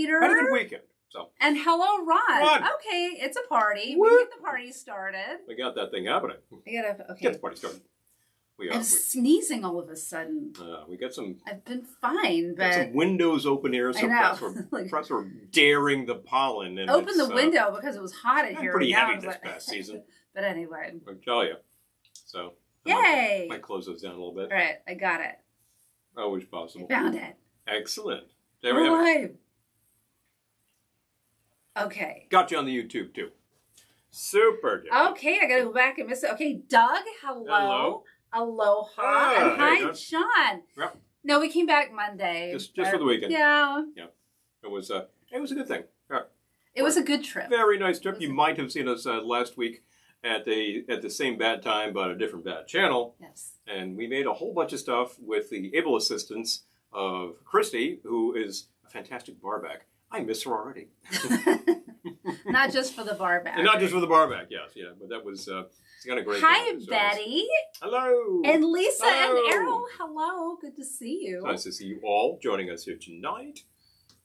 Peter. Had a good weekend. So. And hello, Ron. Ron. Okay, it's a party. Woo. We get the party started. We got that thing happening. Okay. Get the party started. I'm sneezing all of a sudden. We got some. I've been fine, but got some windows open here, so press are daring the pollen. And open the window because it was hot in here. Pretty heavy this past season. But anyway, I tell you. So. Yay! Might close those down a little bit. All right, I got it. Always possible. I found it. Excellent. There we have it. Okay. Got you on the YouTube too. Super good. Okay, I gotta go back and miss it. Okay, Doug, hello. Aloha. And hi, Sean. Yep. No, we came back Monday. Just for the weekend. Yeah. Yeah. It was a good thing. Yeah. It was a good trip. Very nice trip. You might have seen us last week at the same bad time, but a different bad channel. Yes. And we made a whole bunch of stuff with the able assistance of Christy, who is a fantastic barback. I miss her already. Not just for the barback. And not just for the barback, yes. Yeah, but that was it's got a great Hi, Betty. Hello. And Lisa hello. and Errol. Hello. Good to see you. It's nice to see you all joining us here tonight.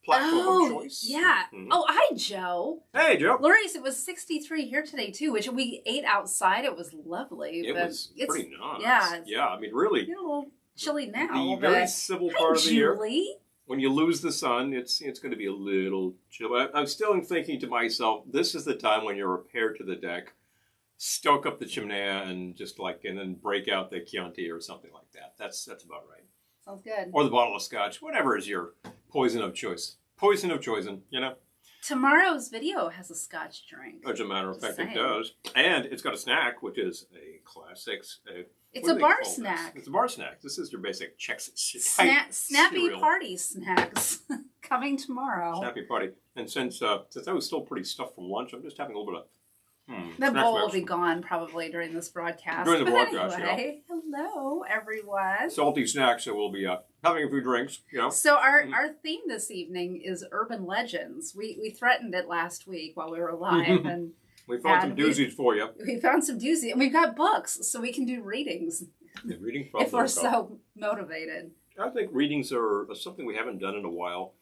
Platform of choice. Yeah. Mm-hmm. Oh, hi, Joe. Hey, Joe. Lori's, it was 63 here today, too, which we ate outside. It was lovely. It was pretty nice. Yeah. Yeah, I mean, really. It's a little chilly now. The very civil part of the Julie. year. When you lose the sun, it's going to be a little chill. I'm still thinking to myself, this is the time when you repair to the deck, stoke up the chimney, and then break out the Chianti or something like that. That's about right. Sounds good. Or the bottle of scotch, whatever is your poison of choice. Poison of choice, you know. Tomorrow's video has a scotch drink. As a matter of fact, it does. And it's got a snack, which is a classic. It's a bar snack. It's a bar snack. This is your basic snappy cereal. Party snacks coming tomorrow. Snappy party. And since I was still pretty stuffed from lunch, I'm just having a little bit of the bowl will be gone probably during this broadcast. During the broadcast, anyway, hello everyone. Salty snacks, so we'll be having a few drinks, you know. So our theme this evening is urban legends. We threatened it last week while we were live, and we found some doozies for you. We found some doozies, and we've got books, so we can do readings. Yeah, reading if we're so motivated. I think readings are something we haven't done in a while.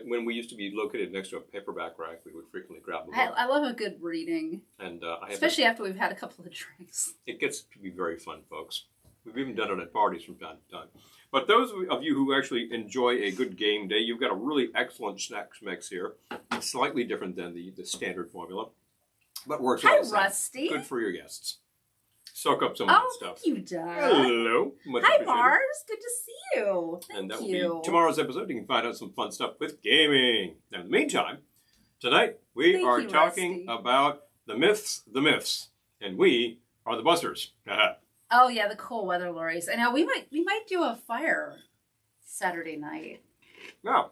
When we used to be located next to a paperback rack, we would frequently grab a book. I love a good reading. And especially after we've had a couple of drinks. It gets to be very fun, folks. We've even done it at parties from time to time. But those of you who actually enjoy a good game day, you've got a really excellent snacks mix here. It's slightly different than the standard formula. But works Hi, all the same. Rusty. Good for your guests. Soak up some of that stuff. Thank you, Doug. Hello. Much Hi, appreciated. Mars. Good to see you. Thank and that you. will be tomorrow's episode. You can find out some fun stuff with gaming. Now, in the meantime, tonight we are talking about the myths, and we are the busters. Oh yeah, the cool weather lorries. And now we might do a fire Saturday night. No.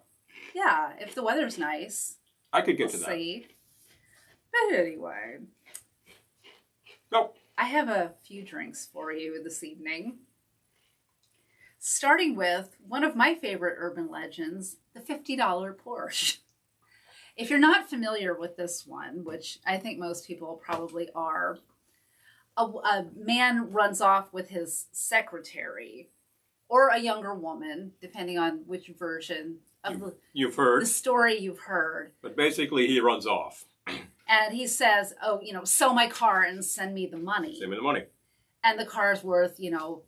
Yeah, if the weather's nice. I could get to that. See. But anyway. No. I have a few drinks for you this evening. Starting with one of my favorite urban legends, the $50 Porsche. If you're not familiar with this one, which I think most people probably are, a man runs off with his secretary or a younger woman, depending on which version of you've heard. The story you've heard. But basically he runs off. And he says, oh, sell my car and send me the money. Send me the money. And the car's worth, $50,000.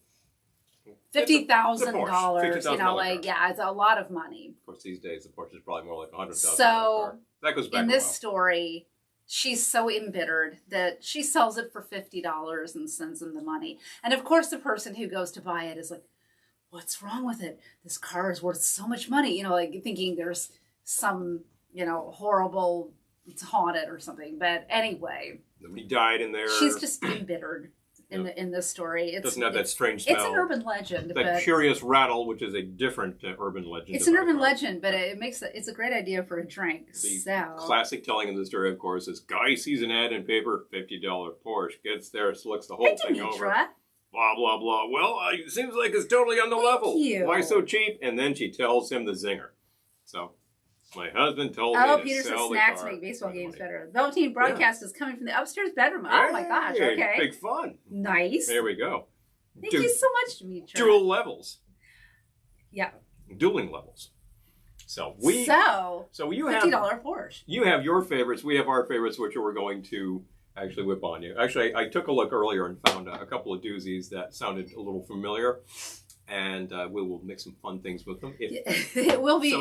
Yeah, it's a lot of money. Of course, these days, the Porsche is probably more like $100,000. So, that goes back in this story, she's so embittered that she sells it for $50 and sends him the money. And of course, the person who goes to buy it is like, what's wrong with it? This car is worth so much money. Thinking there's some, horrible... It's haunted or something, but anyway. Nobody died in there. She's just embittered in this story. It doesn't have that strange smell. It's an urban legend. That curious rattle, which is a different urban legend. It's an urban legend, but it's a great idea for a drink. The classic telling of the story, of course, is guy sees an ad in paper, $50 Porsche, gets there, looks the whole thing over. Blah, blah, blah. Well, it seems like it's totally on the level. Why so cheap? And then she tells him the zinger. So... my husband told me to Peter sell said snacks the car. make baseball games better. Velveteen broadcast is coming from the upstairs bedroom. Oh my gosh, okay. Big fun. Nice. There we go. Thank you so much, Demetra. Dual levels. Yeah. Dueling levels. So you have $50 Porsche. You have your favorites. We have our favorites, which we're going to actually whip on you. Actually, I took a look earlier and found a couple of doozies that sounded a little familiar, and we will make some fun things with them. It will be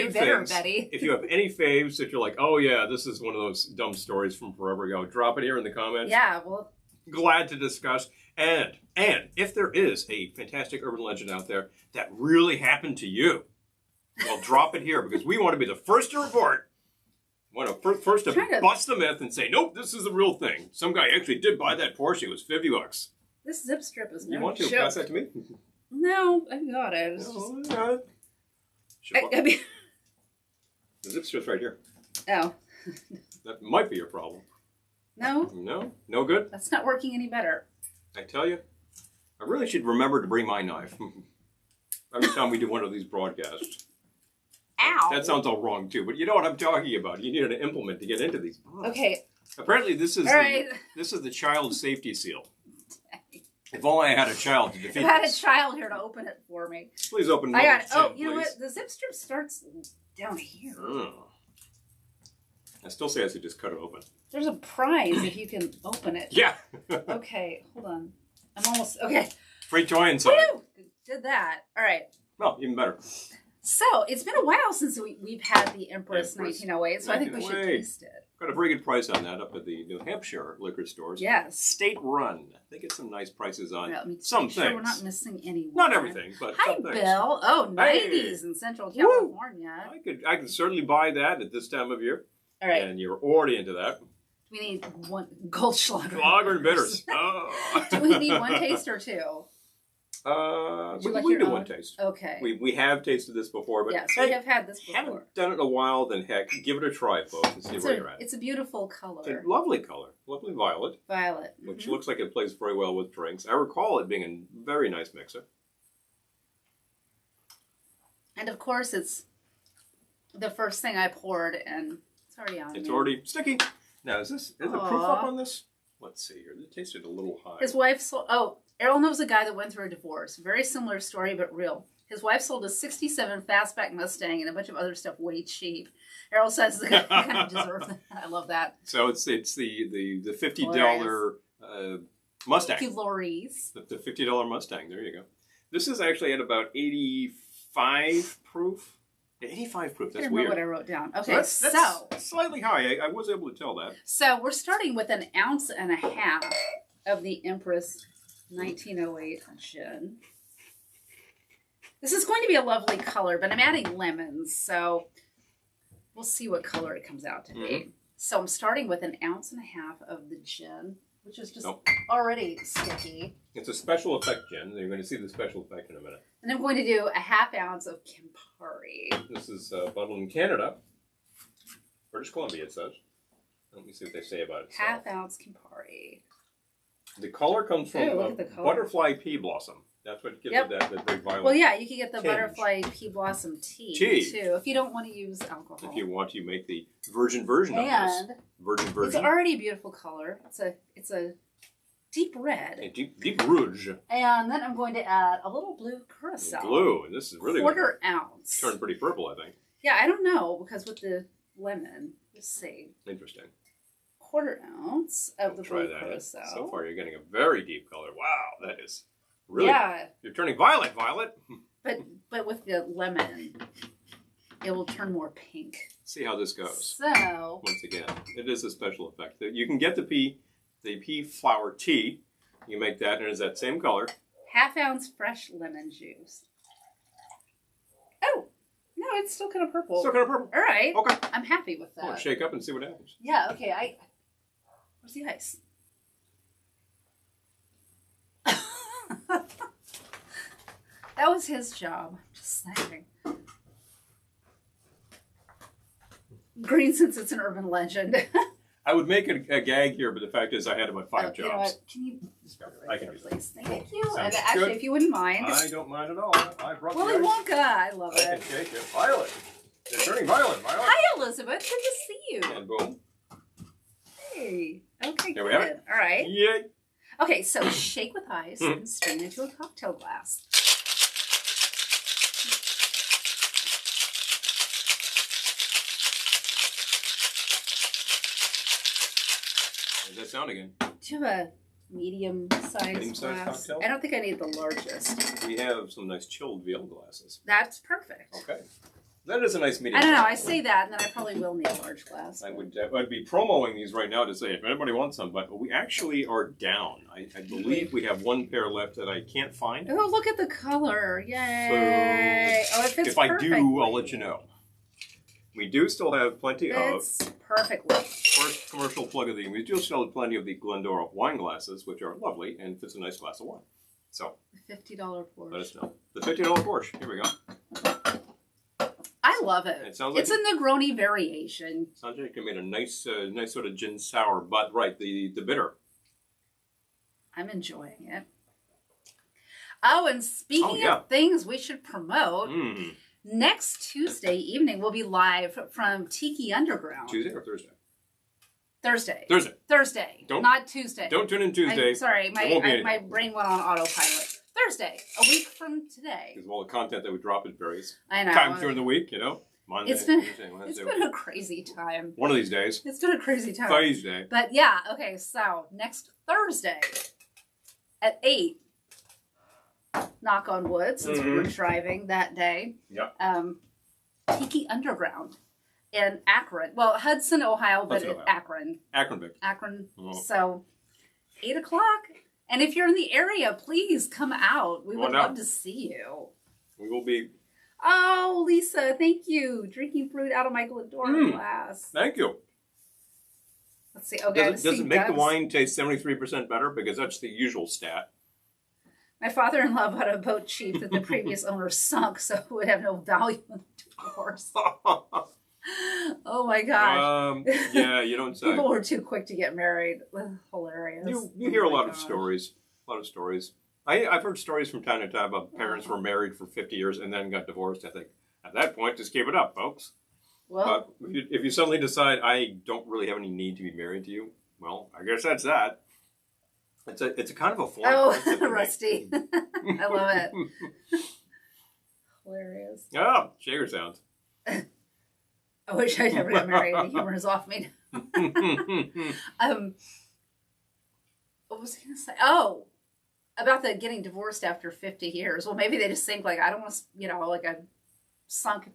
better, Betty. If you have any faves that you're like, oh yeah, this is one of those dumb stories from forever ago, drop it here in the comments. Yeah, well, glad to discuss. And if there is a fantastic urban legend out there that really happened to you, well, drop it here because we want to be the first to report. We want to first to bust the myth and say, nope, this is the real thing. Some guy actually did buy that Porsche. It was $50. This zip strip is no You want to joke. pass that to me? No, I got it. The zip strip's right here. Oh. That might be your problem. No. No? No good? That's not working any better. I tell you, I really should remember to bring my knife every time we do one of these broadcasts. Ow. That sounds all wrong, too, but you know what I'm talking about. You need an implement to get into these. Okay. Apparently, this is the child safety seal. If only I had a child to defeat this. I had a child here to open it for me. Please open it. I got it. Oh, you know what? The zip strip starts down here. I still say I should just cut it open. There's a prize if you can open it. Yeah. Okay, hold on. I'm almost... Okay. Free toy inside. Woo! Did that. All right. Well, even better. So, it's been a while since we've had the Empress 1908, so I think we should taste it. Got a very good price on that up at the New Hampshire liquor stores. Yes. State run. They get some nice prices on some things. Sure we're not missing anyone. Not everything, but Hi, some things. Bill. Oh, 90s in Central California. I could certainly buy that at this time of year. All right. And you're already into that. We need one Goldschlager. Lager and bitters. Oh. Do we need one taste or two? We do one taste. Okay. We have tasted this before, but yes, we have had this before. Haven't done it in a while. Then heck, give it a try, folks, and see where you're at. It's a beautiful color. It's a lovely color, lovely violet. Violet, which looks like it plays very well with drinks. I recall it being a very nice mixer. And of course, it's the first thing I poured, and it's already on. It's already sticky. Now, is the proof up on this? Let's see here. It tasted a little high. His wife sold... Oh, Errol knows a guy that went through a divorce. Very similar story, but real. His wife sold a 67 fastback Mustang and a bunch of other stuff way cheap. Errol says the guy kind of deserved that. I love that. So it's the $50 Mustang. Glories. The $50 Mustang. There you go. This is actually at about 85 proof. 85 proof. That's weird. What I wrote down. Okay, so that's slightly high. I was able to tell that. So we're starting with 1.5 ounces of the Empress 1908 gin. This is going to be a lovely color, but I'm adding lemons, so we'll see what color it comes out to be. So I'm starting with 1.5 ounces of the gin, which is just already sticky. It's a special effect gin. You're going to see the special effect in a minute. And I'm going to do 1/2 ounce of Campari. This is bottled in Canada. British Columbia, it says. Let me see what they say about it. 1/2 ounce Campari. The color comes from butterfly pea blossom. That's what gives it that big violet. Well, yeah, you can get the butterfly pea blossom tea too, if you don't want to use alcohol. If you want to make the virgin version of this. Virgin version. It's already a beautiful color. It's a deep red. A deep rouge. And then I'm going to add a little blue curacao. Blue, and this is really 1/4 ounce. Turned pretty purple, I think. Yeah, I don't know, because with the lemon, let's see. Interesting. 1/4 ounce of the blue curacao. So far, you're getting a very deep color. Wow, that is really. Yeah. You're turning violet. But with the lemon, it will turn more pink. Let's see how this goes. So once again, it is a special effect. You can get the pea flower tea. You make that, and it's that same color. 1/2 ounce fresh lemon juice. Oh. No, it's still kind of purple. Still kind of purple. All right. Okay. I'm happy with that. I'll shake up and see what happens. Yeah, okay. Where's the ice? That was his job. Just saying. Green, since it's an urban legend. I would make a gag here, but the fact is I had about 5 jobs. You know what? Can you I can do that. Please? Thank you. And actually, if you wouldn't mind. I don't mind at all. I brought Willy Wonka. I love it. I can shake it. Violet. They're turning violet. Hi, Elizabeth. Good to see you. And boom. Hey. Okay, there we have it. All right. Yay. Okay, so shake with ice and strain into a cocktail glass. How's that sound again? Do you have a medium-sized glass? Cocktail? I don't think I need the largest. We have some nice chilled veal glasses. That's perfect. Okay. That is a nice medium. I don't know. I say that, and then I probably will need a large glass. I'd be promoting these right now to say if anybody wants some, but we actually are down. I believe we have one pair left that I can't find. Oh, look at the color. Yay. So, it fits if I perfectly. do, I'll let you know. We do still have plenty It's perfectly. First commercial plug of the we do still have plenty of the Glendora wine glasses, which are lovely and fits a nice glass of wine. So $50 Porsche. let us know. The $50 Porsche. Here we go. I love it. It sounds like it's a Negroni variation. Sounds like you made a nice sort of gin sour, but right, the bitter. I'm enjoying it. Oh, and speaking of things we should promote, next Tuesday evening we'll be live from Tiki Underground. Tuesday or Thursday? Thursday. Thursday. Not Tuesday. Don't tune in Tuesday. I'm sorry, my brain went on autopilot. Thursday, a week from today. Because of all the content that we drop at various times during the week, Monday, Tuesday, Wednesday. It's been a crazy time. One of these days. It's been a crazy time. Thursday. But yeah, okay, so next Thursday at 8, knock on wood, since we were driving that day. Yep. Tiki Underground in Akron. Well, Hudson, Ohio, but Akron. Akron. Oh. So 8 o'clock. And if you're in the area, please come out. We would love to see you. We will be. Oh, Lisa, thank you. Drinking fruit out of my Glendora glass. Thank you. Let's see. Okay, does it make the wine taste 73% better? Because that's the usual stat. My father-in-law bought a boat cheap that the previous owner sunk, so it would have no value in the divorce. Oh my gosh. Yeah, you don't say. People were too quick to get married. Hilarious. You hear a lot of stories. I've heard stories from time to time about parents were married for 50 years and then got divorced. I think at that point, just give it up, folks. Well, if you suddenly decide I don't really have any need to be married to you, well, I guess that's that. It's a kind of a form. Oh, Rusty. I love it. Hilarious. Oh, shaker sounds. I wish I never got married. The humor is off me. What was I going to say? Oh, about the getting divorced after 50 years. Well, maybe they just think like, I don't want to, like I sunk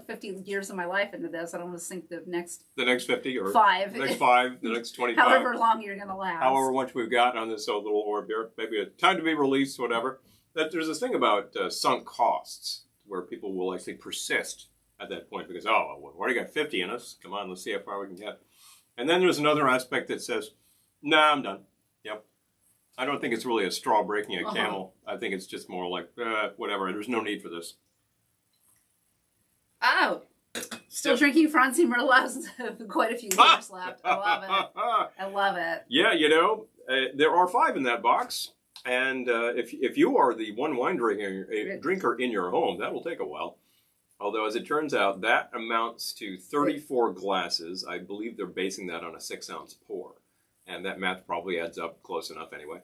50 years of my life into this. I don't want to sink the next 50 or 5. The next 5, the next 25. However long you're going to last. However much we've got on this little orb here. Maybe a time to be released, whatever. There's this thing about sunk costs where people will actually persist at that point because, we already got 50 in us. Come on, let's see how far we can get. And then there's another aspect that says, nah, I'm done. Yep. I don't think it's really a straw breaking a camel. I think it's just more like, whatever. There's no need for this. Oh, still drinking Francie Merlots. Quite a few years left. I love it. I love it. Yeah, there are 5 in that box. And if you are the one wine drinker in your home, that will take a while. Although, as it turns out, that amounts to 34 glasses. I believe they're basing that on a 6-ounce pour. And that math probably adds up close enough anyway.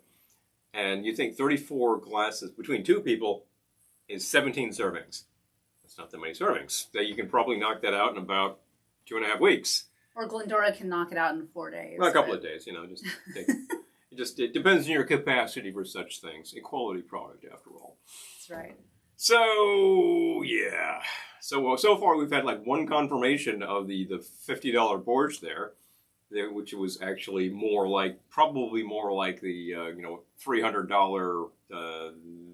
And you think 34 glasses between 2 people is 17 servings. That's not that many servings. That you can probably knock that out in about 2.5 weeks. Or Glendora can knock it out in 4 days. Well, a couple of days, just take... It depends on your capacity for such things. A quality product, after all. That's right. So, yeah. So far we've had like one confirmation of the $50 Porsche there, which was actually probably more like the, $300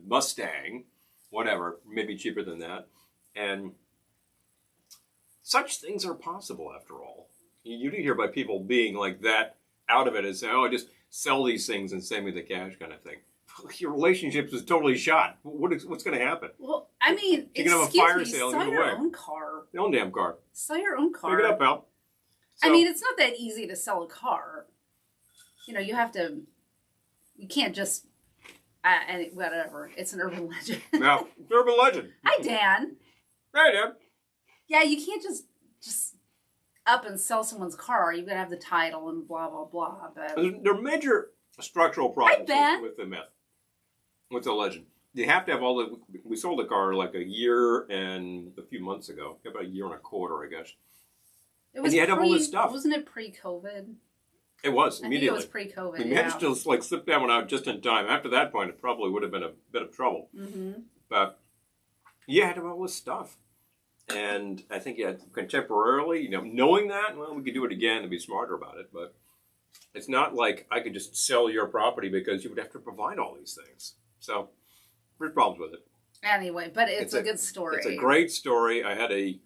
Mustang, whatever, maybe cheaper than that. And such things are possible, after all. You do hear about people being like that out of it and saying, I just sell these things and send me the cash kind of thing. Your relationship is totally shot. What's going to happen? Well, I mean, you can have a fire sale sell and give your away. own car. Your own damn car. Sell your own car. Pick it up, pal. So, I mean, it's not that easy to sell a car. You have to. You can't just. Whatever. It's an urban legend. No, it's an urban legend. Hi, Dan. Hey, Dan. Yeah, you can't just up and sell someone's car. You've got to have the title and blah blah blah. But there are major structural problems with the myth, with the legend. You have to have all the. We sold a car like a year and a few months ago, about a year and a quarter, I guess. It was and you had to have all this stuff. Wasn't it pre-COVID? It was, immediately. I think it was pre-COVID, We managed to like slip that one out just in time. After that point, it probably would have been a bit of trouble. Mm-hmm. But you had to have all this stuff. And I think contemporarily, knowing that, well, we could do it again and be smarter about it. But it's not like I could just sell your property because you would have to provide all these things. So there's problems with it. Anyway, but it's a good story. It's a great story. I had a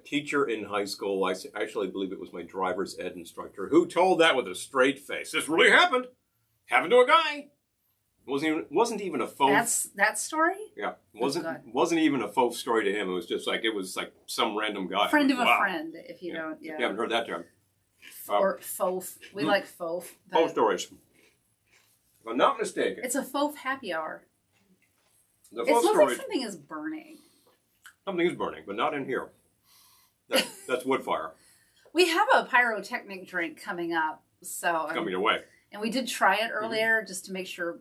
teacher in high school, I actually believe it was my driver's ed instructor, who told that with a straight face. This really happened. Happened to a guy. Wasn't even a faux. That story? Yeah, wasn't even a faux story to him. It was like some random guy. Friend of a friend, if you don't. Yeah. You haven't heard that term. Or faux. We like faux. Faux stories. If I'm not mistaken. It's a faux happy hour. The it faux smells story. like something is burning. Something is burning, but not in here. That's wood fire. We have a pyrotechnic drink coming up, so coming your way. And we did try it earlier just to make sure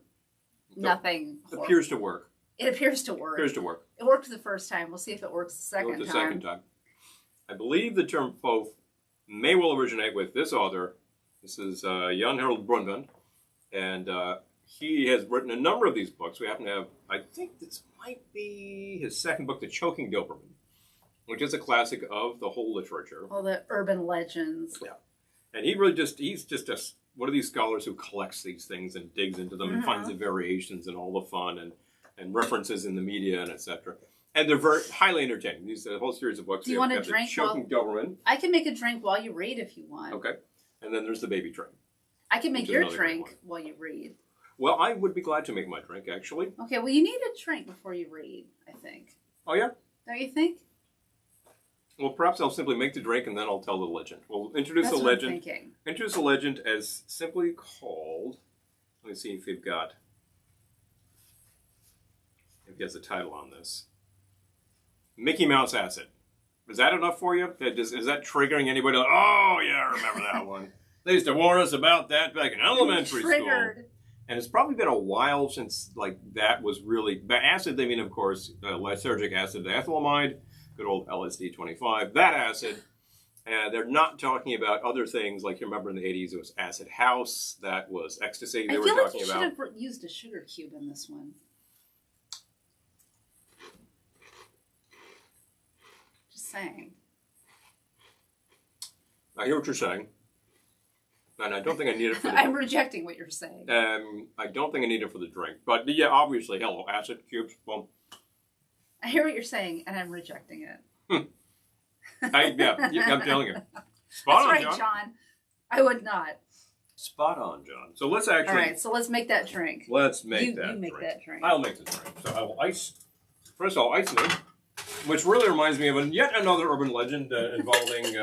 nothing appears to work. It appears to work. It worked the first time. We'll see if it works the second time. I believe the term faux may well originate with this author. This is Jan Harold Brundtland, and he has written a number of these books. We happen to have, I think this might be his second book, The Choking Doberman, which is a classic of the whole literature. All the urban legends. Yeah. And he's just one of these scholars who collects these things and digs into them and finds the variations and all the fun and references in the media and etc. And they're very highly entertaining. These are a whole series of books. Do you want a drink? Choking Doberman. I can make a drink while you read if you want. Okay. And then there's the baby train. I can make your drink while you read. Well, I would be glad to make my drink, actually. Okay, well, you need a drink before you read, I think. Oh, yeah? Don't you think? Well, perhaps I'll simply make the drink and then I'll tell the legend. We'll introduce the legend. I'm thinking. Introduce the legend as simply called. Let me see if he has a title on this. Mickey Mouse Acid. Is that enough for you? Is that triggering anybody? Oh, yeah, I remember that one. They used to warn us about that back in elementary school. And it's probably been a while since that was really... By acid, they mean, of course, lysergic acid diethylamide, good old LSD-25, that acid. And they're not talking about other things like you remember in the 80s, it was acid house, that was ecstasy they were talking about. I feel like you should have used a sugar cube in this one. Just saying. I hear what you're saying. And I don't think I need it for the I'm rejecting what you're saying. I don't think I need it for the drink. But yeah, obviously, hello, acid cubes. Well, I hear what you're saying, and I'm rejecting it. I'm telling you. Spot on, John. I would not. Spot on, John. So let's actually... All right, so let's make that drink. Let's make that drink. You make that drink. I'll make the drink. So I will first of all, ice it, which really reminds me of yet another urban legend involving...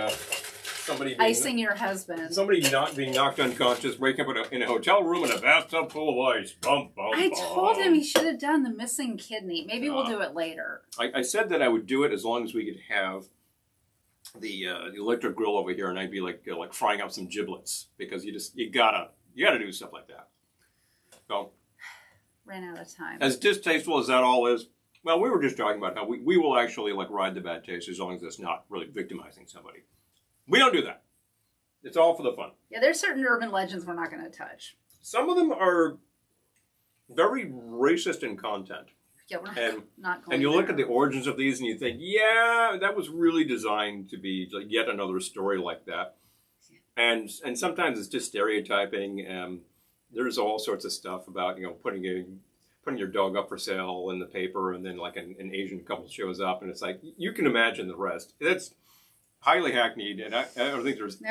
icing your husband. Somebody not being knocked unconscious, waking up in a hotel room in a bathtub full of ice. Bum, bum, I told him he should have done the missing kidney. Maybe we'll do it later. I said that I would do it as long as we could have the electric grill over here, and I'd be like frying up some giblets because you gotta do stuff like that. So ran out of time. As distasteful as that all is, well, we were just talking about how we will actually ride the bad taste as long as it's not really victimizing somebody. We don't do that. It's all for the fun. Yeah, there's certain urban legends we're not going to touch. Some of them are very racist in content. Yeah, we're not going And you look at the origins of these and you think, yeah, that was really designed to be yet another story like that. And sometimes it's just stereotyping. There's all sorts of stuff about, putting your dog up for sale in the paper and then an Asian couple shows up and it's like, you can imagine the rest. That's highly hackneyed, and I don't think there's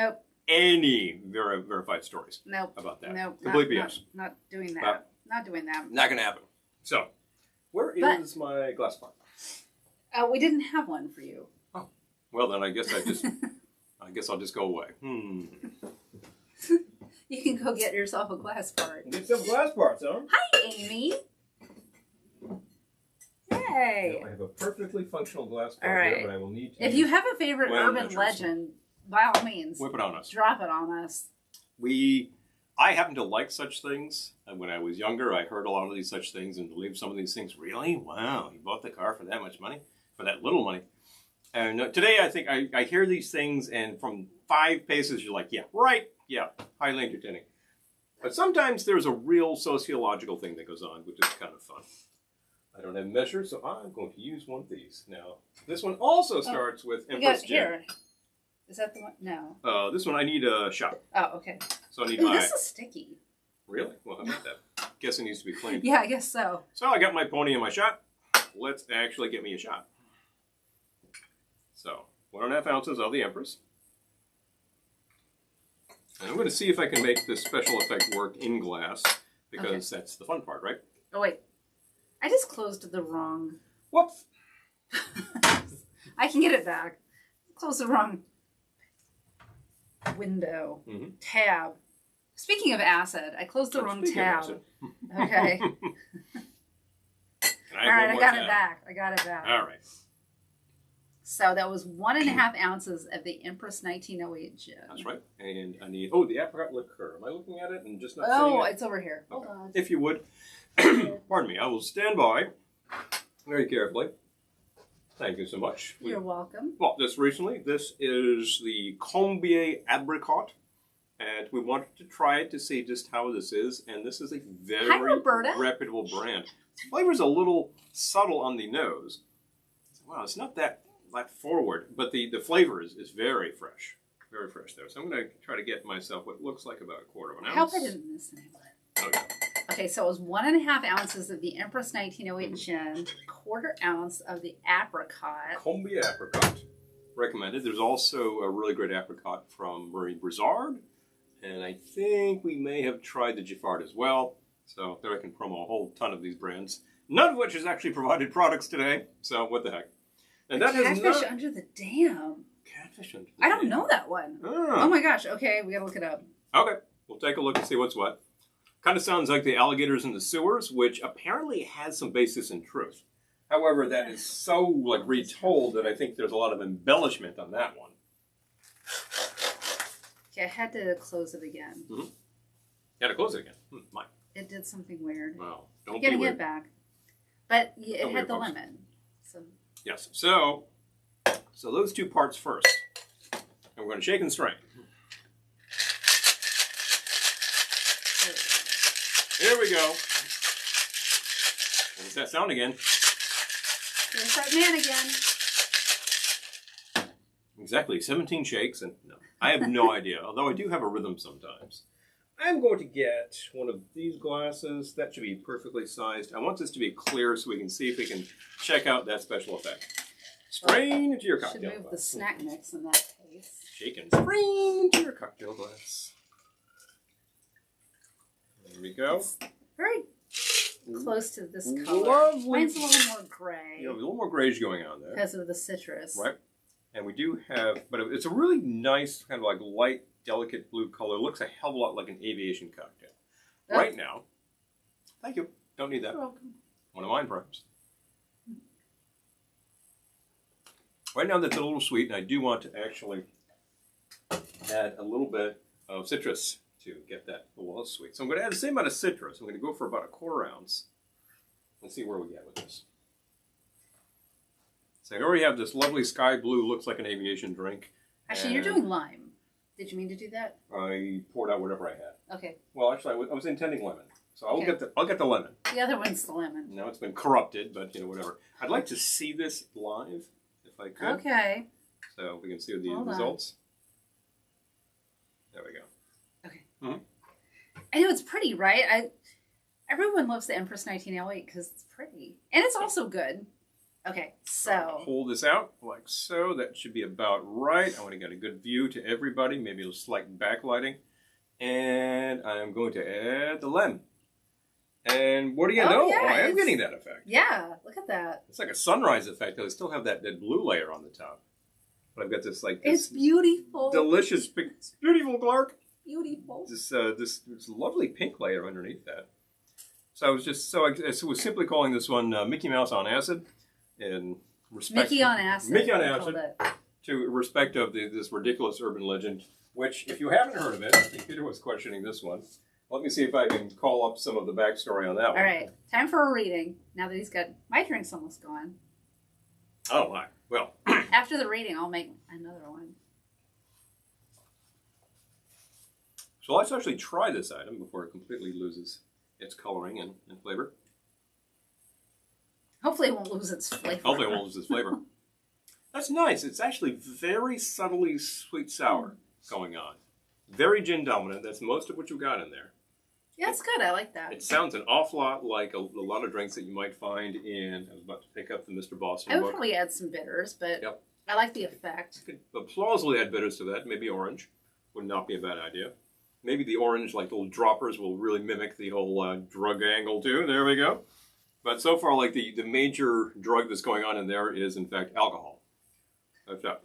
any verified stories about that. Nope. Complete BS. Not doing that. Not doing that. Not going to happen. So, where is my glass pot? We didn't have one for you. Oh, well then I guess I'll just go away. You can go get yourself a glass part. Get some glass parts, huh? Hi, Amy. Hey. I have a perfectly functional glass part here, but I will need to... If you have a favorite urban legend, by all means, whip it on us. Drop it on us. I happen to like such things. And when I was younger, I heard a lot of these such things and believed some of these things. Really? Wow, you bought the car for that much money? For that little money? And today I think I hear these things, and from 5 paces you're like, yeah, right, yeah, highly entertaining. But sometimes there's a real sociological thing that goes on, which is kind of fun. I don't have measures, so I'm going to use one of these. Now, this one also starts with Empress Gin. Here. Is that the one? No. This one I need a shot. Oh, okay. So I need this is sticky. Really? Well, how about that? Guess it needs to be cleaned. Yeah, I guess so. So I got my pony and my shot. Let's actually get me a shot. So, 1.5 ounces of the Empress. And I'm going to see if I can make this special effect work in glass, because that's the fun part, right? Oh, wait. I just closed the wrong... Whoops! I can get it back. Close the wrong window. Tab. Speaking of acid, I closed the wrong tab. Okay. All right, I got it back. All right. So that was 1.5 ounces of the Empress 1908 gin. That's right. And I need, the apricot liqueur. Am I looking at it and just not seeing it? Oh, it's over here. Hold on. If you would. Pardon me. I will stand by very carefully. Thank you so much. You're welcome. Bought this recently. This is the Combier Apricot. And we wanted to try it to see just how this is. And this is a very reputable brand. The flavor's a little subtle on the nose. Wow, it's not that forward, but the flavor is very fresh. Very fresh there. So I'm going to try to get myself what looks like about 1/4 ounce. I hope I didn't miss anything. Okay. Okay, so it was 1.5 ounces of the Empress 1908 gin, 1/4 ounce of the apricot. Combi apricot. Recommended. There's also a really great apricot from Marie Brizard. And I think we may have tried the Giffard as well. So there I can promo a whole ton of these brands. None of which has actually provided products today. So what the heck. And that is Catfish Under the Dam. Catfish Under the Dam. I don't know that one. Oh my gosh. Okay, we gotta look it up. Okay, we'll take a look and see what's what. Kind of sounds like the alligators in the sewers, which apparently has some basis in truth. However, that is so retold that I think there's a lot of embellishment on that one. Okay, I had to close it again. You had to close it again. Mine. It did something weird. Wow, don't I'm be getting weird. it back, but it had the lemon. So. Yes. So those 2 parts first, and we're going to shake and strain. Here we go. What's that sound again? There's that man again. Exactly. 17 shakes, and no, I have no idea. Although I do have a rhythm sometimes. I'm going to get one of these glasses. That should be perfectly sized. I want this to be clear so we can see if we can check out that special effect. Strain into your cocktail glass. Should move the snack mix in that case. Shake and strain into your cocktail glass. There we go. It's very close to this color. Lovely. Mine's a little more gray. Yeah, a little more grayish going on there. Because of the citrus. Right. And we do have, but it's a really nice kind of light, delicate blue color. It looks a hell of a lot like an aviation cocktail. Oh. Right now, thank you. Don't need that. You're welcome. One of mine, perhaps. Right now, that's a little sweet, and I do want to actually add a little bit of citrus to get that a little less sweet. So I'm going to add the same amount of citrus. I'm going to go for about 1/4 ounce. Let's see where we get with this. So I already have this lovely sky blue, looks like an aviation drink. Actually, you're doing lime. Did you mean to do that? I poured out whatever I had. Okay. Well, actually, I was intending lemon, so I'll get the lemon. The other one's the lemon. Now it's been corrupted, but whatever. I'd like to see this live, if I could. Okay. So we can see the results. There we go. Okay. I know it's pretty, right? Everyone loves the Empress 1908 because it's pretty, and it's also good. Okay, so hold this out like so. That should be about right. I want to get a good view to everybody. Maybe a slight backlighting, and I'm going to add the lemon. And what do you know? Yeah, I am getting that effect. Yeah, look at that. It's like a sunrise effect. I still have that blue layer on the top, but I've got this it's beautiful, delicious, it's beautiful, Clark. Beautiful. This lovely pink layer underneath that. So I was simply calling this one Mickey Mouse on acid. In respect, Mickey on acid. Mickey on acid. To respect of this ridiculous urban legend, which, if you haven't heard of it, I think Peter was questioning this one. Let me see if I can call up some of the backstory on that one. All right, time for a reading. Now that he's got my drink's almost gone. Oh my! Well, After the reading, I'll make another one. So let's actually try this item before it completely loses its coloring and flavor. Hopefully it won't lose its flavor. Hopefully it won't lose its flavor. That's nice. It's actually very subtly sweet-sour going on. Very gin dominant. That's most of what you got in there. Yeah, it's good. I like that. It sounds an awful lot like a lot of drinks that you might find in, I was about to pick up the Mr. Boston book. I would probably add some bitters, but I like the effect. You could plausibly add bitters to that. Maybe orange would not be a bad idea. Maybe the orange, like little droppers, will really mimic the whole drug angle too. There we go. But so far, like the major drug that's going on in there is, in fact, alcohol. That's that.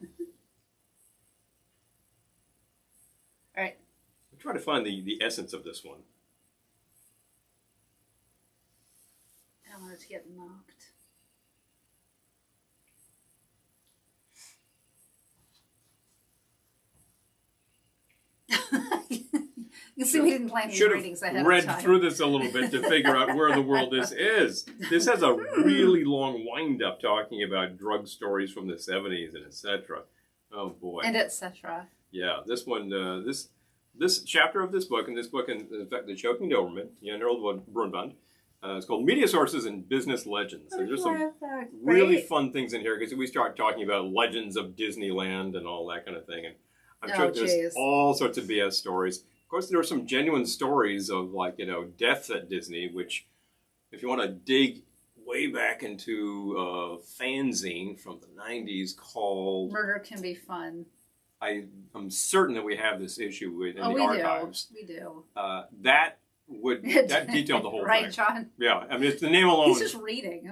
All right. I'm trying to find the essence of this one. I don't want it to get knocked. You see, we didn't plan these ratings ahead of time. Should have read through this a little bit to figure out where the world this is. This has a really long wind-up talking about drug stories from the 70s and etc. Oh, boy. And etc. Yeah, this one, this chapter of this book, and in fact, The Choking Doberman, Jan Harold Brunband, it's called Media Sources and Business Legends. And there's some really fun things in here, because we start talking about legends of Disneyland and all that kind of thing. And I'm sure there's all sorts of BS stories. Of course, there are some genuine stories of, like, deaths at Disney, which, if you want to dig way back into a fanzine from the 90s called... Murder Can Be Fun. I'm certain that we have this issue in the archives. We do. That detailed the whole thing. Right, John? Yeah, I mean, it's the name alone. He's just reading.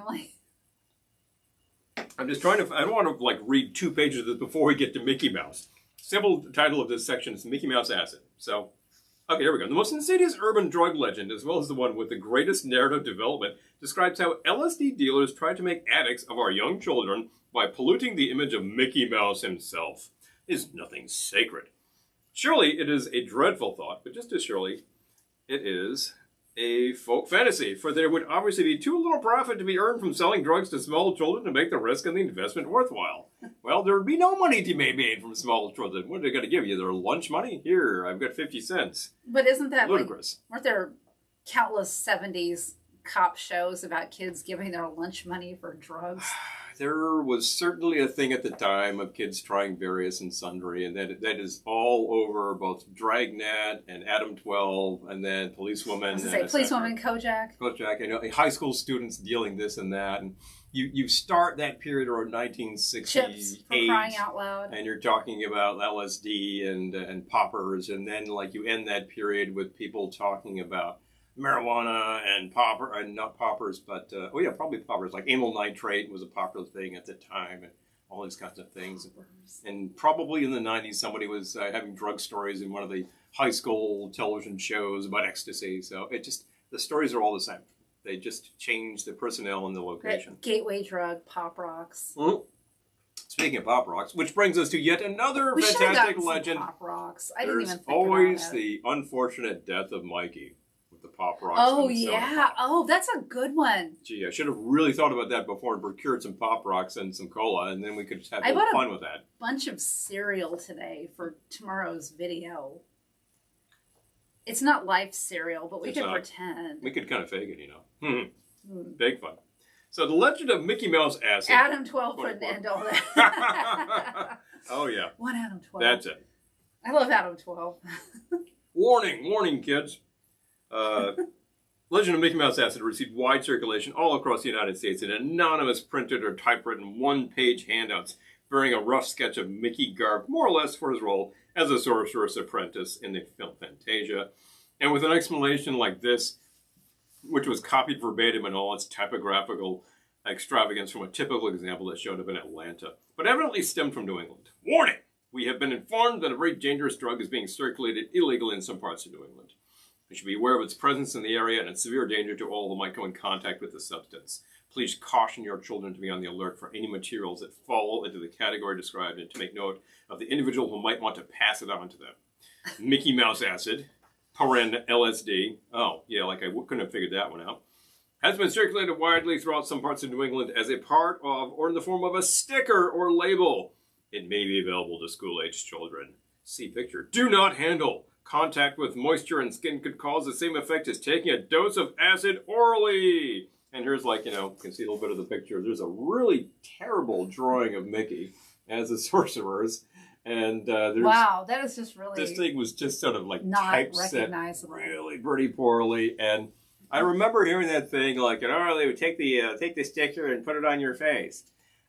I'm just trying to... I don't want to, like, read 2 pages of this before we get to Mickey Mouse. Simple title of this section is Mickey Mouse Acid. So... Okay, here we go. The most insidious urban drug legend, as well as the one with the greatest narrative development, describes how LSD dealers tried to make addicts of our young children by polluting the image of Mickey Mouse himself. Is nothing sacred. Surely it is a dreadful thought, but just as surely it is a folk fantasy, for there would obviously be too little profit to be earned from selling drugs to small children to make the risk and the investment worthwhile. Well, there would be no money to be made from small children. What are they going to give you? Their lunch money? Here, I've got 50 cents. But isn't that ludicrous? Weren't there countless 70s cop shows about kids giving their lunch money for drugs? There was certainly a thing at the time of kids trying various and sundry, and that is all over both Dragnet and Adam 12, and then Policewoman. Policewoman, Kojak. Kojak, high school students dealing this and that, and you start that period around 1968. Chips, for crying out loud. And you're talking about LSD and poppers, and then like you end that period with people talking about marijuana and not poppers, but probably poppers. Like amyl nitrate was a popular thing at the time, and all these kinds of things. And probably in the 90s, somebody was having drug stories in one of the high school television shows about ecstasy. So the stories are all the same. They just change the personnel and the location. That gateway drug, Pop Rocks. Mm-hmm. Speaking of Pop Rocks, which brings us to yet another fantastic legend. Pop Rocks. I didn't even think always about the unfortunate death of Mikey. The Pop Rocks. Oh, yeah. Oh, that's a good one. Gee, I should have really thought about that before and procured some Pop Rocks and some cola, and then we could have fun with that. I bought a bunch of cereal today for tomorrow's video. It's not life cereal, but we could pretend. We could kind of fake it, Big fun. So the legend of Mickey Mouse Acid. Adam 12 couldn't end all that. Oh, yeah. What Adam 12? That's it. I love Adam 12. Warning, kids. Legend of Mickey Mouse Acid received wide circulation all across the United States in anonymous printed or typewritten one-page handouts bearing a rough sketch of Mickey garb, more or less for his role as a sorcerer's apprentice in the film Fantasia. And with an explanation like this, which was copied verbatim in all its typographical extravagance from a typical example that showed up in Atlanta, but evidently stemmed from New England. Warning! We have been informed that a very dangerous drug is being circulated illegally in some parts of New England. You should be aware of its presence in the area and its severe danger to all who might come in contact with the substance. Please caution your children to be on the alert for any materials that fall into the category described and to make note of the individual who might want to pass it on to them. Mickey Mouse Acid, LSD. Oh, yeah, like I couldn't have figured that one out. has been circulated widely throughout some parts of New England as a part of or in the form of a sticker or label. It may be available to school-aged children. See picture. Do not handle. Contact with moisture and skin could cause the same effect as taking a dose of acid orally. And here's like, you can see a little bit of the picture. There's a really terrible drawing of Mickey as the sorcerers. And wow, that is just really... This thing was just sort of like not typeset recognizable. Really pretty poorly. And I remember hearing that thing like, they would take the sticker and put it on your face.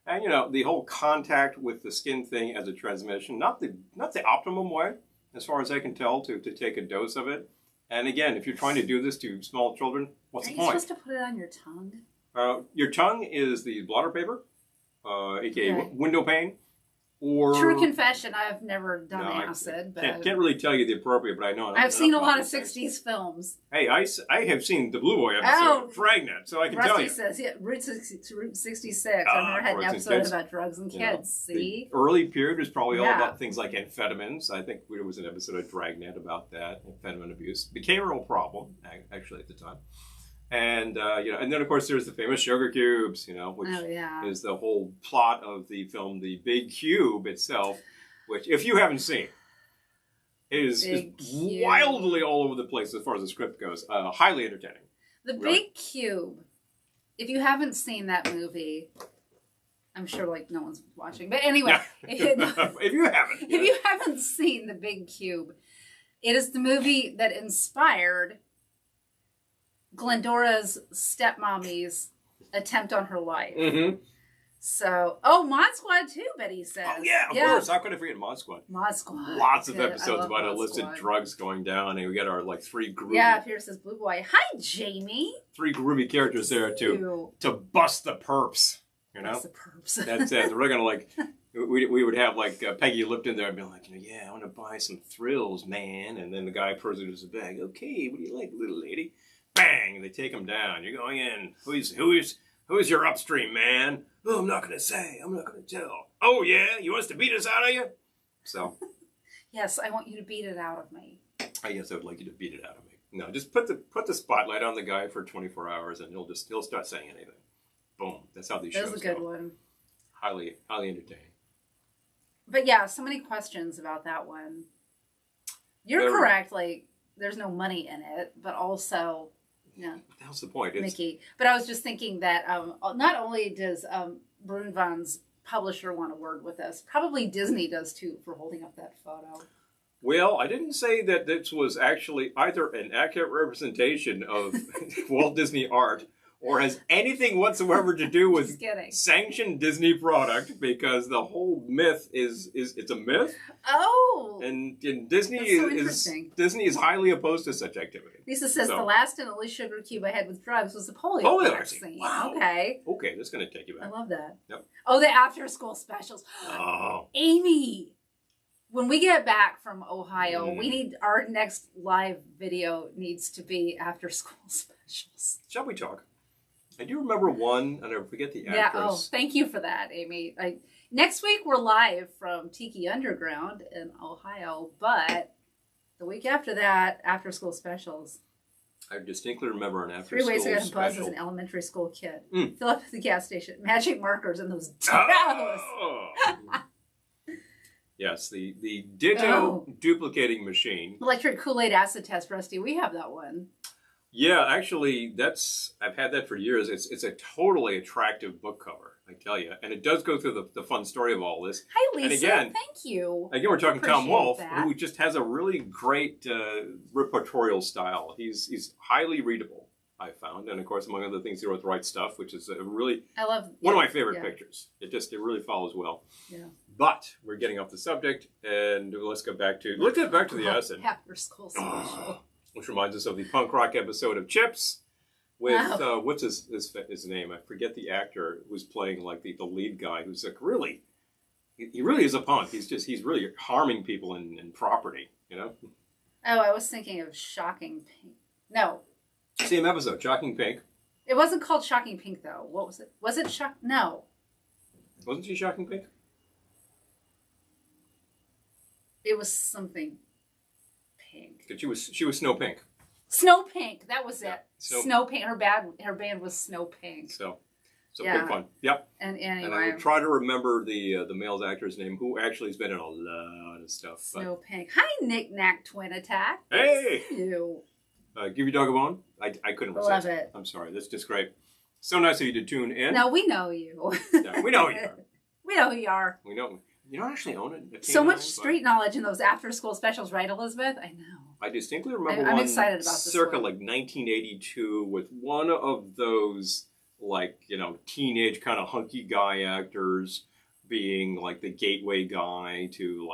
And, the whole contact with the skin thing as a transmission, not the optimum way, as far as I can tell, to take a dose of it. And again, if you're trying to do this to small children, what's the point? Are you supposed to put it on your tongue? Your tongue is the blotter paper, aka window pane. Or, true confession, I've never done acid. Can't really tell you the appropriate, but I know. I've seen a lot of 60s films. Hey, I have seen the Blue Boy episode of Dragnet, so I can tell you. Rusty says, Route 66. I've never had an episode about drugs and kids. See? The early period was probably all about things like amphetamines. I think there was an episode of Dragnet about that, amphetamine abuse. Became a real problem, actually, at the time. And, and then, of course, there's the famous sugar cubes, which is the whole plot of the film, The Big Cube itself, which, if you haven't seen, is wildly all over the place as far as the script goes. Highly entertaining. The Big Cube, if you haven't seen that movie, I'm sure, no one's watching. But anyway, if you haven't seen The Big Cube, it is the movie that inspired Glendora's stepmommy's attempt on her life. Mm-hmm. So, Mod Squad too, Betty says. Oh, yeah, of course. How could I forget Mod Squad? Mod Squad. Lots of episodes about illicit drugs going down, and we got our, 3 groovy... Yeah, Pierce says Blue Boy. Hi, Jamie. 3 groovy characters there, to bust the perps, Bust the perps. That's it. We're going to, we would have, Peggy Lipton there and be like, I want to buy some thrills, man. And then the guy produces a bag. Okay, what do you like, little lady? Bang! And they take him down. You're going in. Who's your upstream, man? Oh, I'm not going to say. I'm not going to tell. Oh, yeah? You want us to beat us out of you? So. Yes, I want you to beat it out of me. I guess I would like you to beat it out of me. No, just put the spotlight on the guy for 24 hours and he'll start saying anything. Boom. That's how these shows go. That's a good one. Highly entertaining. But yeah, so many questions about that one. You're correct. There's no money in it, but also... Yeah, that's the point. Mickey. But I was just thinking that not only does Brunvan's publisher want a word with us, probably Disney does too for holding up that photo. Well, I didn't say that this was actually either an accurate representation of Walt Disney art or has anything whatsoever to do with sanctioned Disney product, because the whole myth is it's a myth. Oh, and Disney is highly opposed to such activity. Lisa says the last and only sugar cube I had with drugs was the polio vaccine. Wow. Okay, that's going to take you back. I love that. Yep. Oh, the after school specials. Oh, Amy. When we get back from Ohio, we need our next live video needs to be after school specials. Shall we talk? I do remember one, and I forget the actress. Yeah, thank you for that, Amy. Next week, we're live from Tiki Underground in Ohio, but the week after that, after-school specials. I distinctly remember an after-school 3 ways I got a buzz as an elementary school kid. Fill up at the gas station. Magic markers and those Yes, the Ditto duplicating machine. Electric Kool-Aid acid test, Rusty. We have that one. Yeah, actually, I've had that for years. It's a totally attractive book cover, I tell you. And it does go through the fun story of all this. Hi, Lisa. And again, thank you. Again, we're talking Tom Wolfe, who just has a really great reportorial style. He's highly readable, I found. And, of course, among other things, he wrote The Right Stuff, which is one of my favorite pictures. It really follows well. Yeah. But we're getting off the subject, and let's get back to the acid. After school special. Which reminds us of the punk rock episode of Chips with, what's his name? I forget the actor who's playing the lead guy, who's he really is a punk. He's really harming people in property, Oh, I was thinking of Shocking Pink. No. Same episode, Shocking Pink. It wasn't called Shocking Pink, though. What was it? Was it No. Wasn't she Shocking Pink? It was something pink. She was Snow Pink. Snow Pink, that was it. Snow Pink. Her band was Snow Pink. So big fun. Yep. And anyway. And I will try to remember the male actor's name, who actually has been in a lot of stuff. Snow Pink. Hi, Knick Knack Twin Attack. Hey! You. Give your dog a bone? I couldn't resist. Love it. I'm sorry. That's just great. So nice of you to tune in. No, we know you. Yeah, we know you are. We know who you are. We know. You don't actually own it. So much street knowledge in those after-school specials, right, Elizabeth? I know. I distinctly remember I'm one excited about this circa one. like 1982 with one of those teenage kind of hunky guy actors being like the gateway guy to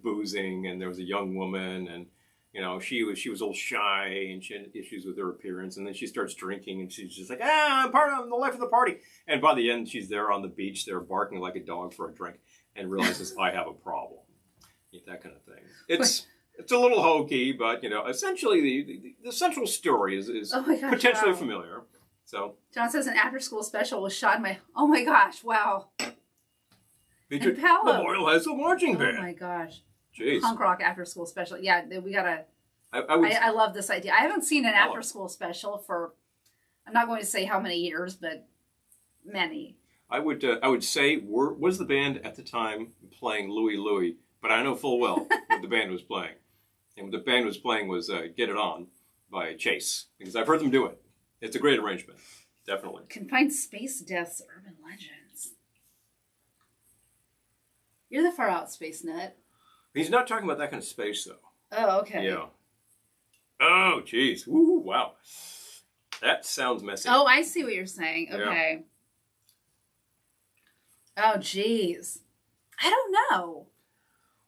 boozing, and there was a young woman, and she was a little shy and she had issues with her appearance, and then she starts drinking and she's just like, I'm the life of the party, and by the end she's there on the beach there barking like a dog for a drink and realizes I have a problem. That kind of thing. It's a little hokey, but essentially the central story is potentially familiar. So John says an after-school special was shot in my. Oh my gosh! Wow. Featured Memorial High School Marching Band. Oh my gosh. Jeez. Punk rock after-school special. Yeah, we gotta. I love this idea. I haven't seen an after-school special for. I'm not going to say how many years, but many. I would say was the band at the time playing Louie Louie, but I know full well what the band was playing. And what the band was playing was Get It On by Chase, because I've heard them do it. It's a great arrangement, definitely. Confined Space Deaths, Urban Legends. You're the far out space nut. He's not talking about that kind of space, though. Oh, okay. Yeah. Oh, jeez. Woo, wow. That sounds messy. Oh, I see what you're saying. Okay. Yeah. Oh, jeez. I don't know.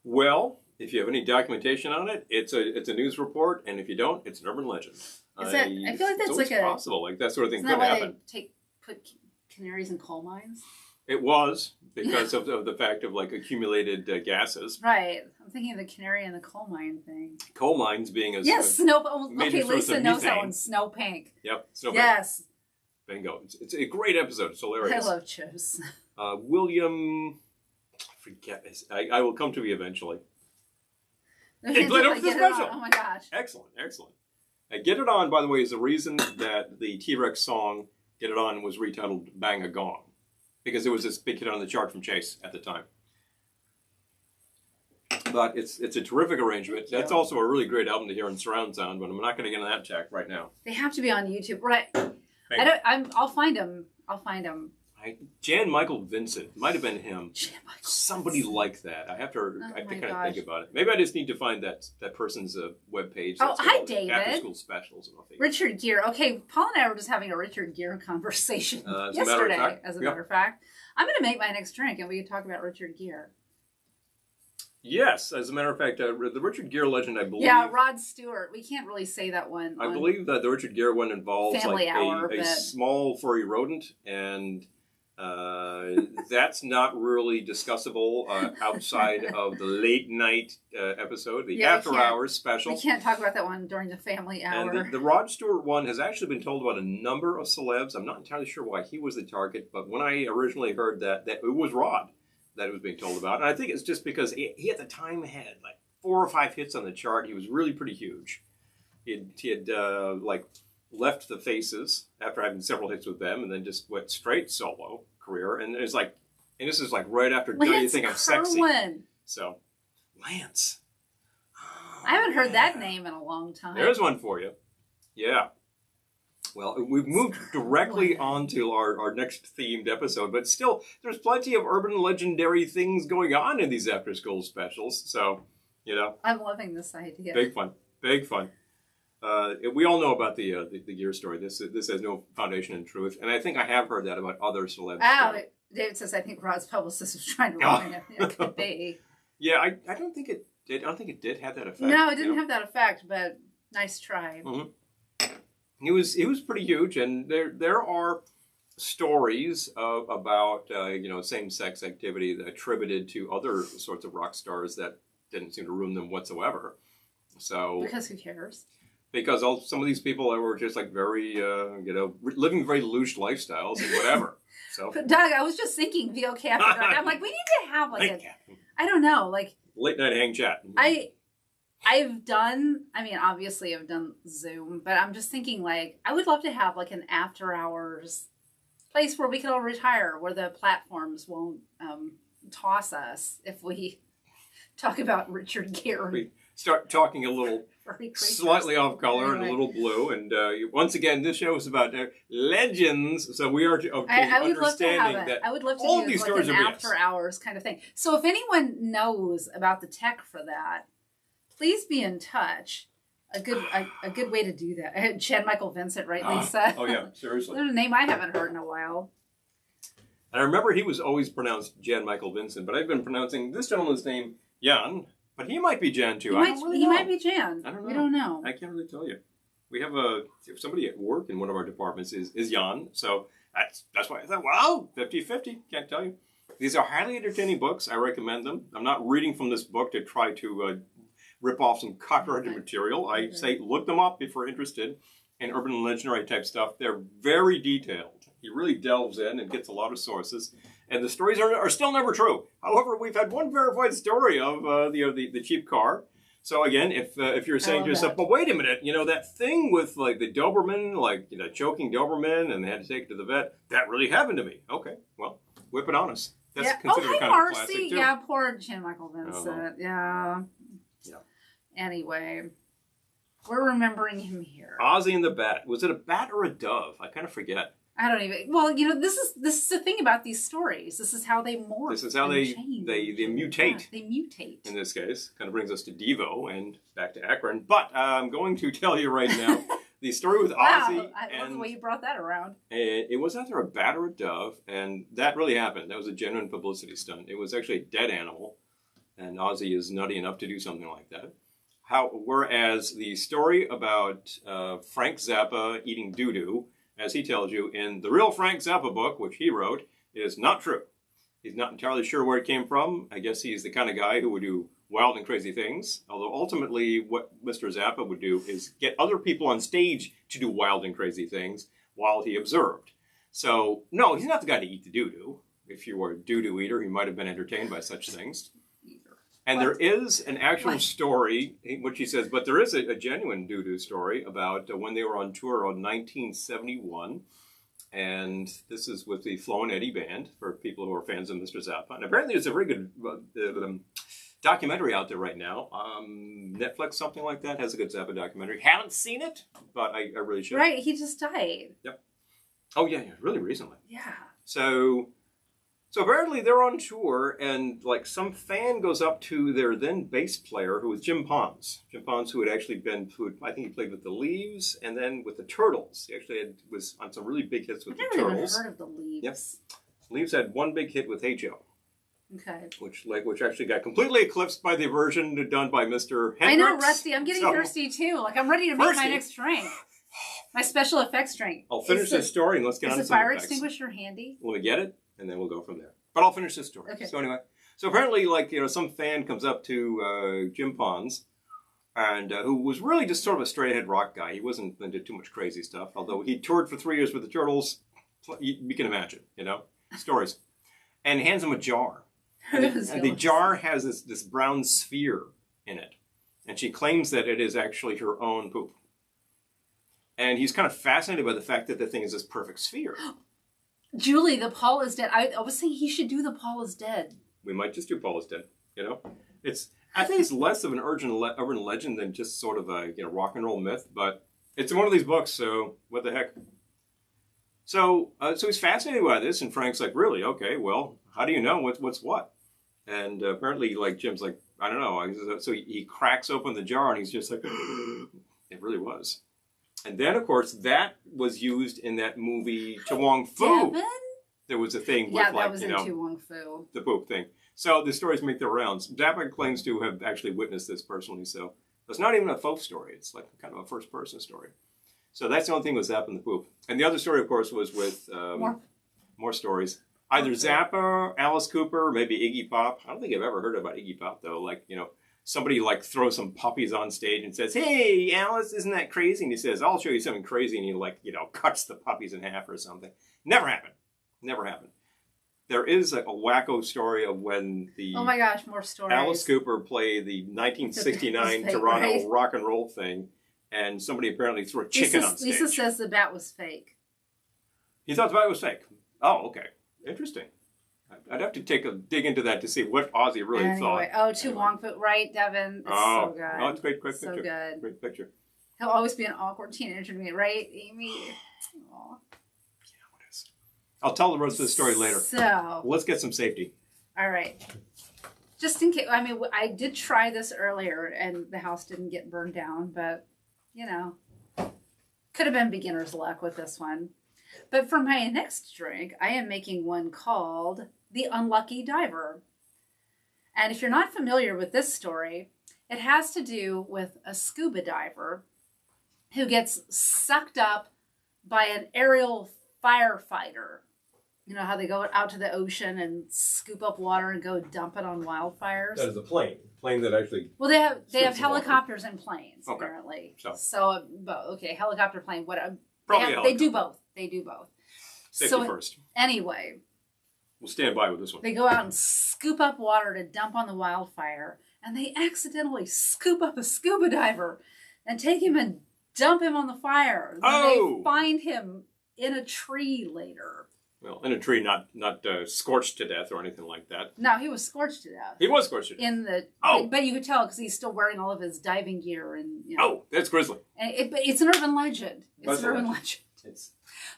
Well, if you have any documentation on it, it's a news report, and if you don't, it's an urban legend. I feel like that's possible. Like that sort of thing could happen. They put canaries in coal mines? It was because of the fact of accumulated gases. Right. I'm thinking of the canary in the coal mine thing. Coal mines being Snow. Okay, Lisa knows that one. Snow Pink. Yep. Snow Pink. Yes. Bingo. It's a great episode. It's hilarious. I love Chose. William. I forget this. I will come to me eventually. Get special. Oh my gosh. Excellent. Get It On, by the way, is the reason that the T-Rex song Get It On was retitled Bang a Gong. Because it was this big hit on the chart from Chase at the time. But it's a terrific arrangement. That's also a really great album to hear in surround sound, but I'm not going to get into that tech right now. They have to be on YouTube. Right. I'll find them. Jan Michael Vincent. Might have been him. Somebody like that. I have to kind of think about it. Maybe I just need to find that person's webpage. Oh, hi, David. After school specials. Richard Gere. Okay, Paul and I were just having a Richard Gere conversation yesterday, as a matter of fact. I'm going to make my next drink, and we can talk about Richard Gere. Yes, as a matter of fact, the Richard Gere legend, I believe. Yeah, Rod Stewart. We can't really say that one. I believe that the Richard Gere one involves a small furry rodent, and that's not really discussable outside of the late night episode, the after hours special. We can't talk about that one during the family hour. And the Rod Stewart one has actually been told about a number of celebs. I'm not entirely sure why he was the target, but when I originally heard that it was Rod that it was being told about. And I think it's just because he at the time had 4 or 5 hits on the chart. He was really pretty huge. He had left the Faces after having several hits with them, and then just went straight solo career. And it's and this is right after Don't You Think I'm Sexy? So, Lance. I haven't heard that name in a long time. There's one for you. Yeah. Well, we've moved directly onto our next themed episode, but still, there's plenty of urban legendary things going on in these after-school specials. So, I'm loving this idea. Big fun. We all know about the Gere story. This has no foundation in truth, and I think I have heard that about other celebs. David says I think Rod's publicist was trying to ruin it. It could be. Yeah, I don't think it did. I don't think it did have that effect. No, it didn't have that effect, but nice try. Mm-hmm. He was pretty huge, and there are stories about same-sex activity attributed to other sorts of rock stars that didn't seem to ruin them whatsoever. So because who cares? Because some of these people were just very living very loose lifestyles and whatever. So, but Doug, I was just thinking VOK after dark. I'm we need to have I don't know, late night hang chat. obviously I've done Zoom, but I'm just thinking like, I would love to have like an after hours place where we can all retire, where the platforms won't toss us if we talk about Richard Gere. We start talking a little slightly off color and a little blue. And once again, this show is about legends. So we are I would understanding love to have that I would love to all do these like stories an are after hours kind of thing. So if anyone knows about the tech for that, please be in touch. A good way to do that. Chad Michael Vincent, right, Lisa? Oh yeah, seriously. There's a name I haven't heard in a while. And I remember he was always pronounced Jan Michael Vincent, but I've been pronouncing this gentleman's name Jan, but he might be Jan too. He might be Jan. I don't know. We don't know. I can't really tell you. We have somebody at work in one of our departments is Jan, so that's why I thought, wow, 50-50, can't tell you. These are highly entertaining books. I recommend them. I'm not reading from this book to try to rip off some copyrighted material. I say look them up if you're interested in urban and legendary type stuff. They're very detailed. He really delves in and gets a lot of sources. And the stories are still never true. However, we've had one verified story of the cheap car. So again, if you're saying to yourself, but wait a minute, that thing with like the Doberman, choking Doberman, and they had to take it to the vet, that really happened to me. Okay, well, whip it on us. That's considered kind of classic too. Yeah, poor Jan Michael Vincent. Yeah. Anyway, we're remembering him here. Ozzy and the Bat. Was it a bat or a dove? I kind of forget. I don't even. Well, this is the thing about these stories. This is how they morph. This is how they mutate. Yeah, they mutate. In this case, kind of brings us to Devo and back to Akron. But I'm going to tell you right now the story with Ozzy. Wow, I love the way you brought that around. It was either a bat or a dove, and that really happened. That was a genuine publicity stunt. It was actually a dead animal, and Ozzy is nutty enough to do something like that. Whereas the story about Frank Zappa eating doo-doo, as he tells you in the real Frank Zappa book, which he wrote, is not true. He's not entirely sure where it came from. I guess he's the kind of guy who would do wild and crazy things. Although ultimately what Mr. Zappa would do is get other people on stage to do wild and crazy things while he observed. So, no, he's not the guy to eat the doo-doo. If you were a doo-doo eater, he might have been entertained by such things. And there is an actual story, which he says, but there is a genuine doo-doo story about when they were on tour in 1971. And this is with the Flo and Eddie Band, for people who are fans of Mr. Zappa. And apparently there's a very good documentary out there right now. Netflix, something like that, has a good Zappa documentary. Haven't seen it, but I really should. Right, he just died. Yep. Oh, yeah, really recently. Yeah. So apparently they're on tour, and some fan goes up to their then bass player, who was Jim Pons. Jim Pons, who had actually I think he played with the Leaves and then with the Turtles. He actually was on some really big hits with the Turtles. I've never even heard of the Leaves. Yep. Leaves had one big hit with Hey Joe. Okay. Which actually got completely eclipsed by the version done by Mr. Hendricks. I know, Rusty. I'm getting thirsty too. I'm ready to make my next drink. My special effects drink. I'll finish this story and let's get on to some effects. Is the fire effects. extinguisher handy? Let me get it, and then we'll go from there. But I'll finish this story. Okay. So anyway, apparently, some fan comes up to Jim Pons, and who was really just sort of a straight-ahead rock guy. He wasn't into too much crazy stuff, although he toured for 3 years with the Turtles. You can imagine, stories. And hands him a jar. And the jar has this brown sphere in it. And she claims that it is actually her own poop. And he's kind of fascinated by the fact that the thing is this perfect sphere. Julie, the Paul is dead. I was saying he should do the Paul is dead. We might just do Paul is dead. I think it's less of an urban legend than just sort of a rock and roll myth, but it's in one of these books, so what the heck. So he's fascinated by this, and Frank's like, really? Okay, well, how do you know what's what? And apparently, Jim's like, I don't know. So he cracks open the jar, and he's just like, it really was. And then, of course, that was used in that movie To Wong Foo. Devin? There was a thing with, that was in To Wong Foo. The poop thing. So the stories make their rounds. Zappa claims to have actually witnessed this personally, so it's not even a folk story. It's kind of a first-person story. So that's the only thing with Zappa and the poop. And the other story, of course, was with more stories. Either Zappa, Alice Cooper, maybe Iggy Pop. I don't think I've ever heard about Iggy Pop, though. Somebody throws some puppies on stage and says, "Hey, Alice, isn't that crazy?" And he says, "I'll show you something crazy." And he cuts the puppies in half or something. Never happened. Never happened. There is a wacko story of when the oh my gosh, more stories. Alice Cooper played the 1969 fake, Toronto right? rock and roll thing, and somebody apparently threw a chicken on stage. Lisa says the bat was fake. He thought the bat was fake. Oh, okay. Interesting. I'd have to dig into that to see what Ozzy really thought. Oh, too long foot, right, Devin? It's so good. Oh, it's a great picture. So good. Great picture. He'll always be an awkward teenager to me, right, Amy? Aww. I'll tell the rest of the story later. So let's get some safety. All right. Just in case, I mean, I did try this earlier and the house didn't get burned down, but, you know, could have been beginner's luck with this one. But for my next drink, I am making one called the Unlucky Diver. And if you're not familiar with this story, it has to do with a scuba diver who gets sucked up by an aerial firefighter. You know how they go out to the ocean and scoop up water and go dump it on wildfires? That is a plane. Plane that actually... Well, they have helicopters and planes, apparently. So okay, helicopter, plane, whatever. They do both. They do both. Safety first. Anyway. We'll stand by with this one. They go out and scoop up water to dump on the wildfire, and they accidentally scoop up a scuba diver and take him and dump him on the fire. They find him in a tree later. Well, in a tree, not scorched to death or anything like that. No, he was scorched to death. He was scorched to death. But you could tell because he's still wearing all of his diving gear and. You know, oh, that's grisly. And but it's an urban legend. It's an urban legend.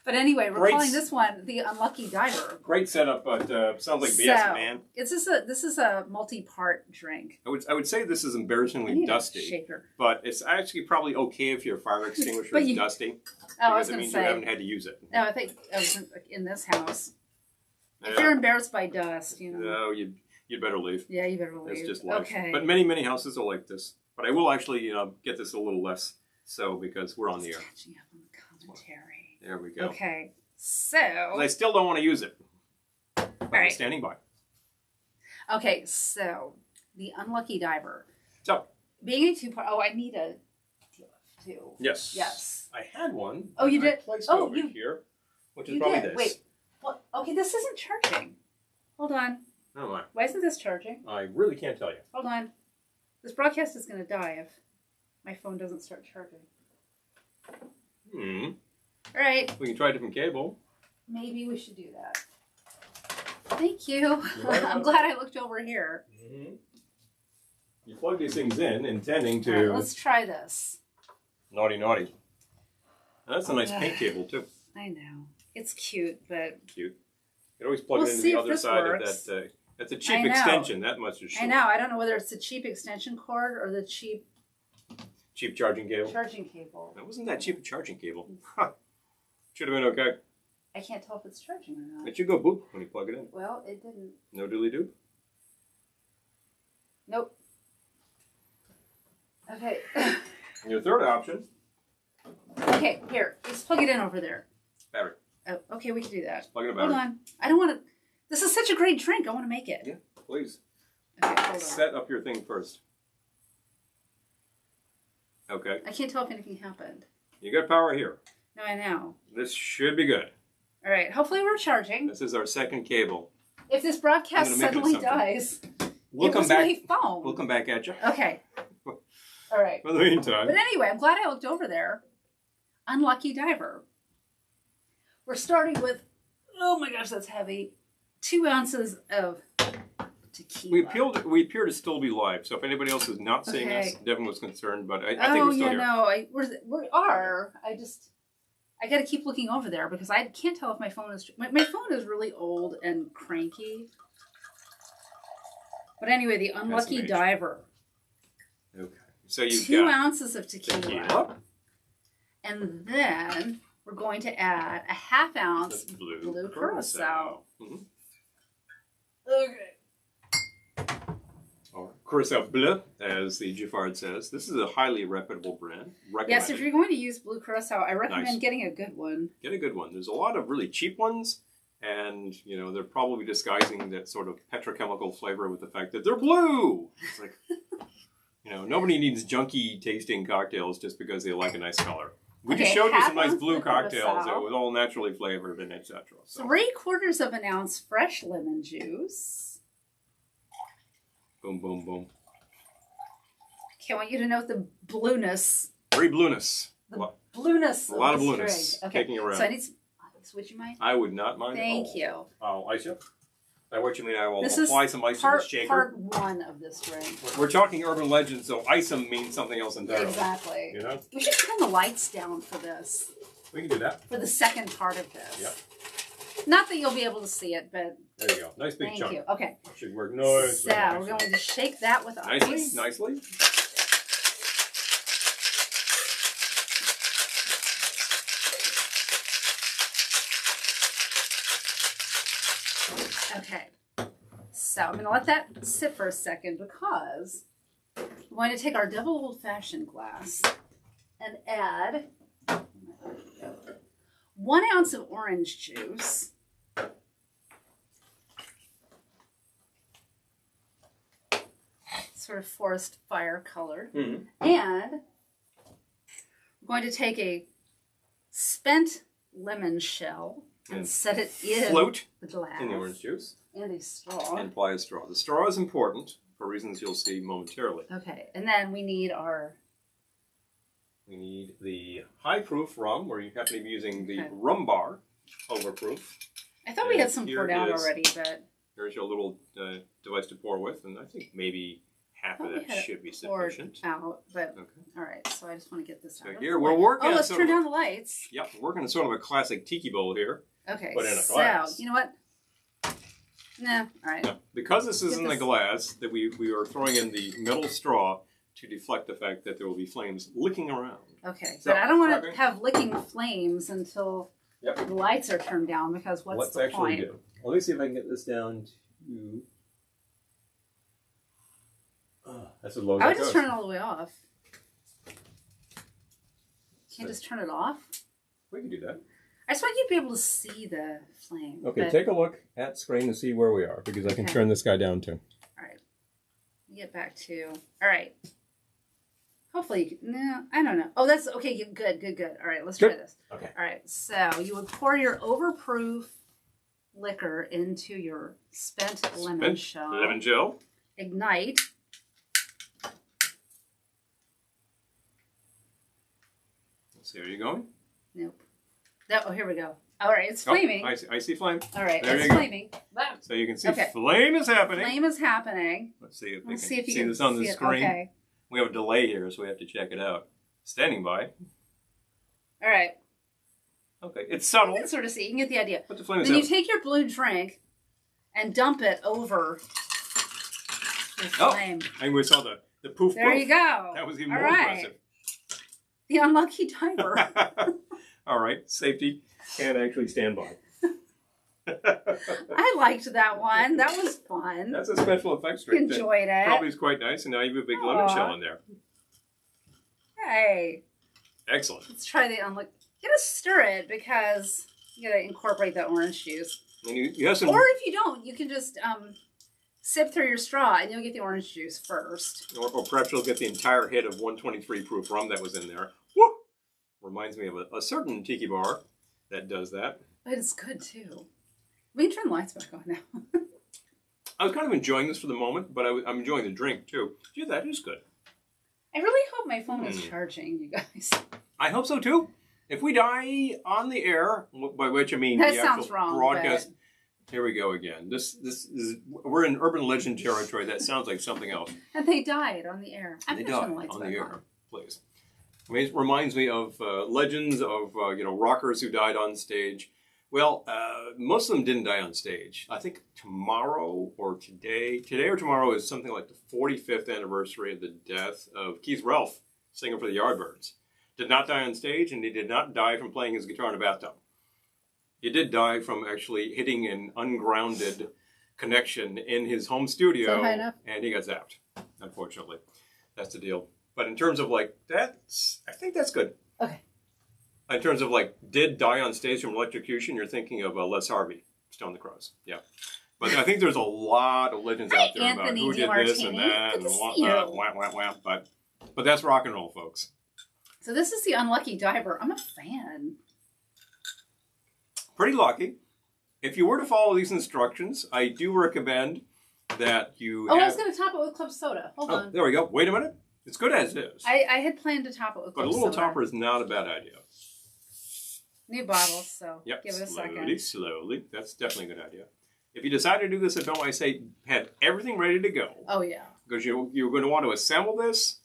But anyway, we're calling this one the Unlucky Diver. Great setup, but sounds like BS, man. This is a multi-part drink. I would say this is embarrassingly dusty. Shaker. But it's actually probably okay if your fire extinguisher is dusty. Oh, I was because it means say, you haven't had to use it. No, I think I was in this house. If you're embarrassed by dust, you know. No, you'd better leave. Yeah, you better leave. It's just life. Okay. But many houses are like this. But I will actually get this a little less so because we're on the air. Catching up on the commentary. There we go. Okay, so... I still don't want to use it. Right. Standing by. Okay, so, the Unlucky Diver. So. Being a two-part... Oh, I need a two. Yes. Yes. I had one. Oh, you did? Placed over here, which is probably this. Wait. Well, okay, this isn't charging. Hold on. Oh, my. Why isn't this charging? I really can't tell you. Hold on. This broadcast is going to die if my phone doesn't start charging. All right. We can try a different cable. Maybe we should do that. Thank you. I'm glad I looked over here. You plug these things in, intending to... All right, let's try this. Naughty. That's a nice paint cable, too. I know. It's cute, but... Cute. You can always plug it into the other side of that. That's a cheap extension, that much is sure. I know. I don't know whether it's the cheap extension cord or the cheap charging cable. It wasn't that cheap a charging cable. Should have been okay. I can't tell if it's charging or not. It should go boop when you plug it in. Well, it didn't. No doodly doo? Nope. Okay. Your third option. Okay, here. Let's plug it in over there. Battery. Oh, okay, we can do that. Plug in a battery. Hold on. I don't want to... This is such a great drink. I want to make it. Yeah, please. Okay, hold on. Set up your thing first. Okay. I can't tell if anything happened. You got power here. No, I know. This should be good. All right. Hopefully we're charging. This is our second cable. If this broadcast suddenly dies, we'll come back. My phone. We'll come back at you. Okay. All right. For the meantime. But anyway, I'm glad I looked over there. Unlucky Diver. We're starting with, oh my gosh, that's heavy. 2 ounces of tequila. We appear to still be live, so if anybody else is not seeing us, Devin was concerned, but I think we're still here. We are. I got to keep looking over there because I can't tell if my phone is... My phone is really old and cranky. But anyway, the Unlucky Diver. Okay. So you've 2 got ounces of tequila. And then we're going to add a ½ ounce blue curacao. Okay. Or Curacao Bleu, as the Giffard says. This is a highly reputable brand. Yes, if you're going to use blue curacao, I recommend getting a good one. Get a good one. There's a lot of really cheap ones, and they're probably disguising that sort of petrochemical flavor with the fact that they're blue. It's like, nobody needs junky tasting cocktails just because they like a nice color. We just showed you some nice blue cocktails that was all naturally flavored and etc. So. 3/4 of an ounce fresh lemon juice. Boom, boom, boom. Okay, I want you to note the blueness. Very blueness. The blueness. A lot of blueness. Okay. Kicking around. So I need some. Would you mind? I would not mind. Thank you. I'll ice you. Now, what you mean? I will apply some ice to the shaker. Part 1 of this drink. We're talking urban legends, so ice means something else entirely. Exactly. You know? We should turn the lights down for this. We can do that. For the second part of this. Yep. Not that you'll be able to see it, but... There you go. Nice big chunk. Thank you. Okay. Should work nice. So, we're going to shake that with ice. Nicely. Okay, so I'm going to let that sit for a second because we're going to take our double old-fashioned glass and add 1 ounce of orange juice, sort of forest fire color, and we're going to take a spent lemon shell and set it in the glass. In the orange juice. And a straw. And apply a straw. The straw is important for reasons you'll see momentarily. Okay, and then we need We need the high-proof rum, where you happen to be using the rum bar overproof. I thought we had some poured out already, but... Here's your little device to pour with, and I think maybe half of that should be sufficient. Out, but all right. So I just want to get this out. Here we're working. Oh, let's turn down the lights. Yep, we're working on sort of a classic tiki bowl here. Okay, but in a glass. So you know what? No, all right. Now, because this is in the glass, that we are throwing in the metal straw to deflect the fact that there will be flames licking around. Okay, so, but I don't want to have licking flames until the lights are turned down, because what's the point? Do? Well, let me see if I can get this down to... that's as low as I would just turn it all the way off. Can't just turn it off? We can do that. I just want you to be able to see the flame. Okay, take a look at screen to see where we are, because I can turn this guy down too. All right. Get back to... All right. Hopefully you can... No, I don't know. Oh, that's... Okay, good. All right, let's try this. Okay. All right, so you would pour your overproof liquor into your spent lemon shell. Lemon gel. Ignite. See, are you going? Nope. Oh, here we go. All right, it's flaming. I see flame. All right, it's flaming. So you can see flame is happening. Flame is happening. Let's see if we can see this on the screen. Okay. We have a delay here, so we have to check it out. Standing by. All right. Okay, it's subtle. You can sort of see. You can get the idea. But the flame is then you take your blue drink and dump it over the flame. And we saw the poof. There you go. That was even more impressive. The unlucky diver. All right, safety can actually stand by. I liked that one. That was fun. That's a special effects drink. Enjoyed it. Probably is quite nice, and now you have a big lemon shell in there. Hey. Excellent. Let's try the unlucky. You gotta stir it because you gotta incorporate the orange juice. And you have some... Or if you don't, you can just sip through your straw and you'll get the orange juice first. Or perhaps you'll get the entire hit of 123 proof rum that was in there. Woo! Reminds me of a certain tiki bar that does that. But it's good too. We can turn the lights back on now. I was kind of enjoying this for the moment, but I'm enjoying the drink too. Yeah, that is good. I really hope my phone is charging, you guys. I hope so too. If we die on the air, by which I mean that the sounds actual wrong, broadcast. Here we go again. This is we're in urban legend territory. That sounds like something else. And they died on the air. They died on the air, please. I mean, it reminds me of legends of rockers who died on stage. Well, most of them didn't die on stage. I think tomorrow or today or tomorrow is something like the 45th anniversary of the death of Keith Relf, singer for the Yardbirds. Did not die on stage, and he did not die from playing his guitar in a bathtub. He did die from actually hitting an ungrounded connection in his home studio, and he got zapped, unfortunately. That's the deal. But in terms of I think that's good. Okay. In terms of did die on stage from electrocution, you're thinking of Les Harvey, Stone the Crows. Yeah. But I think there's a lot of legends out there about who did this and that and wah, but that's rock and roll, folks. So this is the unlucky diver. I'm a fan. Pretty lucky. If you were to follow these instructions, I do recommend that you I was going to top it with club soda. Hold on. There we go. Wait a minute. It's good as is. I had planned to top it with club soda. But a little topper is not a bad idea. New bottles, so give it a second. Slowly. That's definitely a good idea. If you decide to do this at home, I say have everything ready to go. Oh, yeah. Because you're going to want to assemble this,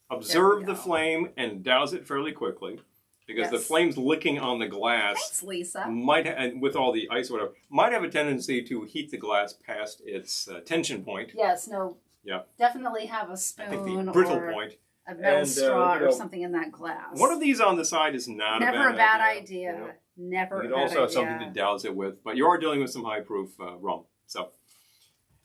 observe the flame, and douse it fairly quickly. Because the flames licking on the glass, thanks, Lisa, and with all the ice or whatever, might have a tendency to heat the glass past its tension point. Yes, no. Yeah. Definitely have a spoon, I think the brittle point, a metal straw, or something in that glass. One of these on the side is not never a bad idea. You know? Never. You could also have something to douse it with, but you are dealing with some high proof rum, so.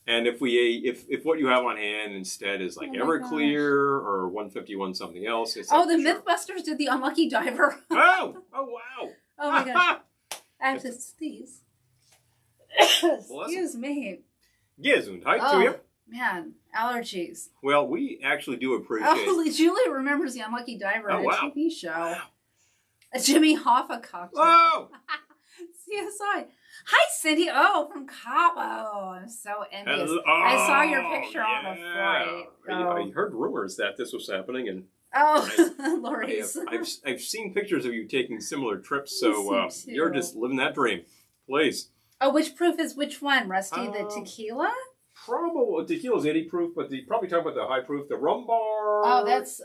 And if what you have on hand instead is like Everclear or 151 something else, it's the Mythbusters did the unlucky diver. Oh wow! Oh my gosh! I have to sneeze. Excuse me. Gesundheit to you. Man, allergies. Well, we actually do appreciate. Julie remembers the unlucky diver in a TV show. Wow. A Jimmy Hoffa cocktail. Oh! CSI. Hi, Cindy. Oh, from Cabo. I'm so envious. I saw your picture on the flight. I heard rumors that this was happening, and Lori's. I've seen pictures of you taking similar trips, so you're just living that dream. Please. Oh, which proof is which one, Rusty? The tequila? Probably tequila's 80 proof, but probably talking about the high proof. The rum bar is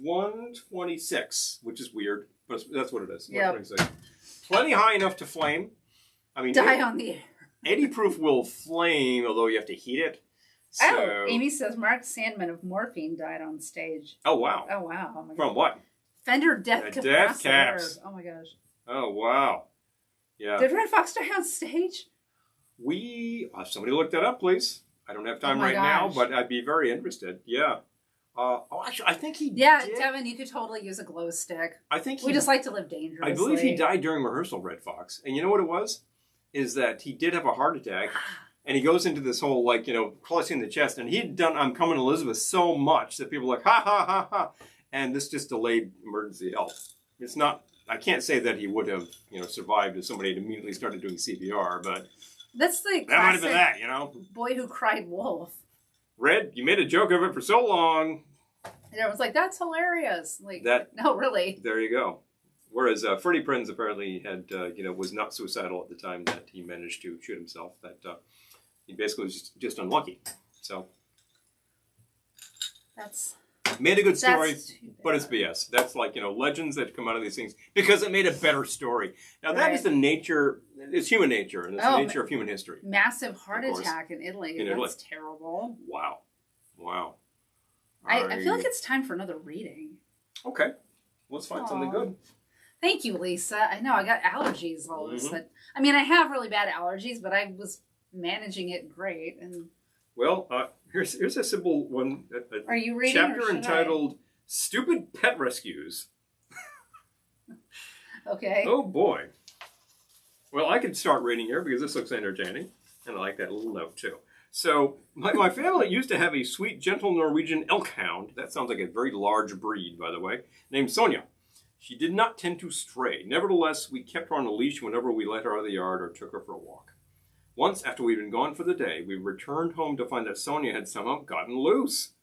126, which is weird, but that's what it is. Yeah. Plenty high enough to flame. I mean, die on the air. 80 proof will flame, although you have to heat it. So... Amy says Mark Sandman of Morphine died on stage. Oh, wow. Oh, wow. Oh, my From what? Fender Death Caps. Oh, my gosh. Oh, wow. Yeah. Did Red Fox die on stage? Somebody look that up, please. I don't have time now, but I'd be very interested. Yeah. Actually, I think he did. Devin, you could totally use a glow stick. I think we just like to live dangerously. I believe he died during rehearsal, Red Fox. And you know what it was? Is that he did have a heart attack, and he goes into this whole, clutching the chest, and he'd done I'm Coming Elizabeth so much that people were like, ha, ha, ha, ha, and this just delayed emergency help. It's not, I can't say that he would have, survived if somebody had immediately started doing CPR, but that's the that might have been that, Boy Who Cried Wolf. Red, you made a joke of it for so long. And everyone's like, that's hilarious. No, really. There you go. Whereas Freddie Prinze apparently had, was not suicidal at the time that he managed to shoot himself. That he basically was just unlucky. So that's made a good story, but it's BS. That's legends that come out of these things because it made a better story. Now that is the nature. It's human nature, and it's the nature of human history. Massive heart attack in Italy. That's terrible. Wow. I feel like it's time for another reading. Okay, let's find something good. Thank you, Lisa. I know I got allergies all of a sudden. I mean, I have really bad allergies, but I was managing it great. And here's a simple one. Are you reading? Chapter entitled "Stupid Pet Rescues." Okay. Oh boy. Well, I can start reading here because this looks entertaining, and I like that little note too. So, my family used to have a sweet, gentle Norwegian elk hound. That sounds like a very large breed, by the way, named Sonia. She did not tend to stray. Nevertheless, we kept her on a leash whenever we let her out of the yard or took her for a walk. Once, after we'd been gone for the day, we returned home to find that Sonia had somehow gotten loose.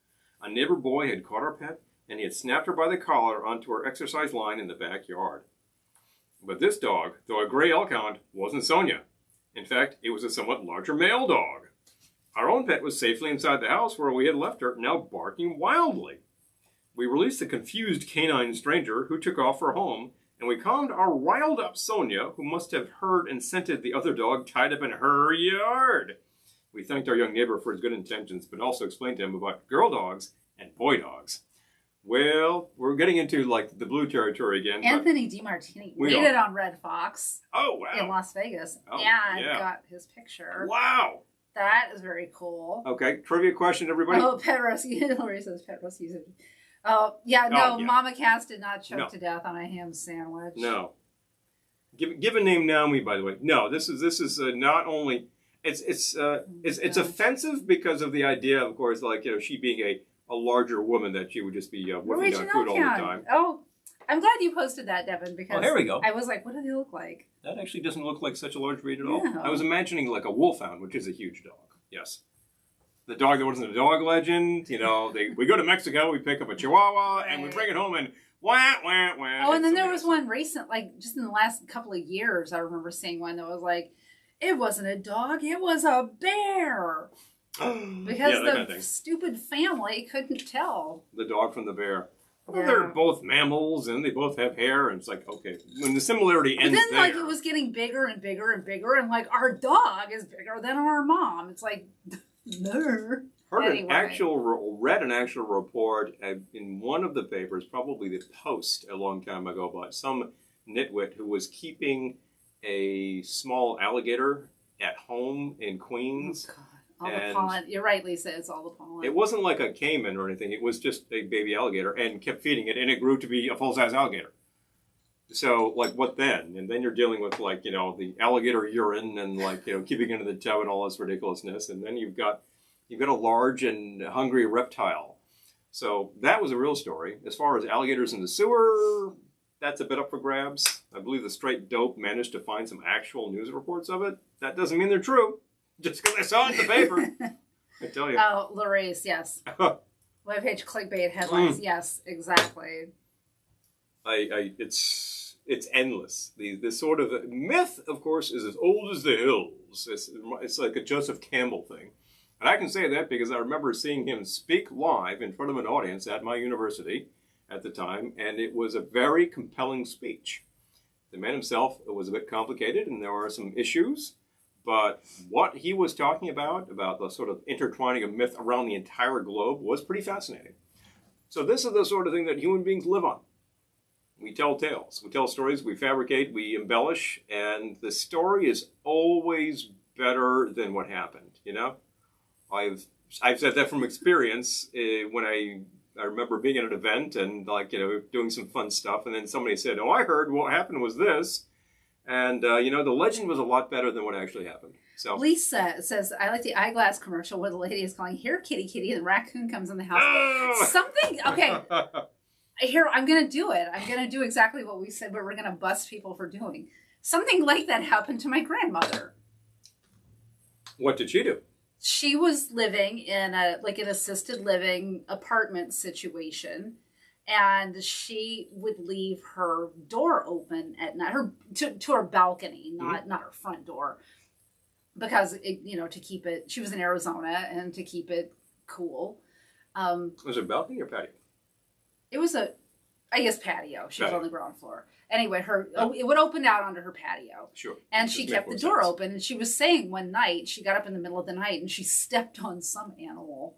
A neighbor boy had caught our pet, and he had snapped her by the collar onto our exercise line in the backyard. But this dog, though a gray elk hound, wasn't Sonia. In fact, it was a somewhat larger male dog. Our own pet was safely inside the house where we had left her, now barking wildly. We released the confused canine stranger who took off for home, and we calmed our riled-up Sonia, who must have heard and scented the other dog tied up in her yard. We thanked our young neighbor for his good intentions, but also explained to him about girl dogs and boy dogs. Well, we're getting into the blue territory again. Anthony DiMartini rated on Red Fox. Oh, wow. In Las Vegas. Got his picture. Wow. That is very cool. Okay, trivia question, everybody. Oh, pet rescue. Lori says pet rescue. Mama Cass did not choke to death on a ham sandwich. No. Give a name now, by the way. No, this is not only it's offensive because of the idea, of course, she being a a larger woman that she would just be whipping down food all the time. Oh, I'm glad you posted that, Devin, because here we go. I was like, what do they look like? That actually doesn't look like such a large breed at all. No. I was imagining like a wolfhound, which is a huge dog. Yes. The dog that wasn't a dog legend. You know, we go to Mexico, we pick up a Chihuahua, and we bring it home and wah, wah, wah. Oh, and then there was one recent, like just in the last couple of years, I remember seeing one that was like, it wasn't a dog, it was a bear. Because the stupid family couldn't tell. The dog from the bear. Well, they're both mammals, and they both have hair, and it's like, okay, when the similarity ends then, like, it was getting bigger and bigger and bigger, and, like, our dog is bigger than our mom. It's like, no. Read an actual report in one of the papers, probably the Post, a long time ago, about some nitwit who was keeping a small alligator at home in Queens. Oh, God. All the pollen. You're right, Lisa. It's all the pollen. It wasn't like a caiman or anything. It was just a baby alligator, and kept feeding it, and it grew to be a full-size alligator. So, like, what then? And then you're dealing with, like, you know, the alligator urine and, like, you know, keeping it in the tub and all this ridiculousness. And then you've got a large and hungry reptile. So that was a real story. As far as alligators in the sewer, that's a bit up for grabs. I believe the Straight Dope managed to find some actual news reports of it. That doesn't mean they're true. Just because I saw it in the paper. I tell you. Oh, Larace, yes. Webpage clickbait headlines, yes, exactly. It's endless. This sort of myth, of course, is as old as the hills. It's like a Joseph Campbell thing. And I can say that because I remember seeing him speak live in front of an audience at my university at the time, and it was a very compelling speech. The man himself was a bit complicated, and there were some issues. But what he was talking about the sort of intertwining of myth around the entire globe, was pretty fascinating. So this is the sort of thing that human beings live on. We tell tales. We tell stories. We fabricate. We embellish. And the story is always better than what happened, you know? I've said that from experience when I remember being at an event and, like, you know, doing some fun stuff. And then somebody said, oh, I heard what happened was this. And, you know, the legend was a lot better than what actually happened. So Lisa says, I like the eyeglass commercial where the lady is calling, here, kitty, kitty, and the raccoon comes in the house. Oh! Something, okay. Here, I'm going to do it. I'm going to do exactly what we said, but we're going to bust people for doing. Something like that happened to my grandmother. What did she do? She was living in an assisted living apartment situation. And she would leave her door open at night, to her balcony, not her front door, because to keep it. She was in Arizona, and to keep it cool. Was it a balcony or patio? It was patio. She was on the ground floor. Anyway, it would open out onto her patio. Sure. And she kept the door open. And she was saying one night, she got up in the middle of the night and she stepped on some animal.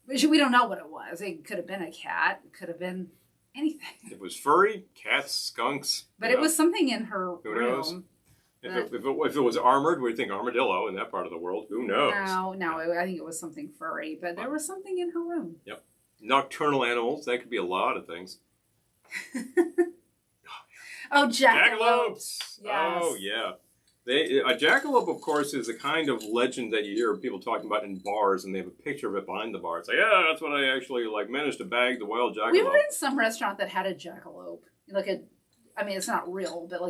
We don't know what it was. It could have been a cat. It could have been anything. It was furry, cats, skunks. But it was something in her room. Who knows? If it was armored, we'd think armadillo in that part of the world. Who knows? No, I think it was something furry. But there was something in her room. Yep. Nocturnal animals. That could be a lot of things. Oh, jackalopes. Yes. Oh, yeah. A jackalope, of course, is a kind of legend that you hear people talking about in bars, and they have a picture of it behind the bar. It's like, yeah, that's what I actually managed to bag the wild jackalope. We were in some restaurant that had a jackalope, it's not real, but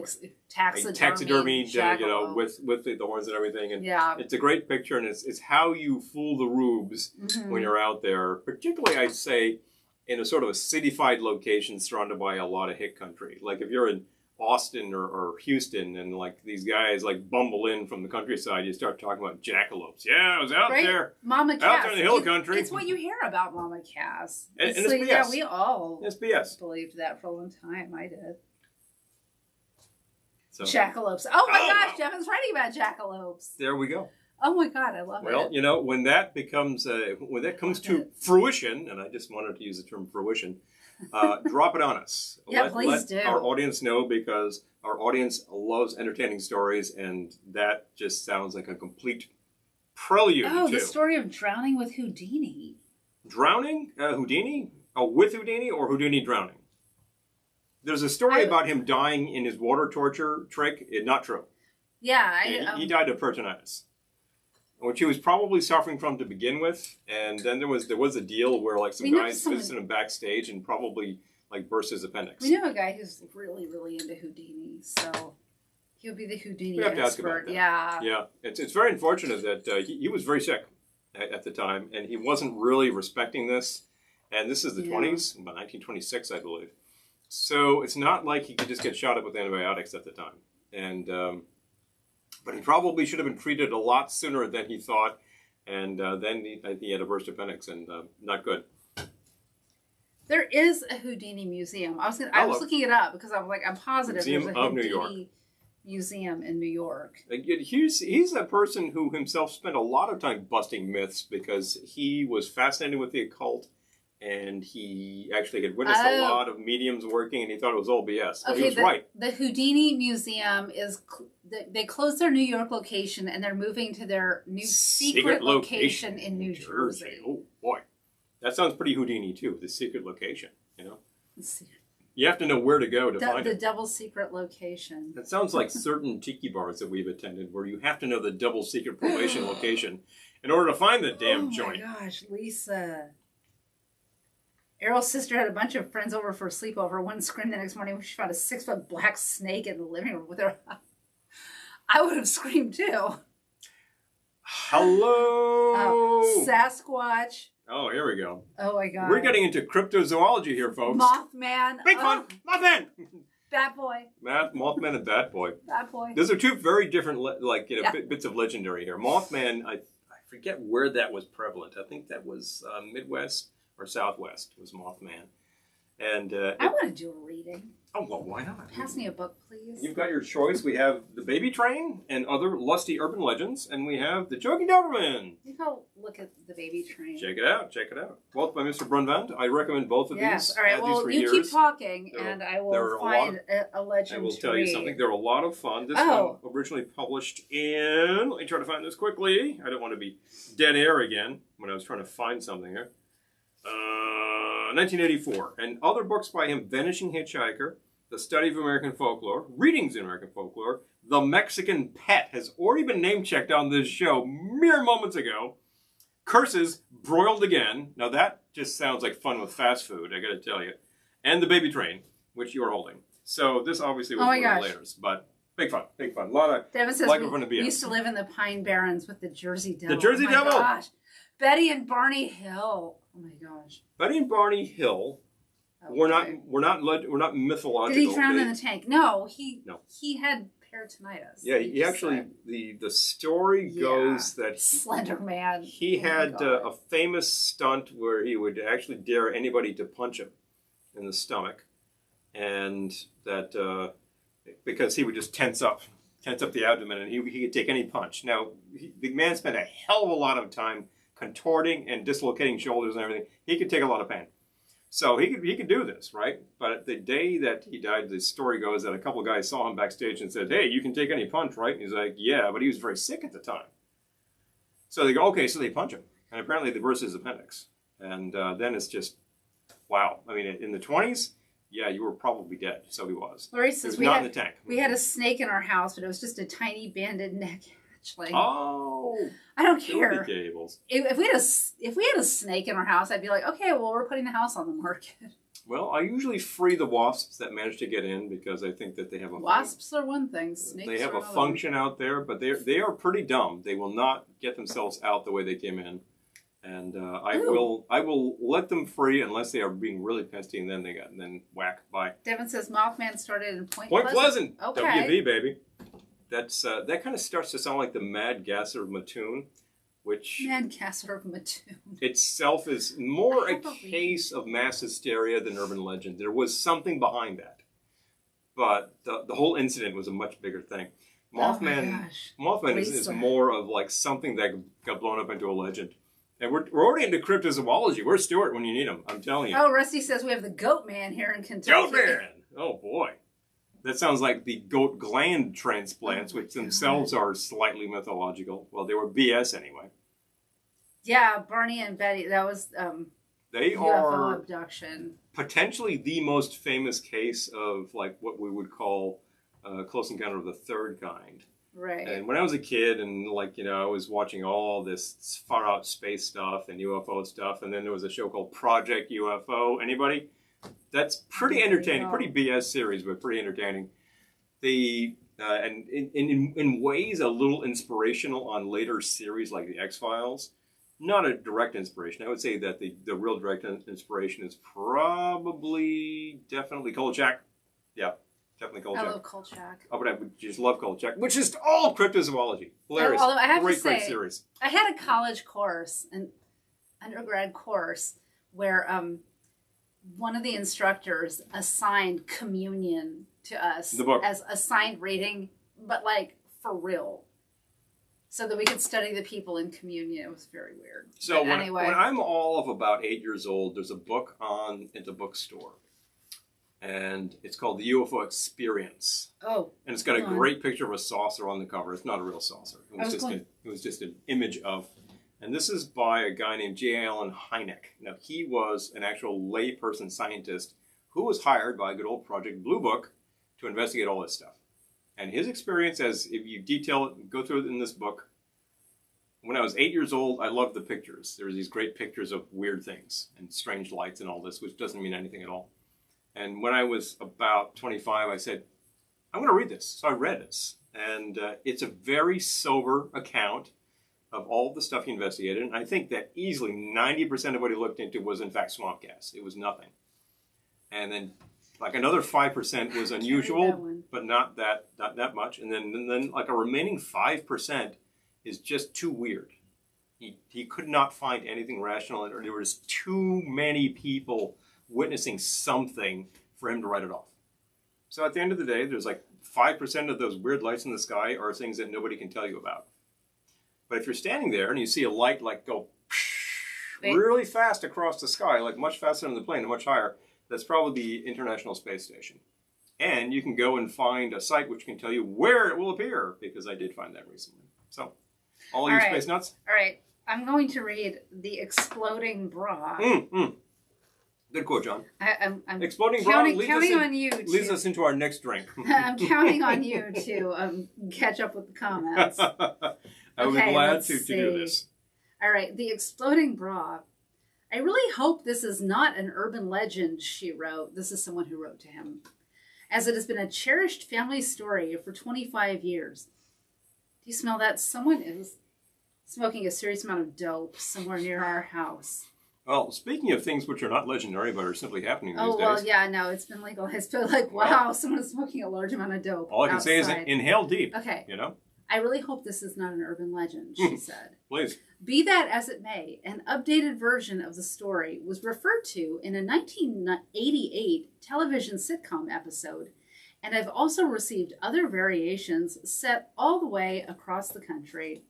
taxidermied jackalope. with the horns and everything. And it's a great picture, and it's how you fool the rubes when you're out there. Particularly, I'd say, in a sort of a cityfied location surrounded by a lot of hick country. Like if you're in Austin or Houston, and these guys bumble in from the countryside, you start talking about jackalopes. Yeah, I was out there, Mama Cass, out there in the hill country. It's what you hear about Mama Cass. And it's BS. Yeah, we all BS. believed that for a long time. I did. So, jackalopes. Oh my gosh, Devin's writing about jackalopes. There we go. Oh my God, I love it. Well, when that comes to fruition, and I just wanted to use the term fruition. Drop it on us. Please do. Our audience know, because our audience loves entertaining stories, and that just sounds like a complete prelude to... the story of drowning with Houdini. Drowning? Houdini? Oh, with Houdini, or Houdini drowning? There's a story about him dying in his water torture trick. Not true. Yeah. He died of peritonitis. which he was probably suffering from to begin with. And then there was a deal where like some guys visited him backstage and probably like burst his appendix. We know a guy who's really, really into Houdini, so he'll be the Houdini expert. Ask about that. Yeah. Yeah. It's very unfortunate that he was very sick at the time, and he wasn't really respecting this. And this is the 20s, about 1926, I believe. So it's not like he could just get shot up with antibiotics at the time. And but he probably should have been treated a lot sooner than he thought. And then he had a burst appendix, and not good. There is a Houdini museum. I was looking it up because I was like, I'm positive there's a Houdini museum in New York. He's a person who himself spent a lot of time busting myths because he was fascinated with the occult. And he actually had witnessed a lot of mediums working, and he thought it was all BS. But he was right. The Houdini Museum they closed their New York location, and they're moving to their new secret location in New Jersey. Oh, boy. That sounds pretty Houdini, too, the secret location, you know? You have to know where to go to find it. The double secret location. That sounds like certain tiki bars that we've attended, where you have to know the double secret probation location in order to find the damn joint. Oh, my gosh, Lisa. Errol's sister had a bunch of friends over for a sleepover. One screamed the next morning when she found a 6-foot black snake in the living room with her. I would have screamed too. Hello! Sasquatch. Oh, here we go. Oh my God. We're getting into cryptozoology here, folks. Mothman. Big fun! Mothman! Bat Boy. Mothman and Bat Boy. Bat Boy. Those are two very different bits of legendary here. Mothman, I forget where that was prevalent. I think that was Midwest. Or Southwest was Mothman. And I want to do a reading. Oh, well, why not? Pass me a book, please. You've got your choice. We have The Baby Train and Other Lusty Urban Legends, and we have The Joking Doberman. You go look at The Baby Train. Check it out. Both by Mr. Brunvand. I recommend both of these. All right, well, you keep talking, and I will find a legend. I will tell you something. They're a lot of fun. This one originally published in... Let me try to find this quickly. I don't want to be dead air again when I was trying to find something here. 1984, and other books by him: Vanishing Hitchhiker, The Study of American Folklore, Readings in American Folklore, The Mexican Pet has already been name-checked on this show mere moments ago. Curses, Broiled Again. Now that just sounds like fun with fast food, I gotta tell you. And The Baby Train, which you're holding. So this obviously was one of the laters, but big fun. A lot of Devin says we used to live in the Pine Barrens with the Jersey Devil. The Jersey Devil! Gosh. Betty and Barney Hill. Oh my gosh. Betty and Barney Hill. Okay. We're not mythological. Did he drown in the tank? No, he had peritonitis. Yeah, he actually the story goes that Slender Man. He had a famous stunt where he would actually dare anybody to punch him in the stomach, and that because he would just tense up the abdomen, and he could take any punch. Now the man spent a hell of a lot of time contorting and dislocating shoulders and everything. He could take a lot of pain. So he could do this, right? But the day that he died, the story goes that a couple of guys saw him backstage and said, "Hey, you can take any punch, right?" And he's like, "Yeah," but he was very sick at the time. So they go, "Okay," so they punch him. And apparently they burst his appendix. And then it's just, wow. I mean, in the 20s, yeah, you were probably dead. So he was. Laurie says he was not in the tank. We had a snake in our house, but it was just a tiny banded neck. Oh, I don't care. If we had a snake in our house, I'd be like, okay, well, we're putting the house on the market. Well, I usually free the wasps that manage to get in because I think that they have a wasps are one thing. Snakes they have are a function out there, but they are pretty dumb. They will not get themselves out the way they came in, and I will let them free unless they are being really pesky, and then whack. Bye. Devin says Mothman started in Point Pleasant. Okay. WV baby. That's that kind of starts to sound like the Mad Gasser of Mattoon, which Mad Gasser of Mattoon itself is more a case of mass hysteria than urban legend. There was something behind that, but the whole incident was a much bigger thing. Mothman is more of like something that got blown up into a legend. And we're already into cryptozoology. Where's Stuart when you need him? I'm telling you. Oh, Rusty says we have the Goat Man here in Kentucky. Goat Man! Oh, boy. That sounds like the goat gland transplants, which themselves are slightly mythological. Well, they were BS anyway. Yeah, Barney and Betty, that was they UFO are abduction. Potentially the most famous case of like what we would call Close Encounter of the Third Kind. Right. And when I was a kid and like, I was watching all this far out space stuff and UFO stuff. And then there was a show called Project UFO. Anybody? That's pretty entertaining. Pretty BS series, but pretty entertaining. And in ways a little inspirational on later series like the X-Files. Not a direct inspiration. I would say that the real direct inspiration is definitely Kolchak. Yeah, definitely Kolchak. I love Kolchak. Oh, but I would just love Kolchak, which is all cryptozoology. Hilarious. Although I have great, to say, great series. I had a college course, an undergrad course, where one of the instructors assigned communion to us as assigned reading, but like for real. So that we could study the people in communion. It was very weird. So when I'm all of about 8 years old, there's a book at the bookstore. And it's called The UFO Experience. Oh. And it's got a great picture of a saucer on the cover. It's not a real saucer. It was just an image of. And this is by a guy named J. Allen Hynek. Now, he was an actual layperson scientist who was hired by good old Project Blue Book to investigate all this stuff. And his experience, as if you detail it, go through it in this book. When I was 8 years old, I loved the pictures. There were these great pictures of weird things and strange lights and all this, which doesn't mean anything at all. And when I was about 25, I said, I'm going to read this. So I read this. And it's a very sober account of all the stuff he investigated. And I think that easily 90% of what he looked into was, in fact, swamp gas. It was nothing. And then like another 5% was unusual, but not that much. And then like a remaining 5% is just too weird. He could not find anything rational, or there was too many people witnessing something for him to write it off. So at the end of the day, there's like 5% of those weird lights in the sky are things that nobody can tell you about. But if you're standing there and you see a light like go really fast across the sky, like much faster than the plane and much higher, that's probably the International Space Station. And you can go and find a site which can tell you where it will appear, because I did find that recently. So, all you space nuts? All right. I'm going to read The Exploding Bra. Good quote, John. I'm Exploding counting Bra on you leads us into our next drink. I'm counting on you to catch up with the comments. I would be glad to do this. All right. The Exploding Bra. I really hope this is not an urban legend, she wrote. This is someone who wrote to him. As it has been a cherished family story for 25 years. Do you smell that? Someone is smoking a serious amount of dope somewhere near our house. Well, speaking of things which are not legendary but are simply happening these days. Oh, well, yeah, no, it's been legalized. But like, wow, someone is smoking a large amount of dope. All I can say is inhale deep. Okay. You know? I really hope this is not an urban legend, she said. Please. Be that as it may, an updated version of the story was referred to in a 1988 television sitcom episode, and I've also received other variations set all the way across the country.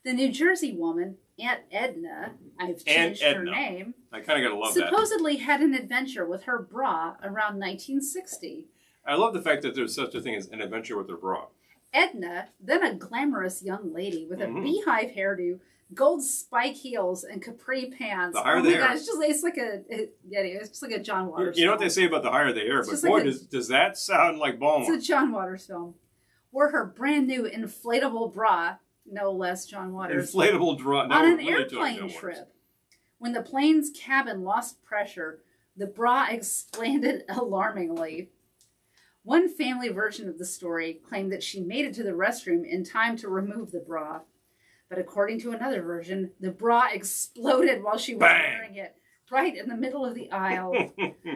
The New Jersey woman, Aunt Edna, I've changed her name, I kind of gotta love supposedly had an adventure with her bra around 1960. I love the fact that there's such a thing as an adventure with her bra. Edna, then a glamorous young lady with a beehive hairdo, gold spike heels, and capri pants. The higher the hair. Gosh, it's just like a John Waters You know what they say about the higher the hair, but boy, does that sound like Baltimore. It's a John Waters film. Wore her brand new inflatable bra, no less John Waters. Inflatable bra. On an airplane trip. When the plane's cabin lost pressure, the bra expanded alarmingly. One family version of the story claimed that she made it to the restroom in time to remove the bra. But according to another version, the bra exploded while she was wearing it, right in the middle of the aisle.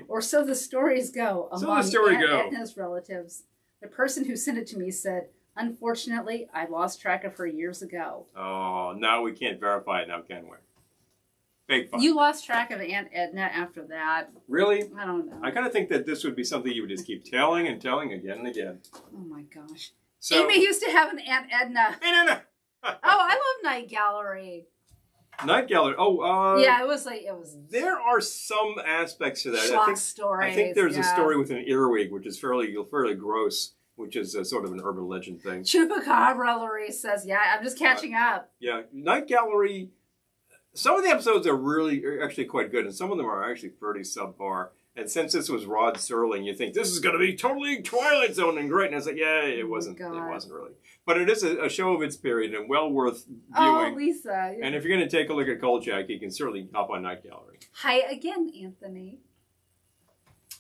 Or so the stories go among Edna's relatives. The person who sent it to me said, unfortunately, I lost track of her years ago. Oh, now we can't verify it now, can we? Fake fun. You lost track of Aunt Edna after that. Really? I don't know. I kind of think that this would be something you would just keep telling and telling again and again. Oh my gosh. So, Amy used to have an Aunt Edna. Aunt Edna! Oh, I love Night Gallery. Night Gallery. Oh, yeah, it was. There are some aspects to that. Stories. I think there's a story with an earwig, which is fairly gross, which is a sort of an urban legend thing. Chupacabra, Laurie says, yeah, I'm just catching up. Yeah, Night Gallery. Some of the episodes are actually quite good, and some of them are actually pretty subpar. And since this was Rod Serling, you think this is going to be totally Twilight Zone and great. And I was like, yeah, it wasn't. It wasn't really. But it is a show of its period and well worth viewing. Oh, Lisa. And if you're going to take a look at Kolchak, you can certainly hop on Night Gallery. Hi again, Anthony.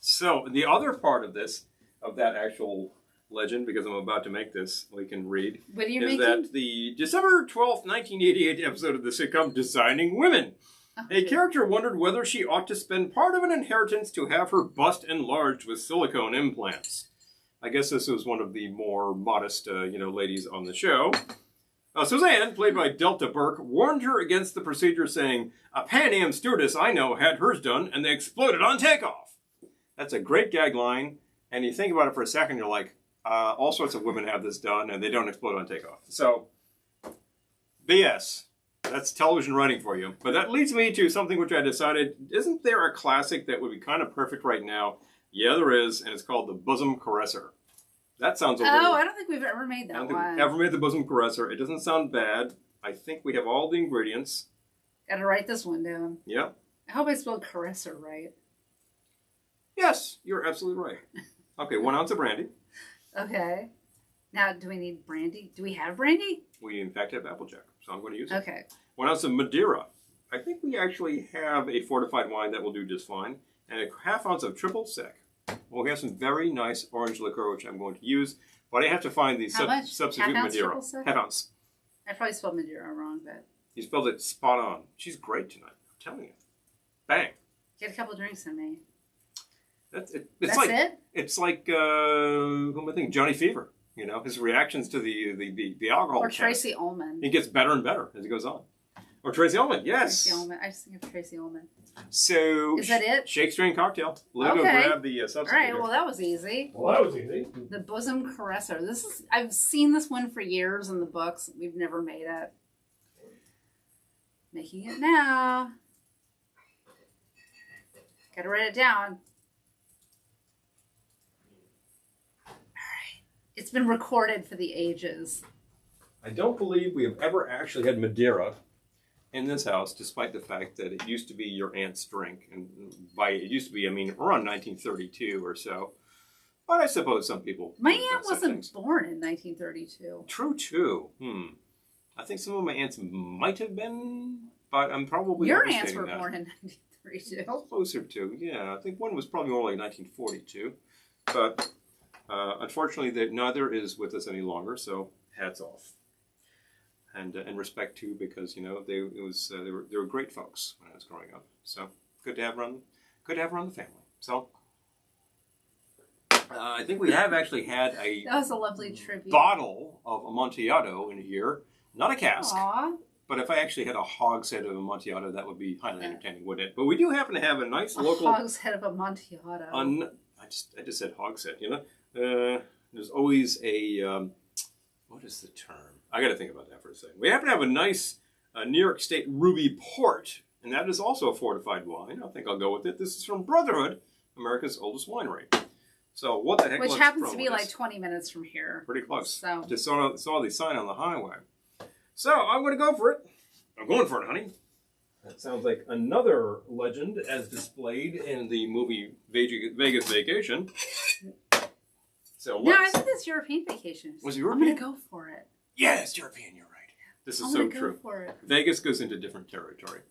So the other part of this, of that actual legend, because I'm about to make this, we can read. What are you making? Is that the December 12th, 1988 episode of the sitcom Designing Women. A character wondered whether she ought to spend part of an inheritance to have her bust enlarged with silicone implants. I guess this was one of the more modest, ladies on the show. Suzanne, played by Delta Burke, warned her against the procedure, saying, "A Pan Am stewardess I know had hers done, and they exploded on takeoff." That's a great gag line, and you think about it for a second, you're like, all sorts of women have this done, and they don't explode on takeoff. So, BS. That's television writing for you. But that leads me to something which I decided, isn't there a classic that would be kind of perfect right now? Yeah, there is, and it's called The Bosom Caresser. That sounds a little... Oh, I don't think we've ever made that one. I don't think we've ever made The Bosom Caresser. It doesn't sound bad. I think we have all the ingredients. Gotta write this one down. Yep. I hope I spelled caresser right. Yes, you're absolutely right. Okay, 1 ounce of brandy. Okay. Now, do we need brandy? Do we have brandy? We, in fact, have Applejack, so I'm going to use it. Okay. 1 ounce of Madeira. I think we actually have a fortified wine that will do just fine. And a ½ ounce of triple sec. Well, we have some very nice orange liquor, which I'm going to use. But I have to find the substitute Madeira. ½ ounce. I probably spelled Madeira wrong, but... You spelled it spot on. She's great tonight. I'm telling you. Bang. Get a couple drinks in me. That's it. It's like, who am I thinking? Johnny Fever. You know, his reactions to the alcohol. Or Tracy Ullman. He gets better and better as he goes on. Or Tracy Ullman, yes. Tracy Ullman. I just think of Tracy Ullman. So, is that it? Shakespearean cocktail. Let go grab the substitute. All right, well, that was easy. Well, that was easy. The Bosom Caresser. I've seen this one for years in the books. We've never made it. Making it now. Gotta write it down. It's been recorded for the ages. I don't believe we have ever actually had Madeira in this house, despite the fact that it used to be your aunt's drink. And by it used to be, I mean, around 1932 or so. But I suppose some people... My aunt wasn't born in 1932. True, too. I think some of my aunts might have been, but I'm probably Your aunts were born in 1932. Closer to, yeah. I think one was probably more like 1942. But... unfortunately, neither is with us any longer, so hats off. And respect too, because they were great folks when I was growing up. So good to have her on the family. So I think we have actually had that was a lovely tribute bottle of Amontillado in here, not a cask. Aww. But if I actually had a hogshead of Amontillado, that would be highly entertaining, wouldn't it? But we do happen to have a nice local hogshead of Amontillado. I just said hogshead, there's always a, what is the term? I got to think about that for a second. We happen to have a nice New York State Ruby Port, and that is also a fortified wine. I think I'll go with it. This is from Brotherhood, America's oldest winery. So what the heck? Which happens to be like 20 minutes from here. Pretty close. So just saw the sign on the highway. So I'm going to go for it. I'm going for it, honey. That sounds like another legend as displayed in the movie Vegas Vacation. So no, I think that's European Vacation. Was it European? I'm going to go for it. Yeah, it's European. You're right. This is so true. Go for it. Vegas goes into different territory.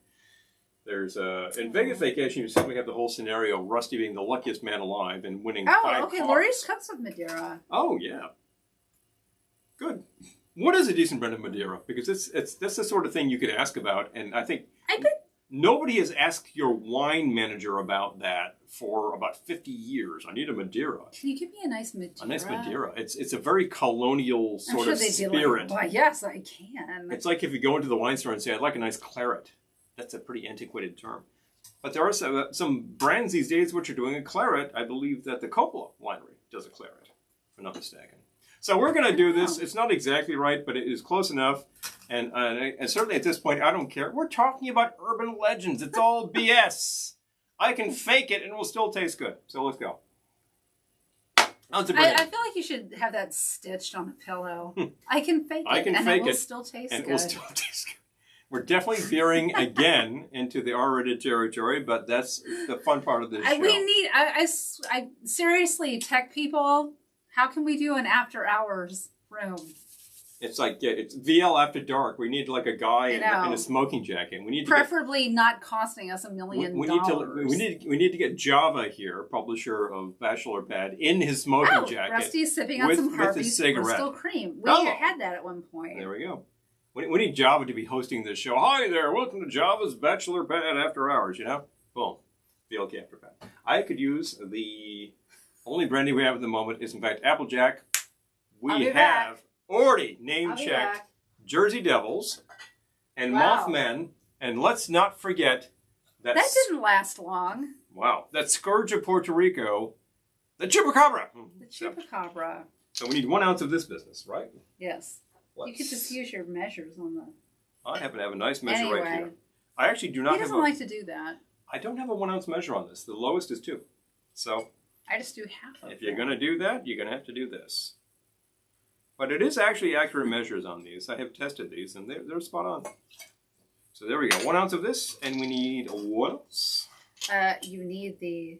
There's in Vegas Vacation, you simply have the whole scenario: Rusty being the luckiest man alive and winning 5 cars. Laurie's cups of Madeira. Oh yeah. Good. What is a decent brand of Madeira? Because that's the sort of thing you could ask about, and I think nobody has asked your wine manager about that for about 50 years. I need a Madeira. Can you give me a nice Madeira? A nice Madeira. It's a very colonial sort of spirit. Why, yes, I can. It's like if you go into the wine store and say, "I'd like a nice claret." That's a pretty antiquated term. But there are some brands these days which are doing a claret. I believe that the Coppola winery does a claret, if I'm not mistaken. So we're going to do this. It's not exactly right, but it is close enough. And certainly at this point, I don't care. We're talking about urban legends. It's all BS. I can fake it and it will still taste good. So let's go. I feel like you should have that stitched on a pillow. I can fake it and it will still taste good. It will still taste good. We're definitely veering again into the R-rated territory, but that's the fun part of this show. We need, I seriously, tech people, how can we do an after hours room? It's like, it's VL after dark. We need like a guy in a smoking jacket. We need preferably not costing us $1 million. We need to get Java here, publisher of Bachelor Pad, in his smoking jacket. Rusty's sipping on some Harvey's Crystal Cream. We had that at one point. There we go. We need Java to be hosting this show. Hi there, welcome to Java's Bachelor Pad After Hours, you know? Boom. VLK After Pad. I could use the only brandy we have at the moment is, in fact, Applejack. We have already name-checked Jersey Devils and Mothmen, and let's not forget that didn't last long. Wow, that scourge of Puerto Rico, the Chupacabra. The Chupacabra. So we need 1 ounce of this business, right? Yes. You could just use your measures on the... I happen to have a nice measure right here. I actually do not have He doesn't like to do that. I don't have a 1 ounce measure on this. The lowest is 2. So... I just do half of it. If you're going to do that, you're going to have to do this. But it is actually accurate measures on these. I have tested these, and they're spot on. So there we go. 1 ounce of this, and we need what else? You need the...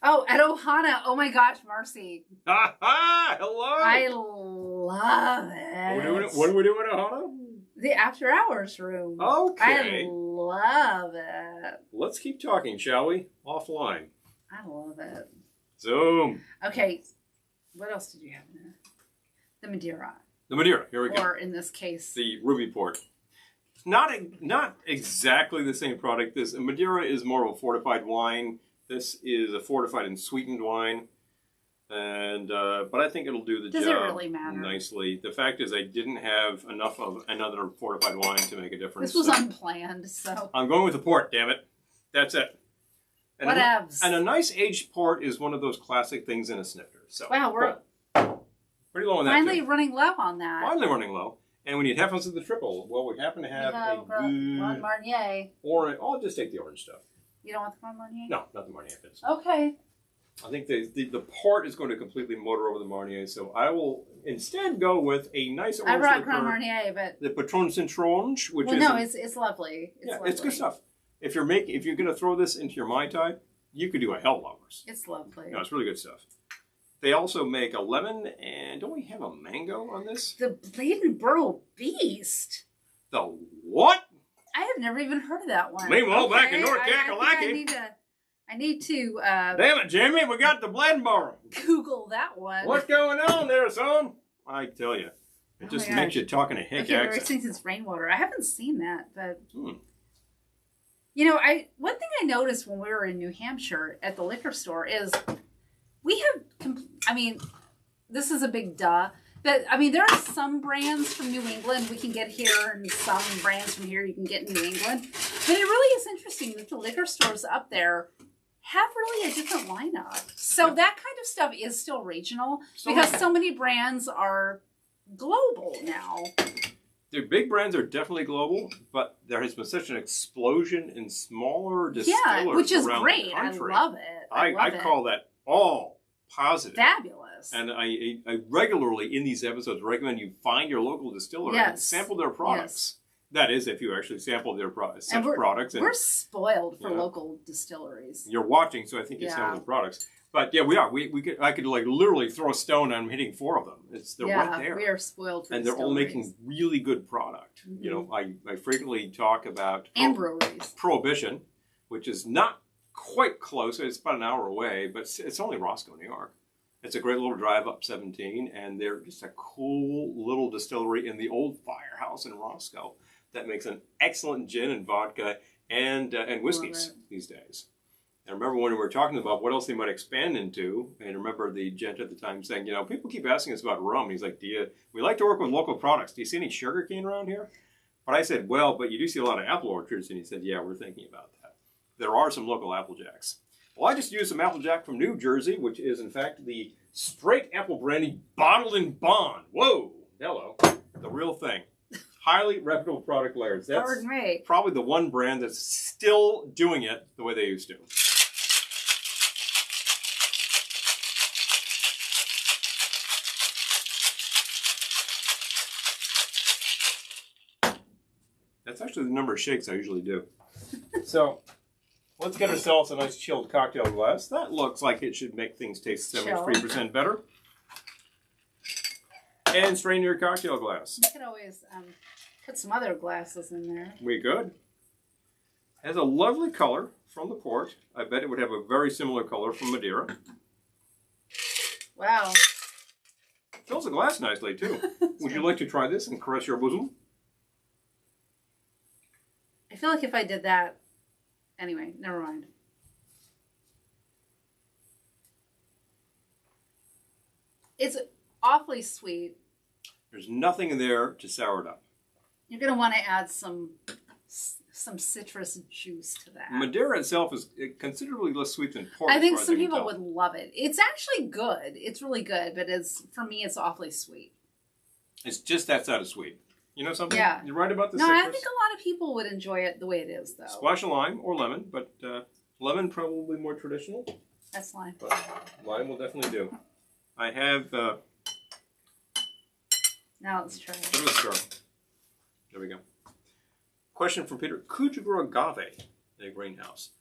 Oh, at Ohana. Oh my gosh, Marcy. Ha! Hello! I love it. What are we doing at Ohana? The after hours room. Okay. I love it. Let's keep talking, shall we? Offline. I love it. Zoom. Okay. What else did you have in there? The Madeira. The Madeira. Here we go. Or in this case, the Ruby Port. Not exactly the same product. This Madeira is more of a fortified wine. This is a fortified and sweetened wine. And but I think it'll do the job. Does it really matter? Nicely. The fact is I didn't have enough of another fortified wine to make a difference. This was unplanned, so... I'm going with the port, damn it. That's it. And Whatevs. And a nice aged port is one of those classic things in a snifter. So, wow, we're pretty low on that. Finally running low on that. Finally running low. And we need half ounce of the triple. Well, we happen to have a good... Grand Marnier. Orange. I'll just take the orange stuff. You don't want the Grand Marnier? No, not the Marnier. Okay. I think the port is going to completely motor over the Marnier, so I will instead go with a nice orange. I brought Grand Marnier, but the Patron Cintronge, which it's lovely. It's good stuff. If you're going to throw this into your Mai Tai, you could do a hell lovers. It's lovely. No, it's really good stuff. They also make a lemon, and don't we have a mango on this? The Bladenboro Beast. The what? I have never even heard of that one. Meanwhile, back in North Kakalaki. I need to... Damn it, Jimmy, we got the Bladenboro. Google that one. What's going on there, son? I tell you. It just makes you talking a hick accent. Since it's rainwater. I haven't seen that, but... You know, one thing I noticed when we were in New Hampshire at the liquor store is we have... I mean, this is a big duh. But, I mean, there are some brands from New England we can get here and some brands from here you can get in New England. But it really is interesting that the liquor stores up there have really a different lineup. So that kind of stuff is still regional because so many brands are global now. The big brands are definitely global, but there has been such an explosion in smaller distillers which is around great. the country. I love it. I call that all positive. Fabulous. And I regularly, in these episodes, recommend you find your local distiller and sample their products. Yes. That is, if you actually sample their products. We're spoiled for local distilleries. You're watching, so I think you sample the products. But yeah, we are. I could like literally throw a stone and I'm hitting 4 of them. They're right there. We are spoiled for and they're all making really good product. Mm-hmm. You know, I frequently talk about breweries. Prohibition, which is not quite close. It's about an hour away, but it's only Roscoe, New York. It's a great little drive up 17, and they're just a cool little distillery in the old firehouse in Roscoe that makes an excellent gin and vodka and whiskeys these days. And remember when we were talking about what else they might expand into, and remember the gent at the time saying, you know, people keep asking us about rum. And he's like, we like to work with local products. Do you see any sugar cane around here? But I said, well, but you do see a lot of apple orchards. And he said, yeah, we're thinking about that. There are some local Applejacks. Well, I just used some Applejack from New Jersey, which is, in fact, the straight apple brandy bottled in bond. Whoa. Hello. The real thing. Highly reputable product layers. That's probably the one brand that's still doing it the way they used to. That's actually the number of shakes I usually do. So, let's get ourselves a nice chilled cocktail glass. That looks like it should make things taste 73% better. And strain your cocktail glass. You could always put some other glasses in there. We could. Has a lovely color from the port. I bet it would have a very similar color from Madeira. Wow. Fills the glass nicely, too. Would you like to try this and caress your bosom? I feel like if I did that... Anyway, never mind. It's awfully sweet. There's nothing in there to sour it up. You're going to want to add some citrus juice to that. Madeira itself is considerably less sweet than port. I think some people would love it. It's actually good. It's really good, but for me, it's awfully sweet. It's just that side of sweet. You know something? Yeah. You're right about the citrus. No, I think a lot of people would enjoy it the way it is, though. Splash of lime or lemon, but lemon probably more traditional. That's lime. But lime will definitely do. I have... now let's try it. Let's start. There we go. Question from Peter. Could you grow agave in a greenhouse?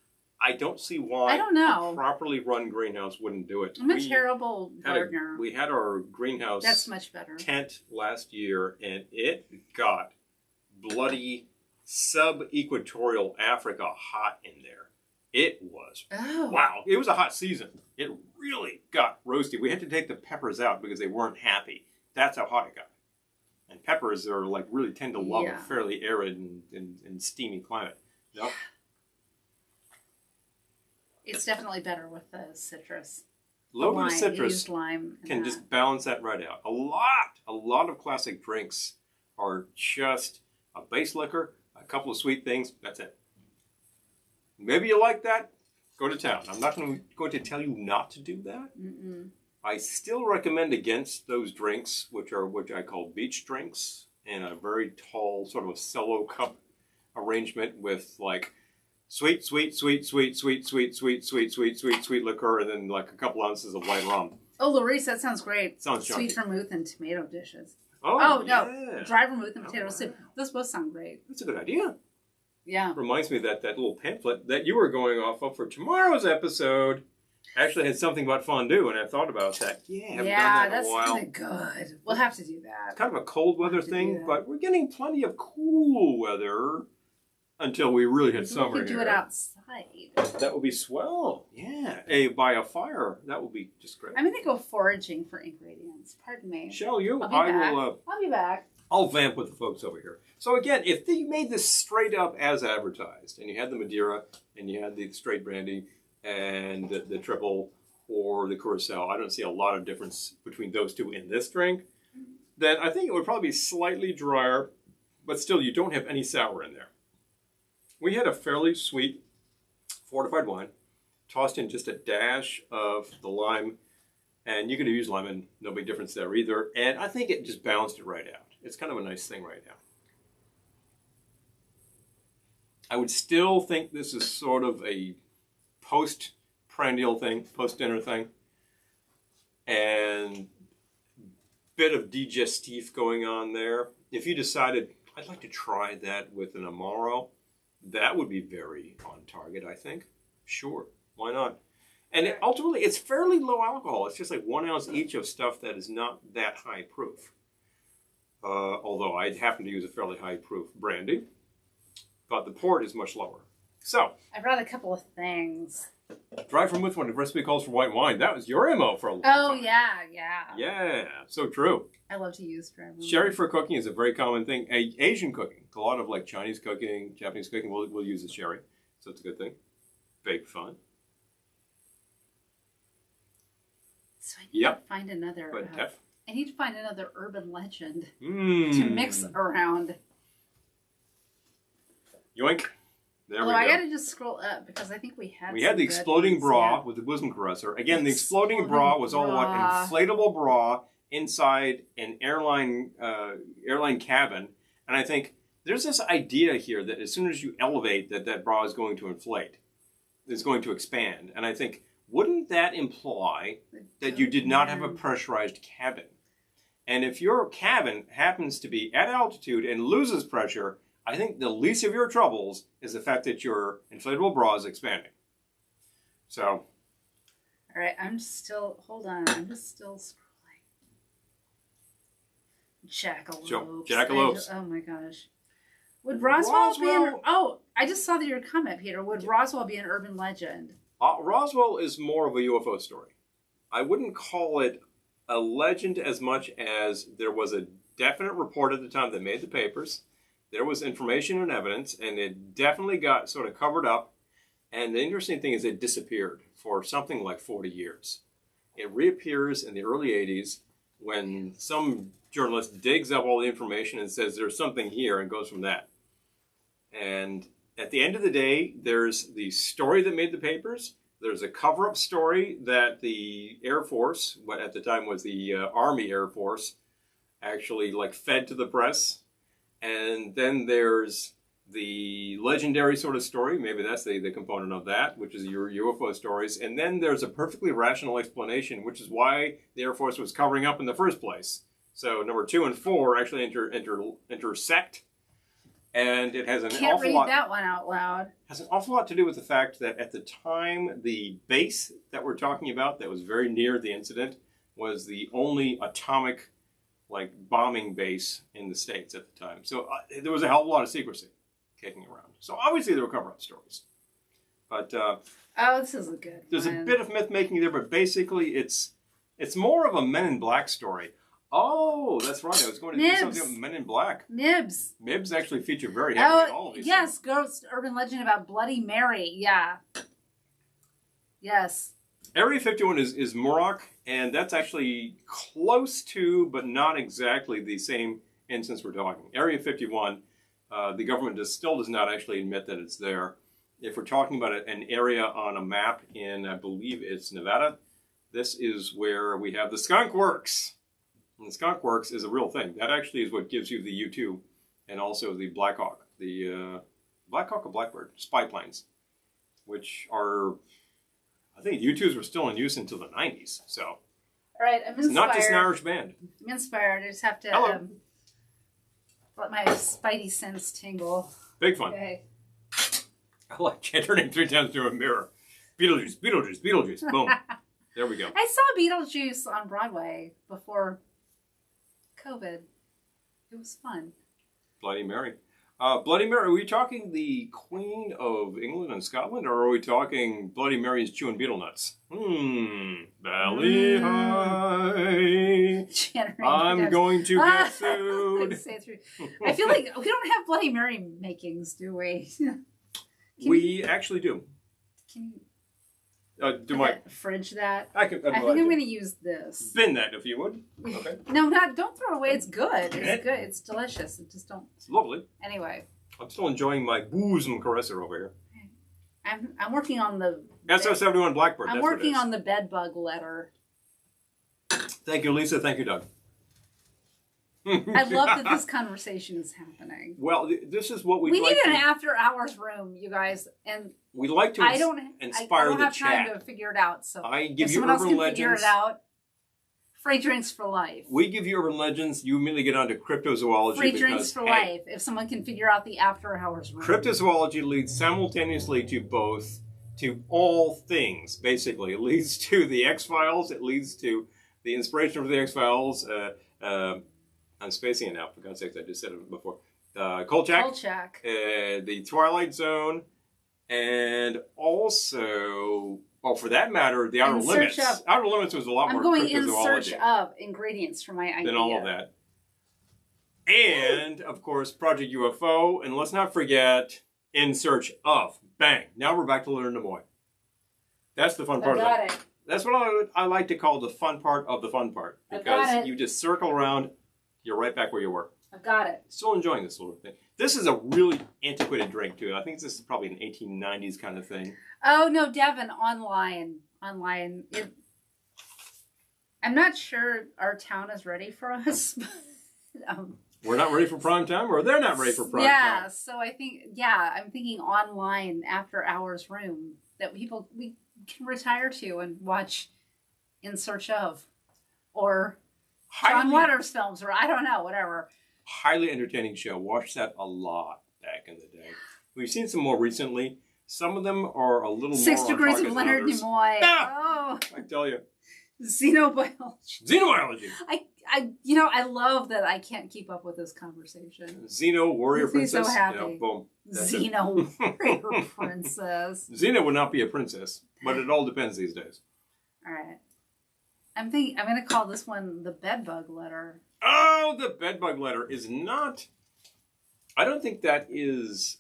I don't see why I don't know. A properly run greenhouse wouldn't do it. I'm a terrible gardener. We had our greenhouse That's much better. tent last year, and it got bloody sub-equatorial Africa hot in there. It was. Oh. Wow. It was a hot season. It really got roasty. We had to take the peppers out because they weren't happy. That's how hot it got. And peppers are like really tend to love a fairly arid and steamy climate. Yep. It's definitely better with the citrus. Loaded with citrus lime can just balance that right out. A lot of classic drinks are just a base liquor, a couple of sweet things. That's it. Maybe you like that. Go to town. I'm not going to tell you not to do that. Mm-mm. I still recommend against those drinks, which I call beach drinks, in a very tall sort of a cello cup arrangement with like sweet liquor, and then like a couple ounces of white rum. Oh, Larice, that sounds great. Sounds sweet vermouth and tomato dishes. Oh no, dry vermouth and potato soup. Those both sound great. That's a good idea. Yeah. Reminds me that little pamphlet that you were going off of for tomorrow's episode actually had something about fondue, and I thought about that. Yeah, haven't done that in a while. That's good. We'll have to do that. It's kind of a cold weather thing, but we're getting plenty of cool weather until we really hit summer here. We could do it outside. That would be swell. Yeah. By a fire. That would be just great. I'm going to go foraging for ingredients. Pardon me. Shall you? I'll be back. I'll vamp with the folks over here. So again, if they made this straight up as advertised, and you had the Madeira, and you had the straight brandy, and the triple, or the Curacao, I don't see a lot of difference between those two in this drink, then I think it would probably be slightly drier, but still you don't have any sour in there. We had a fairly sweet fortified wine, tossed in just a dash of the lime, and you could have used lemon, no big difference there either, and I think it just balanced it right out. It's kind of a nice thing right now. I would still think this is sort of a post-prandial thing, post-dinner thing, and bit of digestif going on there. If you decided, I'd like to try that with an Amaro, that would be very on target, I think. Sure, why not? And ultimately, it's fairly low alcohol. It's just like 1 ounce each of stuff that is not that high proof. Although I happen to use a fairly high proof brandy, but the port is much lower. So I brought a couple of things. Dry vermouth, when the recipe calls for white wine. That was your MO for a long time. Oh, yeah. Yeah, so true. I love to use dry vermouth. Sherry for cooking is a very common thing. Asian cooking, a lot of like Chinese cooking, Japanese cooking, we'll use the sherry. So it's a good thing. Big fun. So I need to find another. I need to find another urban legend to mix around. Yoink. There we go. I got to just scroll up because I think we had the exploding bra with the bosom caresser. Again, the exploding bra was all what? An inflatable bra inside an airline cabin. And I think there's this idea here that as soon as you elevate, that bra is going to inflate. It's going to expand. And I think, wouldn't that imply that you did not have a pressurized cabin? And if your cabin happens to be at altitude and loses pressure, I think the least of your troubles is the fact that your inflatable bra is expanding. So. All right, hold on, I'm just still scrolling. Jackalopes. Oh my gosh. Would Roswell be I just saw your comment, Peter. Would Roswell be an urban legend? Roswell is more of a UFO story. I wouldn't call it a legend as much as there was a definite report at the time that made the papers. There was information and evidence, and it definitely got sort of covered up. And the interesting thing is it disappeared for something like 40 years. It reappears in the early 80s when some journalist digs up all the information and says there's something here and goes from that. And at the end of the day, there's the story that made the papers. There's a cover-up story that the Air Force, what at the time was the Army Air Force, actually fed to the press. And then there's the legendary sort of story, maybe that's the component of that, which is your UFO stories. And then there's a perfectly rational explanation, which is why the Air Force was covering up in the first place. So number 2 and 4 actually intersect. And it has an awful lot... Can't read that one out loud. Has an awful lot to do with the fact that at the time, the base that we're talking about that was very near the incident was the only atomic bombing base in the States at the time. So there was a hell of a lot of secrecy kicking around. So obviously there were cover-up stories. But this is a good one. There's a bit of myth-making there, but basically it's more of a Men in Black story. Oh, that's right. I was going to do something about Men in Black. Nibs. Mibs actually feature very heavily in all of these yes, things. Ghost urban legend about Bloody Mary. Yeah. Yes. Area 51 is Muroc, and that's actually close to, but not exactly the same instance we're talking. Area 51, the government still does not actually admit that it's there. If we're talking about an area on a map in, I believe it's Nevada, this is where we have the Skunk Works. And the Skunk Works is a real thing. That actually is what gives you the U-2 and also the Black Hawk. The Black Hawk or Blackbird spy planes, which are, I think U-2s were still in use until the 90s. So, all right, I'm inspired. It's not just an Irish band. I'm inspired. I just have to let my spidey sense tingle. Big fun. Okay. I like turning 3 times through a mirror. Beetlejuice, Beetlejuice, Beetlejuice. Boom. There we go. I saw Beetlejuice on Broadway before COVID. It was fun. Bloody Mary. Bloody Mary, are we talking the Queen of England and Scotland, or are we talking Bloody Mary's chewing beetle nuts? Bally high. I'm going to get sued. I feel like we don't have Bloody Mary makings, do we? We actually do. Can you fridge that? I think I'm going to use this. Bin that if you would. Okay. No, don't throw it away. It's good. It's good. It's delicious. It just don't. It's lovely. Anyway. I'm still enjoying my bosom caresser over here. I'm working on the SO71 Blackbird. I'm working on the bed bug letter. Thank you, Lisa. Thank you, Doug. I love that this conversation is happening. Well, this is what we need an after-hours room, you guys, and we like to inspire the chat. I don't have time to figure it out, so I give if you someone else urban can figure legends. It out, free drinks for life. We give you urban legends. You immediately get onto cryptozoology. Free drinks for life. If someone can figure out the after-hours room. Cryptozoology leads simultaneously to all things. Basically, it leads to the X-Files. It leads to the inspiration for the X-Files. I'm spacing it now, for God's sakes, I just said it before. Kolchak. The Twilight Zone. And also, for that matter, the Outer Limits. Outer Limits was a lot more cryptozoology. I'm going in search of ingredients for my idea. Than all of that. And, of course, Project UFO. And let's not forget, In Search of. Bang. Now we're back to Leonard Nimoy. That's the fun part of it. That's what I like to call the fun part of the fun part. Because you just circle around. You're right back where you were. I've got it. Still enjoying this little thing. This is a really antiquated drink, too. I think this is probably an 1890s kind of thing. Oh, no, Devin, online. I'm not sure our town is ready for us. We're not ready for prime time, or they're not ready for prime time? Yeah, so I'm thinking online after-hours room that we can retire to and watch In Search of. Or John Waters films, or I don't know, whatever. Highly entertaining show. Watch that a lot. back in the day. We've seen some more recently. Some of them are a little 6 more degrees of Leonard Nimoy. Ah! Oh, I tell you. Xenobiology. Xenobiology. I love that I can't keep up with this conversation. Xeno warrior princess. So happy. Yeah, boom. Xeno warrior princess. Xena would not be a princess, but it all depends these days. All right. I'm going to call this one the bedbug letter. Oh, the bedbug letter is not. I don't think that is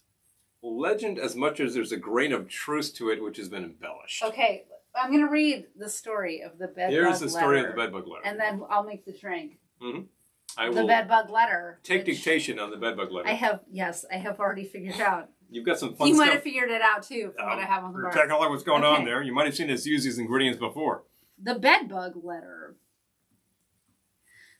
legend as much as there's a grain of truth to it, which has been embellished. Okay. I'm going to read the story of the bedbug letter. Here's the story of the bedbug letter. And then I'll make the drink. Mm-hmm. The bedbug letter. Take dictation on the bedbug letter. I have already figured out. You've got some fun stuff. You might have figured it out, too, from what I have on the bar. Check out what's going on there. You might have seen us use these ingredients before. The bedbug letter.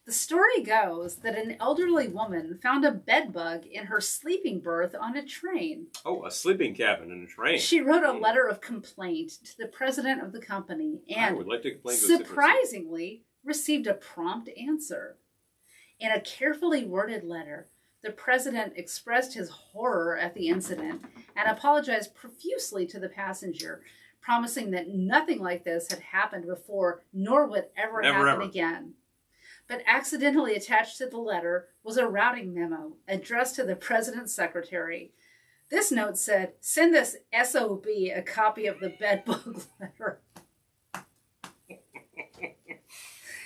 The story goes that an elderly woman found a bedbug in her sleeping berth on a train. Oh, a sleeping cabin in a train. She wrote a letter of complaint to the president of the company and, I would like to complain surprisingly, received a prompt answer. In a carefully worded letter, the president expressed his horror at the incident and apologized profusely to the passenger, promising that nothing like this had happened before nor would ever happen again. But accidentally attached to the letter was a routing memo addressed to the president's secretary. This note said, "Send this SOB a copy of the bedbug letter."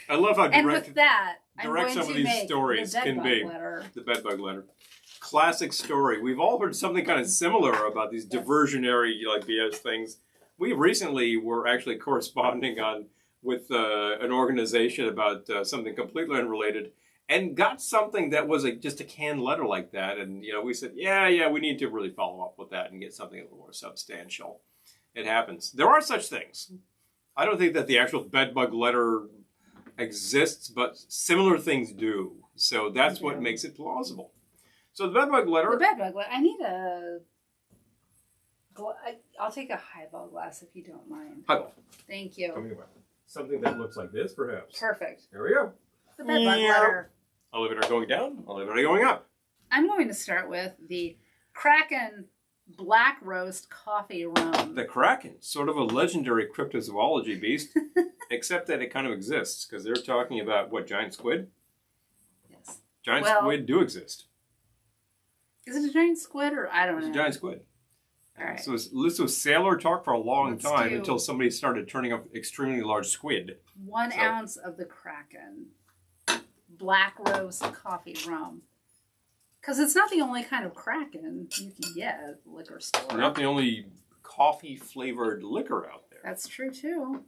I love how and with that, direct some of these stories can be. The bedbug letter. Classic story. We've all heard something kind of similar about these diversionary BS things. We recently were actually corresponding with an organization about something completely unrelated and got something that was just a canned letter like that. And, we said, yeah, we need to really follow up with that and get something a little more substantial. It happens. There are such things. I don't think that the actual bedbug letter exists, but similar things do. So that's what makes it plausible. So the bedbug letter. The bedbug letter. I need I'll take a highball glass if you don't mind. Highball. Thank you. Come here. Something that looks like this, perhaps. Perfect. There we go. The bedbug letter. Elevator going down, elevator going up. I'm going to start with the Kraken Black Roast Coffee Rum. The Kraken, sort of a legendary cryptozoology beast, except that it kind of exists, because they're talking about, giant squid? Yes. Giant squid do exist. Is it a giant squid, or I don't know? It's a giant squid. All right. So this was sailor talk for a long time until somebody started turning up extremely large squid. 1 ounce of the Kraken Black Roast Coffee Rum. Because it's not the only kind of Kraken you can get at the liquor store. It's not the only coffee-flavored liquor out there. That's true, too.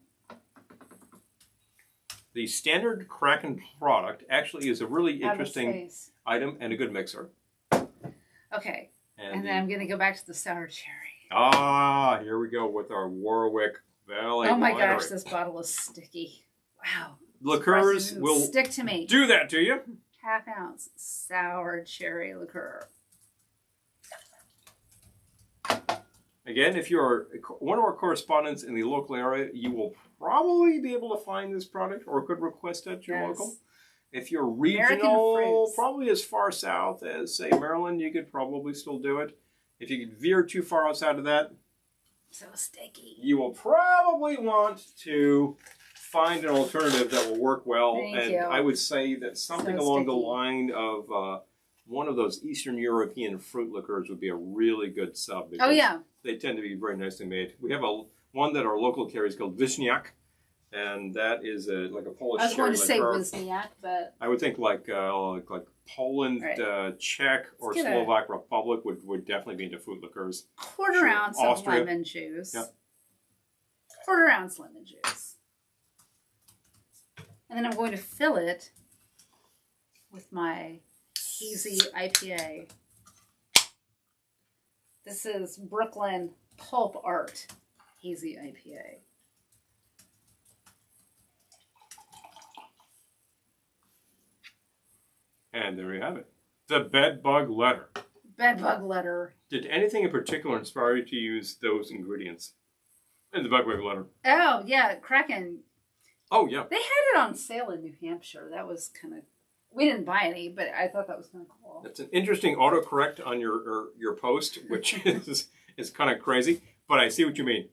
The standard Kraken product actually is a really interesting item and a good mixer. Okay. And then I'm going to go back to the sour cherry. Ah, here we go with our Warwick Valley. Oh my gosh, this bottle is sticky. Wow. Liqueurs will stick to me. Do that to you. 1/2 ounce sour cherry liqueur. Again, if you're one of our correspondents in the local area, you will probably be able to find this product or could request at your local. If you're regional, probably as far south as, say, Maryland, you could probably still do it. If you could veer too far outside of that, so sticky. You will probably want to find an alternative that will work well. I would say that something along the line of one of those Eastern European fruit liqueurs would be a really good sub. Oh, yeah. They tend to be very nicely made. We have one that our local carries called Wisniak. And that is like a Polish. I was going to say Wisniak, but I would think like Poland, Czech, or Slovak Republic would definitely be into fruit liqueurs. 1/4 ounce of lemon juice. Yep. 1/4 ounce lemon juice, and then I'm going to fill it with my Hazy IPA. This is Brooklyn Pulp Art Hazy IPA. And there you have it. The bedbug letter. Bedbug letter. Did anything in particular inspire you to use those ingredients in the bedbug letter? Oh, yeah. Kraken. Oh, yeah. They had it on sale in New Hampshire. That was kind of We didn't buy any, but I thought that was kind of cool. That's an interesting autocorrect on your post, which is kind of crazy. But I see what you mean.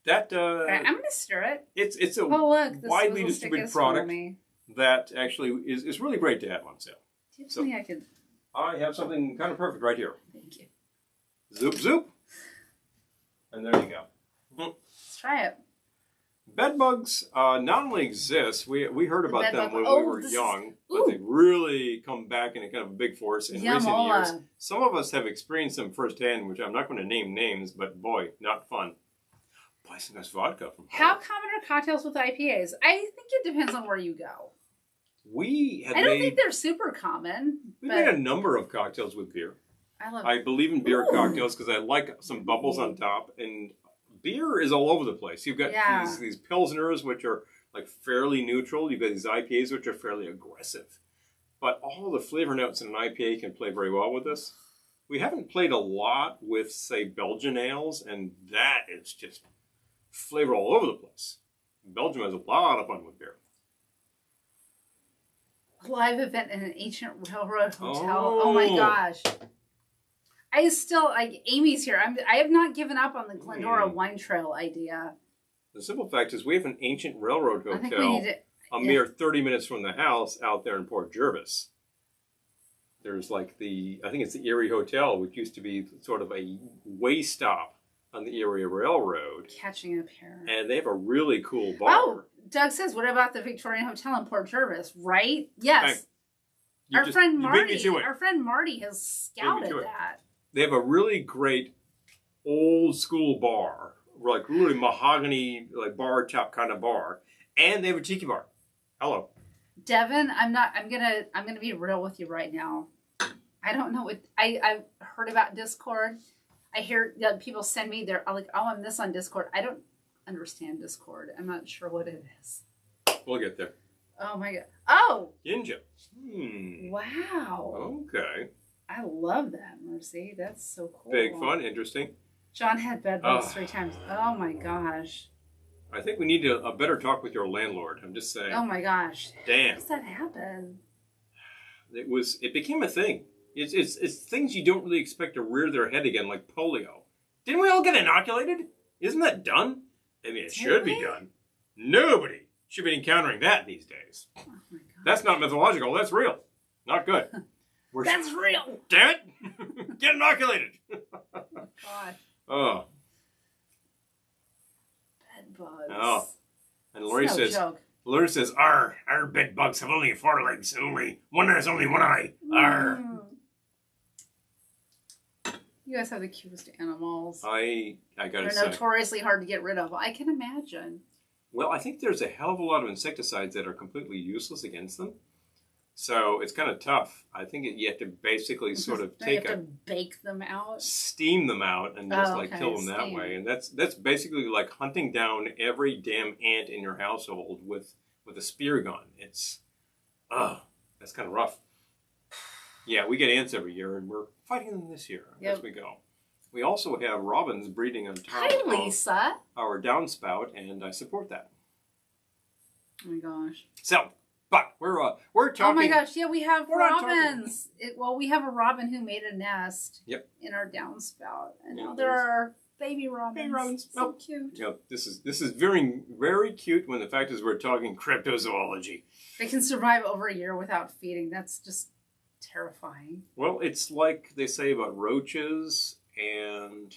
That okay, I'm going to stir it. It's a widely distributed product that actually is really great to have on sale. Do you have something I could... I have something kind of perfect right here. Thank you. Zoop, zoop. And there you go. Let's try it. Bed bugs not only exist, we heard about them when we were young, but they really come back in a kind of a big force in recent years. Some of us have experienced them firsthand, which I'm not going to name names, but boy, not fun. Buy some vodka from home. How common are cocktails with IPAs? I think it depends on where you go. I don't think they're super common. We've made a number of cocktails with beer. I believe in beer cocktails because I like some bubbles on top, and beer is all over the place. You've got these Pilsners, which are like fairly neutral. You've got these IPAs, which are fairly aggressive. But all the flavor notes in an IPA can play very well with this. We haven't played a lot with, say, Belgian ales, and that is just flavor all over the place. Belgium has a lot of fun with beer. A live event in an ancient railroad hotel. Oh my gosh. I still, like, Amy's here. I have not given up on the Glendora wine trail idea. The simple fact is we have an ancient railroad hotel a mere 30 minutes from the house out there in Port Jervis. There's like I think it's the Erie Hotel, which used to be sort of a way stop on the Erie Railroad. Catching up here. And they have a really cool bar. Oh, Doug says, what about the Victorian Hotel in Port Jervis? Right? Yes. Our friend Marty has scouted that. They have a really great old school bar, like really mahogany, like bar top kind of bar, and they have a tiki bar. Hello, Devin. I'm gonna be real with you right now. I don't know what I've heard about Discord. I hear that people send me like, oh, I'm this on Discord. I don't understand Discord. I'm not sure what it is. We'll get there. Oh my god. Oh. Ninja. Wow. Okay. I love that, Mercy. That's so cool. Big fun, interesting. John had bed bugs 3 times. Oh my gosh. I think we need a better talk with your landlord. I'm just saying. Oh my gosh. Damn. How does that happen? It became a thing. It's things you don't really expect to rear their head again, like polio. Didn't we all get inoculated? Isn't that done? I mean, it should be done. Nobody should be encountering that these days. Oh my god. That's not mythological. That's real. Not good. That's real. Damn it! Get inoculated. God. Oh. Bed bugs. Oh. And Lori says, our bed bugs have only 4 legs and only one has only 1 eye. You guys have the cutest animals. I gotta say. They're notoriously hard to get rid of. I can imagine. Well, I think there's a hell of a lot of insecticides that are completely useless against them. So it's kind of tough. I think you have to basically bake them out, steam them out, and just kill them that way. And that's basically like hunting down every damn ant in your household with a spear gun. It's that's kind of rough. Yeah, we get ants every year, and we're fighting them this year as we go. We also have robins breeding on top of our downspout, and I support that. Oh my gosh! So. But we're talking. Oh my gosh! Yeah, we have robins. We have a robin who made a nest. Yep. In our downspout, and now there are baby robins. Baby robins, so cute. Yep. This is very, very cute. When the fact is, we're talking cryptozoology. They can survive over a year without feeding. That's just terrifying. Well, it's like they say about roaches and.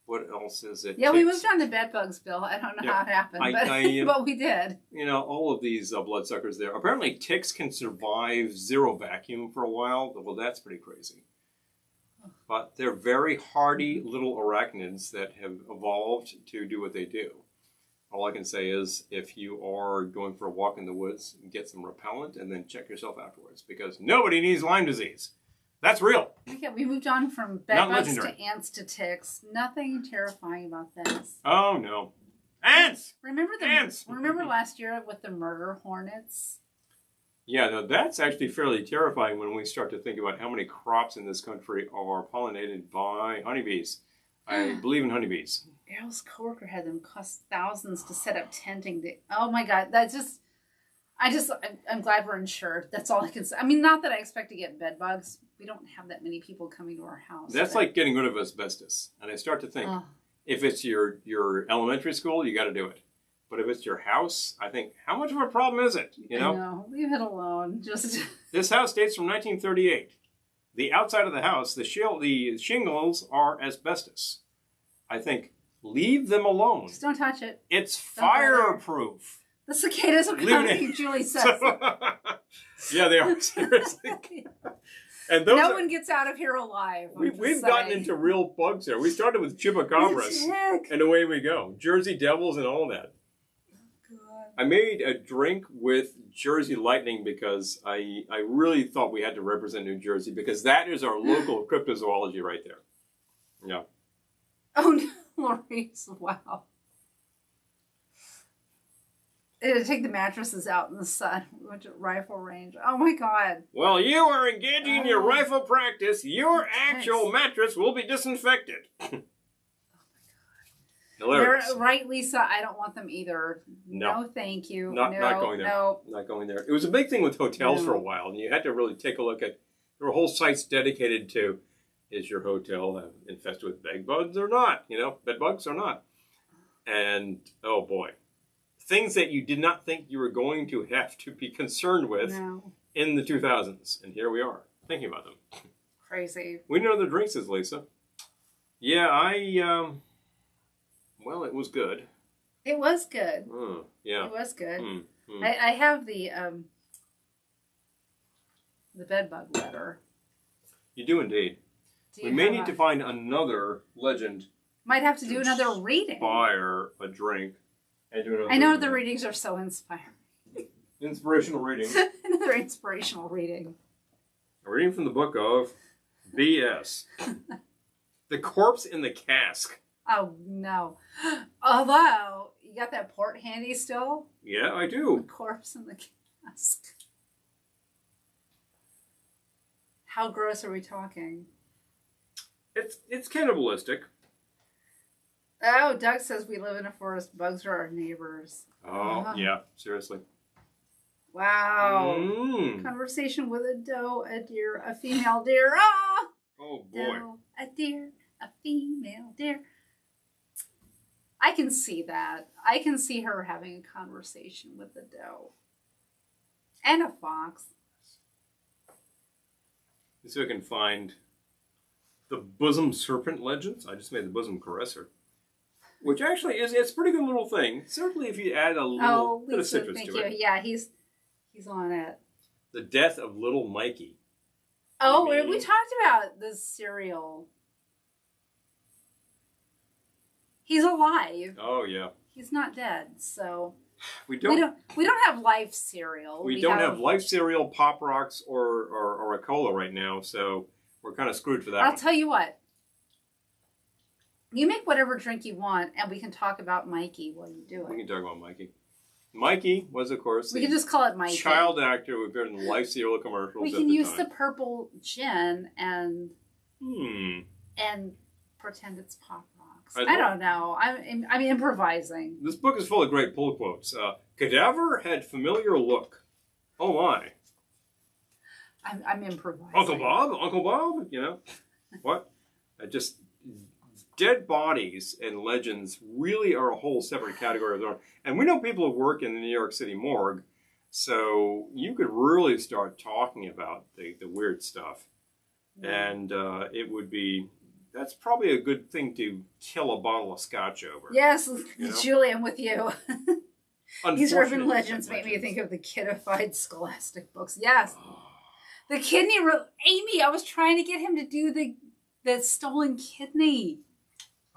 What else is it? Yeah, we moved on to bed bugs, Bill. I don't know how it happened, but we did. You know, all of these bloodsuckers there. Apparently, ticks can survive 0 vacuum for a while. Well, that's pretty crazy. But they're very hardy little arachnids that have evolved to do what they do. All I can say is, if you are going for a walk in the woods, get some repellent and then check yourself afterwards, because nobody needs Lyme disease. That's real. Okay, we moved on from bed bugs to ants to ticks. Nothing terrifying about this. Oh, no. Ants! Remember last year with the murder hornets? Yeah, no, that's actually fairly terrifying when we start to think about how many crops in this country are pollinated by honeybees. I believe in honeybees. Errol's coworker had them cost thousands to set up tenting. Oh, my God. That's just... I'm glad we're insured. That's all I can say. I mean, not that I expect to get bed bugs. We don't have that many people coming to our house. That's like getting rid of asbestos. And I start to think, if it's your elementary school, you got to do it. But if it's your house, I think, how much of a problem is it? You know? No, leave it alone. Just This house dates from 1938. The outside of the house, the shingles are asbestos. I think, leave them alone. Just don't touch it. It's fireproof. The cicadas are coming, Julie says. Yeah, they are, seriously. And no one gets out of here alive. We've gotten into real bugs here. We started with chupacabras, and away we go. Jersey Devils and all that. God. I made a drink with Jersey Lightning because I really thought we had to represent New Jersey, because that is our local cryptozoology right there. Yeah. Oh, no, Maurice, wow. To take the mattresses out in the sun. We went to rifle range. Oh my God. Well, you are engaging in your rifle practice. Your actual mattress will be disinfected. Oh my God. Hilarious. They're right, Lisa. I don't want them either. No, thank you. Not going there. No. Not going there. It was a big thing with hotels for a while, and you had to really take a look at. There were whole sites dedicated to, is your hotel infested with bed bugs or not? You know, bed bugs or not? And oh boy. Things that you did not think you were going to have to be concerned with in the 2000s. And here we are, thinking about them. Crazy. We know the drinks is, Lisa. Yeah, well, it was good. It was good. Yeah. It was good. I have the bed bug letter. You do indeed. We may need to find another legend. Might have to do another reading. Inspire a drink. I know the readings are so inspiring. Inspirational reading. Another inspirational reading. A reading from the book of BS. The Corpse in the Cask. Oh, no. Although, you got that port handy still? Yeah, I do. The Corpse in the Cask. How gross are we talking? It's cannibalistic. Oh, Doug says we live in a forest. Bugs are our neighbors. Oh, yeah. Seriously. Wow. Conversation with a doe, a deer, a female deer. Ah! Oh, boy. Doe, a deer, a female deer. I can see that. I can see her having a conversation with a doe. And a fox. Let's see if I can find the Bosom Serpent Legends. I just made the Bosom Caresser. Which actually it's a pretty good little thing. Certainly if you add a little bit of citrus to it. Yeah, he's on it. The Death of Little Mikey. Oh, we talked about this cereal. He's alive. Oh yeah. He's not dead, so we don't have Life cereal. We don't have Life cereal, Pop Rocks, or a cola right now, so we're kind of screwed for that. I'll tell you what. You make whatever drink you want, and we can talk about Mikey while you do it. We can talk about Mikey. Mikey was, of course, we can just call it Mikey. Child actor who appeared in Life cereal commercials. We can use the purple gin and pretend it's Pop Rocks. I don't know. I'm improvising. This book is full of great pull quotes. Cadaver had familiar look. Oh my! I'm improvising. Uncle Bob. You know what? Dead bodies and legends really are a whole separate category of their own. And we know people who work in the New York City morgue, so you could really start talking about the weird stuff. Yeah. And that's probably a good thing to kill a bottle of scotch over. Yes, you know? Julie, I'm with you. These urban legends make me think of the kiddified scholastic books. Yes. The kidney, Amy, I was trying to get him to do the stolen kidney.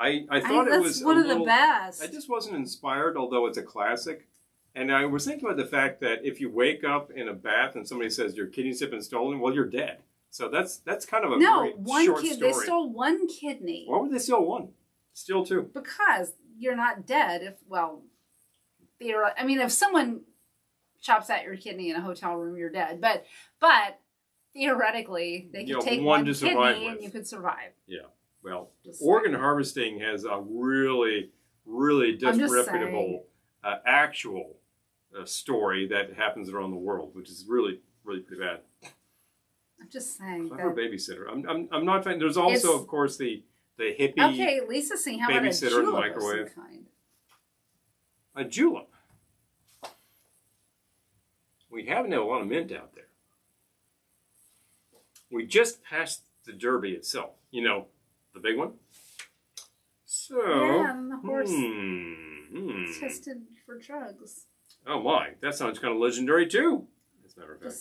I thought it was one of the best. I just wasn't inspired, although it's a classic. And I was thinking about the fact that if you wake up in a bath and somebody says your kidneys have been stolen, well, you're dead. So that's kind of a very short story. They stole one kidney. Why would they steal one? Steal two? Because you're not dead. If someone chops out your kidney in a hotel room, you're dead. But theoretically, they could take one kidney and you could survive. Yeah. Well, organ harvesting has a really, really disreputable actual story that happens around the world, which is really, really pretty bad. I'm just saying. Clever babysitter. I'm not. There's also, of course, the hippie. Okay, Lisa's saying, how about a julep in the microwave? Of some kind? A julep. We haven't had a lot of mint out there. We just passed the Derby itself. You know, the big one. So. Yeah, and the horse tested for drugs. Oh my, that sounds kind of legendary too. As a matter of fact.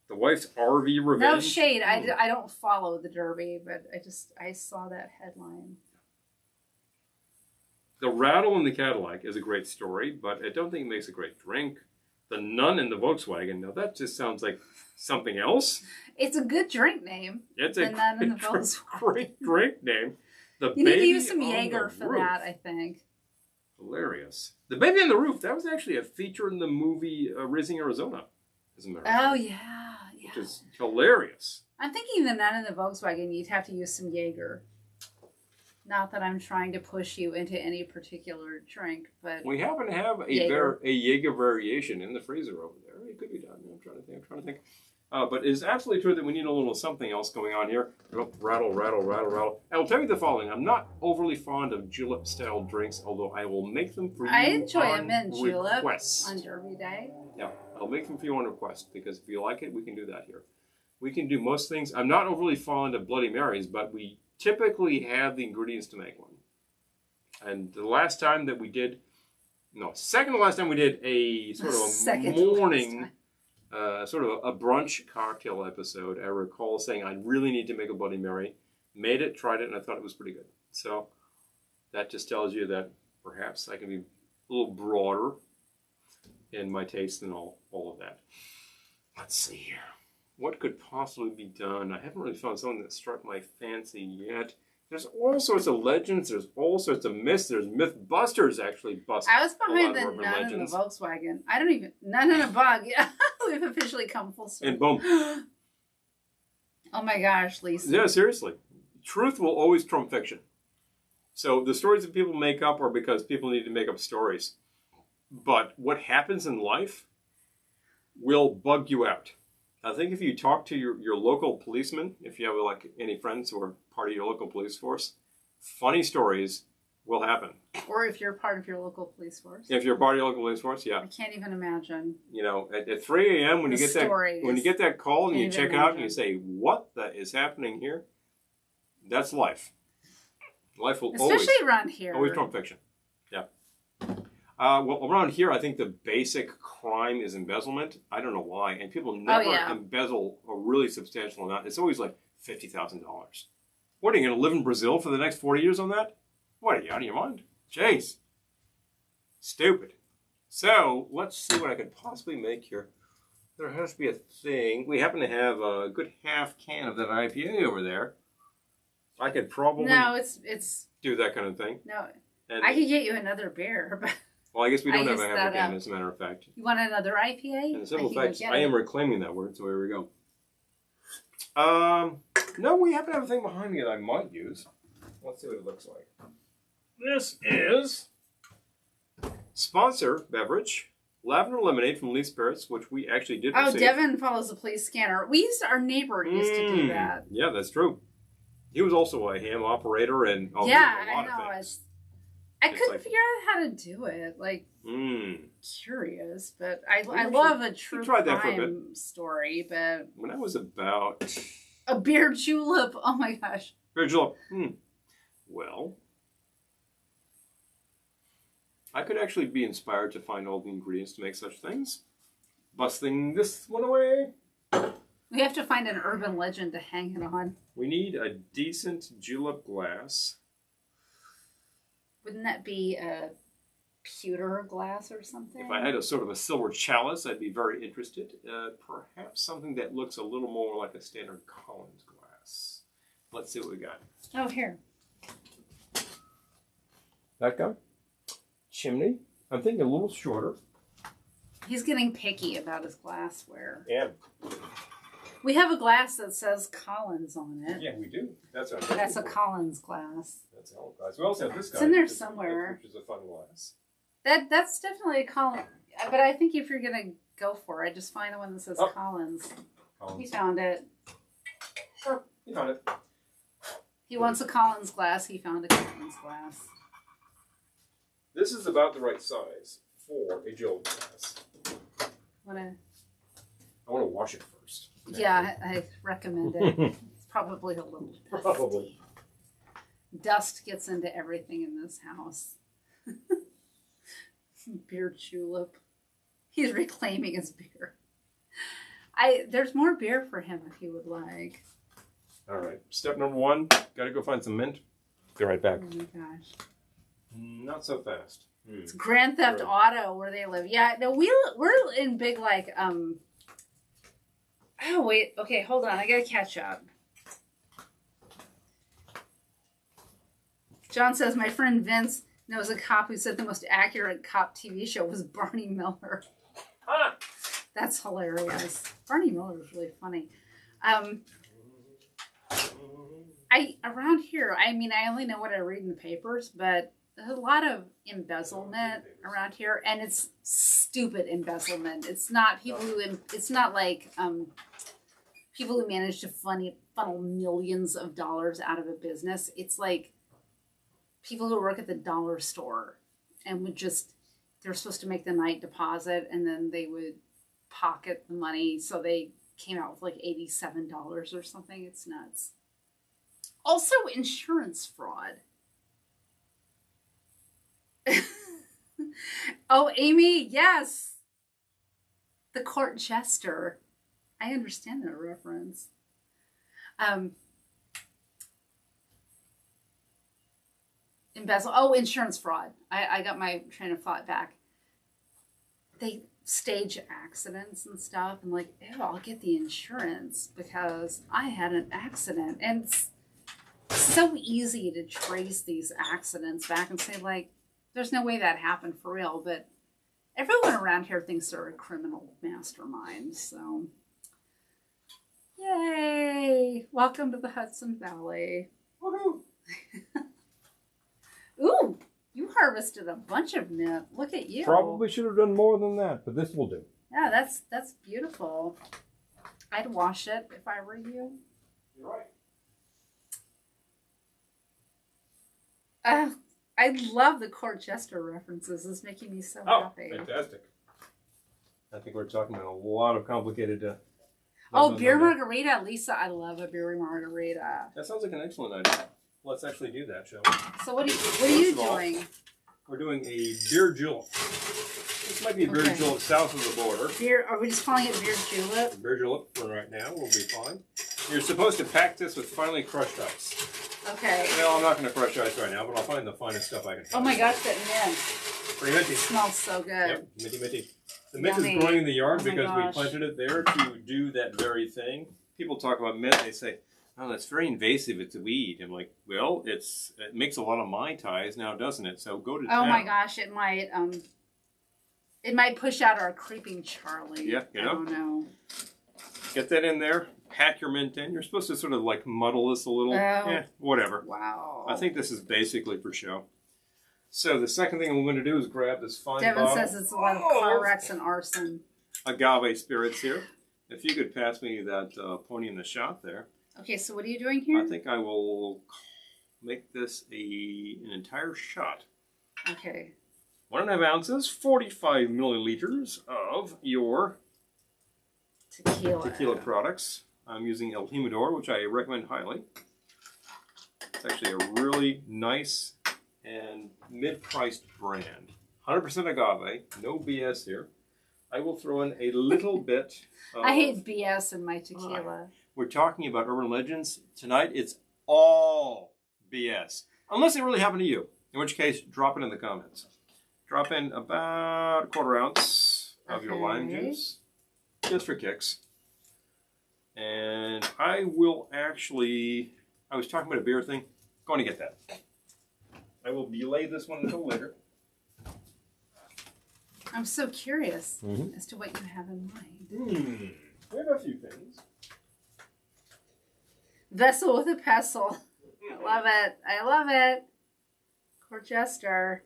The wife's RV revenge. No shade. I don't follow the Derby, but I saw that headline. The rattle in the Cadillac is a great story, but I don't think it makes a great drink. The nun in the Volkswagen, now that just sounds like something else. It's a good drink name. It's a great drink name. You need to use some Jaeger for that, I think. Hilarious. The Baby on the Roof, that was actually a feature in the movie Raising Arizona, as a matter of fact. Oh, yeah. Which is hilarious. I'm thinking the nun in the Volkswagen, you'd have to use some Jaeger. Not that I'm trying to push you into any particular drink, but... We happen to have a Jaeger variation in the freezer over there. It could be done. I'm trying to think. But it is absolutely true that we need a little something else going on here. Rattle, rattle, rattle, rattle. I will tell you the following. I'm not overly fond of julep-style drinks, although I will make them for you on request. I enjoy a mint julep on Derby Day. Yeah, I'll make them for you on request, because if you like it, we can do that here. We can do most things. I'm not overly fond of Bloody Marys, but we typically have the ingredients to make one. And the last time that we did, second to last time we did a sort of a morning, sort of a brunch cocktail episode, I recall saying I really need to make a Bloody Mary. Made it, tried it, and I thought it was pretty good. So that just tells you that perhaps I can be a little broader in my taste and all of that. Let's see here. What could possibly be done? I haven't really found something that struck my fancy yet. There's all sorts of legends. There's all sorts of myths. There's Mythbusters actually bust. I was behind the nun in the Volkswagen. Nun in a bug. Yeah, we've officially come full circle. And boom. Oh my gosh, Lisa. Yeah, seriously. Truth will always trump fiction. So the stories that people make up are because people need to make up stories. But what happens in life will bug you out. I think if you talk to your local policeman, if you have like any friends who are part of your local police force, funny stories will happen. Or if you're part of your local police force. If you're part of your local police force, yeah. I can't even imagine. You know, at 3 a.m. when you get that call and you check it out and you say, "What is happening here?" That's life. Life will especially around here. Always trump fiction. Yeah. Well, around here, I think the basic crime is embezzlement. I don't know why. And people never embezzle a really substantial amount. It's always like $50,000. What, are you going to live in Brazil for the next 40 years on that? What, are you out of your mind? Jeez. Stupid. So, let's see what I could possibly make here. There has to be a thing. We happen to have a good half can of that IPA over there. I could probably do that kind of thing. No, and I could get you another beer, but... Well, I guess we don't have a half a can, as a matter of fact. You want another IPA? And the simple fact, I am reclaiming that word, so here we go. No, we happen to have a thing behind me that I might use. Let's see what it looks like. This is sponsor beverage, Lavender Lemonade from Lee Spirits, which we actually did receive. Oh, Devin follows the police scanner. Our neighbor used to do that. Yeah, that's true. He was also a ham operator and a lot of things. I couldn't figure out how to do it. Curious, but I love a true crime story. But when I was about a beer julep, oh my gosh, beer julep. Well, I could actually be inspired to find all the ingredients to make such things. Busting this one away. We have to find an urban legend to hang it on. We need a decent julep glass. Wouldn't that be a pewter glass or something? If I had a sort of a silver chalice, I'd be very interested. Perhaps something that looks a little more like a standard Collins glass. Let's see what we got. Oh, here. That guy? Chimney. I'm thinking a little shorter. He's getting picky about his glassware. Yeah. We have a glass that says Collins on it. Yeah, we do. That's a Collins glass. That's an old glass. We also have this guy. It's in there somewhere. Which is a fun glass. That's definitely a Collins. But I think if you're going to go for it, just find the one that says Collins. He found it. Sure, he found it. He wants a Collins glass. He found a Collins glass. This is about the right size for a Jill glass. I want to wash it first. Yeah, I recommend it. It's probably a little dusty. Probably. Dust gets into everything in this house. Beer julep. He's reclaiming his beer. There's more beer for him if he would like. All right. Step number 1. Got to go find some mint. Be right back. Oh my gosh. Not so fast. It's Grand Theft Auto where they live. Yeah, no, we're in big like Oh wait, okay, hold on. I gotta catch up. John says my friend Vince knows a cop who said the most accurate cop TV show was Barney Miller. Ah! That's hilarious. Barney Miller is really funny. Around here, I mean, I only know what I read in the papers, but there's a lot of embezzlement around here, and it's stupid embezzlement. It's not people who. It's not like people who manage to funnel millions of dollars out of a business. It's like people who work at the dollar store and they're supposed to make the night deposit, and then they would pocket the money, so they came out with like $87 or something. It's nuts. Also, insurance fraud. Oh, Amy, yes. The court jester. I understand that reference. Embezzle. Oh, insurance fraud. I got my train of thought back. They stage accidents and stuff, and like, ew, I'll get the insurance because I had an accident. And it's so easy to trace these accidents back and say, like, there's no way that happened for real, but everyone around here thinks they're a criminal mastermind, so. Yay! Welcome to the Hudson Valley. Woohoo! Ooh, you harvested a bunch of mint. Look at you. Probably should have done more than that, but this will do. Yeah, that's beautiful. I'd wash it if I were you. You're right. I love the court jester references. It's making me so happy. Fantastic. I think we're talking about a lot of complicated... beer margarita. Lisa, I love a beer margarita. That sounds like an excellent idea. Let's actually do that, shall we? So what are you doing? We're doing a beer julep. This might be a beer julep south of the border. Are we just calling it beer julep? Beer julep for right now will be fine. You're supposed to pack this with finely crushed ice. Okay. Well, I'm not going to crush ice right now, but I'll find the finest stuff I can find. Oh my gosh, that mint. Pretty minty. It smells so good. Yep, minty. The mint is growing in the yard because we planted it there to do that very thing. People talk about mint, they say, oh, that's very invasive, it's a weed. I'm like, well, it makes a lot of Mai Tais now, doesn't it? So go to town. Oh my gosh, it might push out our creeping Charlie. Yeah, you know? I don't know. Get that in there. Pack your mint in. You're supposed to sort of like muddle this a little. Whatever. Wow. I think this is basically for show. So the second thing I'm going to do is grab this fine bottle. Devin says it's a lot of car wrecks and arson. Agave spirits here. If you could pass me that pony in the shop there. Okay, so what are you doing here? I think I will make this an entire shot. Okay. 1.5 ounces, 45 milliliters of your tequila products. I'm using El Jimador, which I recommend highly. It's actually a really nice and mid-priced brand. 100% agave, no BS here. I will throw in a little bit of... I hate BS in my tequila. We're talking about urban legends. Tonight, it's all BS. Unless it really happened to you. In which case, drop it in the comments. Drop in about 1/4 ounce of your lime juice. Just for kicks. And I will actually... I was talking about a beer thing. Going to get that. I will belay this one until later. I'm so curious as to what you have in mind. We have a few things. Vessel with a pestle. I love it. I love it. Court jester.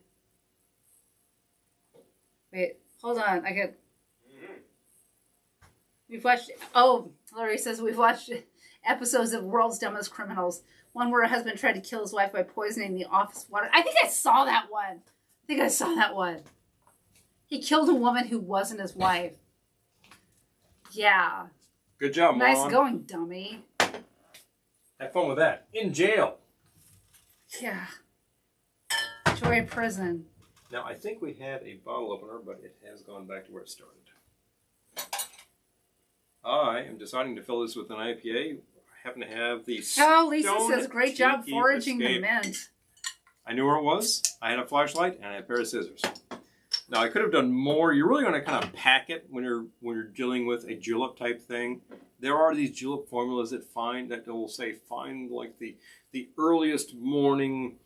Wait, Hold on, I get. We've watched. Oh, Larry says we've watched episodes of World's Dumbest Criminals. One where a husband tried to kill his wife by poisoning the office water. I think I saw that one. He killed a woman who wasn't his wife. Yeah. Good job, Mom. Nice going, dummy. Have fun with that. In jail. Yeah. Joy of prison. Now, I think we had a bottle opener, but it has gone back to where it started. I am deciding to fill this with an IPA. I happen to have the Lisa says, great job foraging the mint. I knew where it was. I had a flashlight and a pair of scissors. Now, I could have done more. You really want to kind of pack it when you're dealing with a julep type thing. There are these julep formulas that will say find like the earliest morning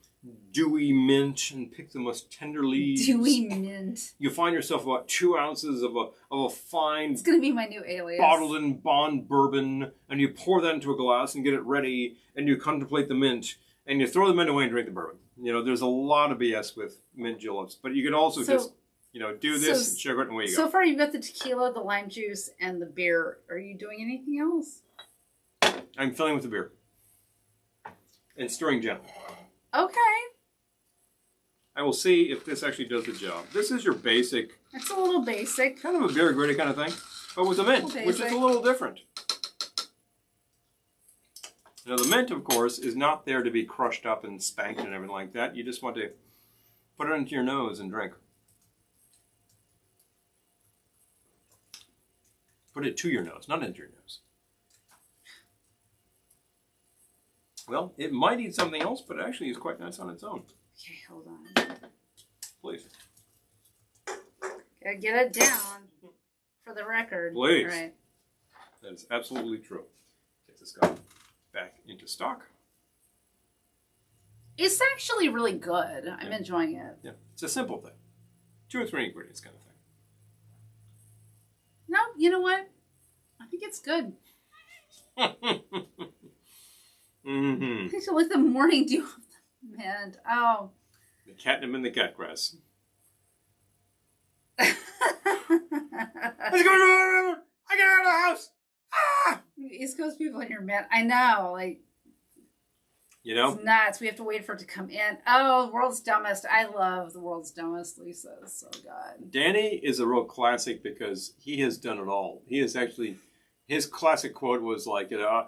dewy mint and pick the most tender leaves. Dewy mint. You find yourself about 2 ounces of a fine. It's gonna be my new alias. Bottled in bond bourbon, and you pour that into a glass and get it ready, and you contemplate the mint, and you throw the mint away and drink the bourbon. You know, there's a lot of BS with mint juleps, but you can also just do this and sugar it and away you go. So far, you've got the tequila, the lime juice, and the beer. Are you doing anything else? I'm filling with the beer and stirring gently. Okay. I will see if this actually does the job. This is your basic. It's a little basic. Kind of a beer gritty kind of thing, but with the mint, which is a little different. Now, the mint, of course, is not there to be crushed up and spanked and everything like that. You just want to put it into your nose and drink. Put it to your nose, not into your nose. Well, it might eat something else, but actually is quite nice on its own. Okay, hold on. Please. Gotta get it down for the record. Please. All right. That is absolutely true. Take this guy back into stock. It's actually really good. I'm enjoying it. Yeah, it's a simple thing. 2 or 3 ingredients kind of thing. No, you know what? I think it's good. Mm-hmm. I think like the morning dew of the mint. Oh. The catnip and the catgrass. Let's go! I get out of the house! Ah! East Coast people in your mint. I know, like. You know? It's nuts. We have to wait for it to come in. Oh, World's Dumbest. I love the World's Dumbest, Lisa. It's so good. Danny is a real classic because he has done it all. He has actually, his classic quote was like, I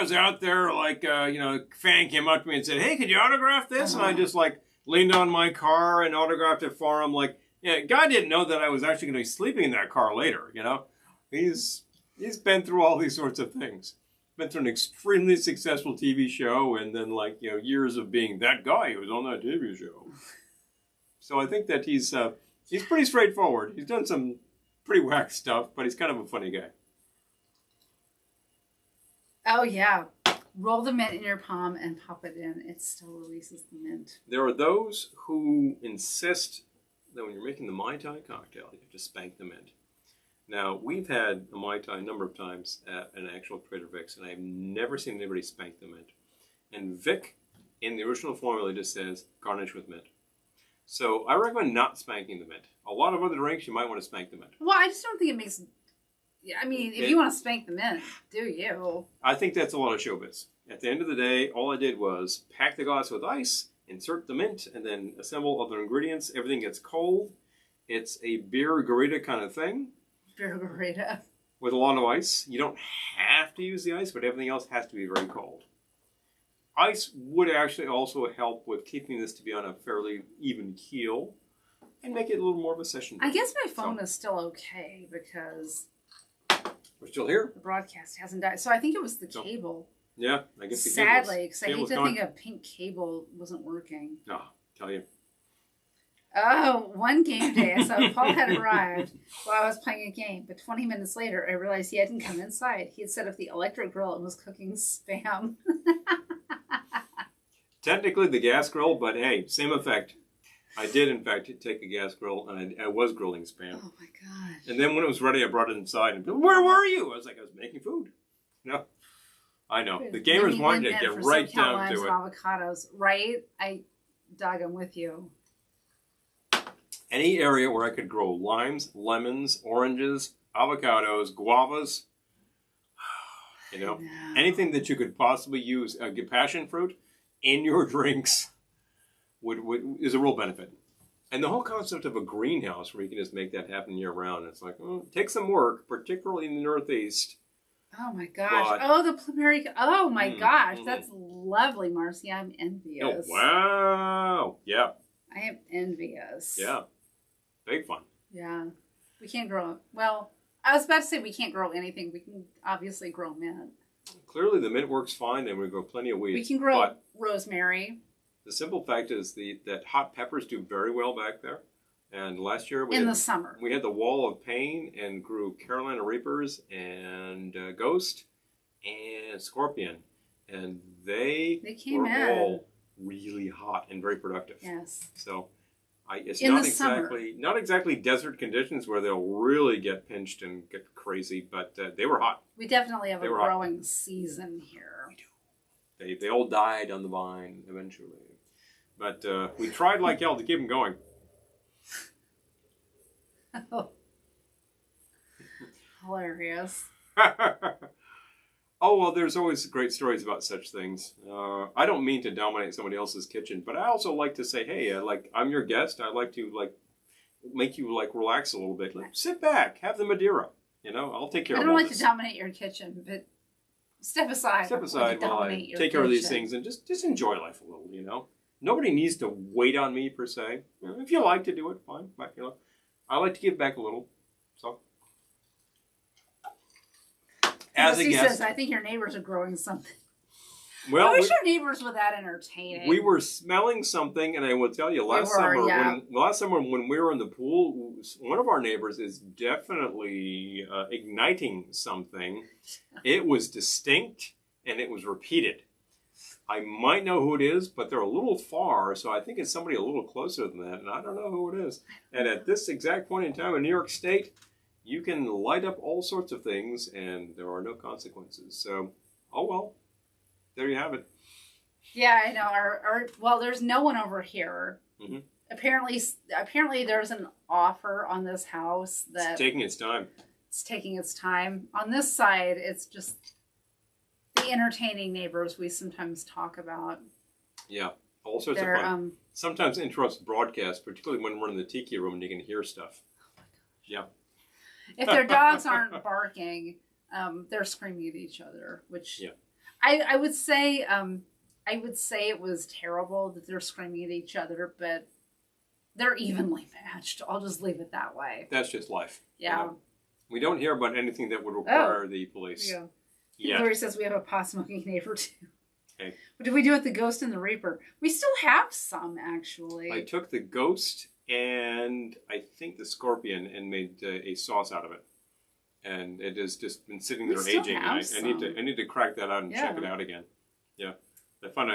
was out there, like, fan came up to me and said, hey, could you autograph this? And I just, like, leaned on my car and autographed it for him. Like, God didn't know that I was actually going to be sleeping in that car later, you know? He's been through all these sorts of things. Been through an extremely successful TV show and then years of being that guy who was on that TV show. So I think that he's pretty straightforward. He's done some pretty whack stuff, but he's kind of a funny guy. Oh yeah. Roll the mint in your palm and pop it in. It still releases the mint. There are those who insist that when you're making the Mai Tai cocktail, you have to spank the mint. Now, we've had a Mai Tai a number of times at an actual Trader Vic's, and I've never seen anybody spank the mint. And Vic, in the original formula, just says, garnish with mint. So I recommend not spanking the mint. A lot of other drinks, you might want to spank the mint. Well, I just don't think it makes... I mean, if you want to spank the mint, do you? I think that's a lot of showbiz. At the end of the day, all I did was pack the glass with ice, insert the mint, and then assemble other ingredients. Everything gets cold. It's a beer garita kind of thing. Margarita. With a lot of ice. You don't have to use the ice, but everything else has to be very cold. Ice would actually also help with keeping this to be on a fairly even keel and make it a little more of a session. I guess my phone is still okay because we're still here. The broadcast hasn't died. So I think it was the cable. Yeah, I guess the sadly, because I hate to think a pink cable wasn't working. No, tell you. Oh, one game day, I saw Paul had arrived while I was playing a game, but 20 minutes later, I realized he hadn't come inside. He had set up the electric grill and was cooking Spam. Technically the gas grill, but hey, same effect. I did, in fact, take a gas grill, and I was grilling Spam. Oh, my gosh. And then when it was ready, I brought it inside, and where were you? I was like, I was making food. No, I know. The gamers wanted to get right down to it. Avocados, right? Doug, I'm with you. Any area where I could grow limes, lemons, oranges, avocados, guavas, you know, anything that you could possibly use, passion fruit in your drinks is a real benefit. And the whole concept of a greenhouse where you can just make that happen year round, it's like, it takes some work, particularly in the Northeast. Oh my gosh. The plumeria. Oh my gosh. That's lovely, Marcy. I'm envious. Oh, wow. Yeah. I am envious. Yeah. Big fun. Yeah. We can't grow. Well, I was about to say we can't grow anything. We can obviously grow mint. Clearly the mint works fine and we grow plenty of weeds. We can grow rosemary. The simple fact is that hot peppers do very well back there. And last year in the summer we had the wall of pain and grew Carolina Reapers and Ghost and Scorpion, and they were all really hot and very productive. Yes. So it's not exactly desert conditions where they'll really get pinched and get crazy, but they were hot. We definitely have a growing season here. We do. They all died on the vine eventually. But we tried like hell to keep them going. Oh. Hilarious. Oh, well, there's always great stories about such things. I don't mean to dominate somebody else's kitchen, but I also like to say, hey, I'm your guest. I'd like to make you relax a little bit. Sit back, have the Madeira. You know, I'll take care of all this. I don't like to dominate your kitchen, but step aside. Step aside while I take care of these things and just enjoy life a little, you know. Nobody needs to wait on me, per se. You know, if you like to do it, fine. But, you know, I like to give back a little. So, as a guest, says, I think your neighbors are growing something. Well, I wish your neighbors were that entertaining. We were smelling something, and I will tell you, last summer when we were in the pool, one of our neighbors is definitely igniting something. It was distinct, and it was repeated. I might know who it is, but they're a little far, so I think it's somebody a little closer than that, and I don't know who it is. And at this exact point in time in New York State, you can light up all sorts of things, and there are no consequences. So, oh well, there you have it. Yeah, I know. Well, there's no one over here. Mm-hmm. Apparently, there's an offer on this house that it's taking its time. It's taking its time. On this side, it's just the entertaining neighbors we sometimes talk about. Yeah, all sorts of fun. Sometimes interrupts broadcast, particularly when we're in the tiki room and you can hear stuff. Oh my gosh. Yeah. If their dogs aren't barking, they're screaming at each other, which I would say it was terrible that they're screaming at each other, but they're evenly matched. I'll just leave it that way. That's just life. Yeah. You know? We don't hear about anything that would require the police. Yeah. Lori says we have a pot-smoking neighbor, too. Okay. What did we do with the Ghost and the Reaper? We still have some, actually. I took the Ghost and I think the Scorpion and made a sauce out of it. And it has just been sitting there aging. I need to crack that out and check it out again. Yeah. I found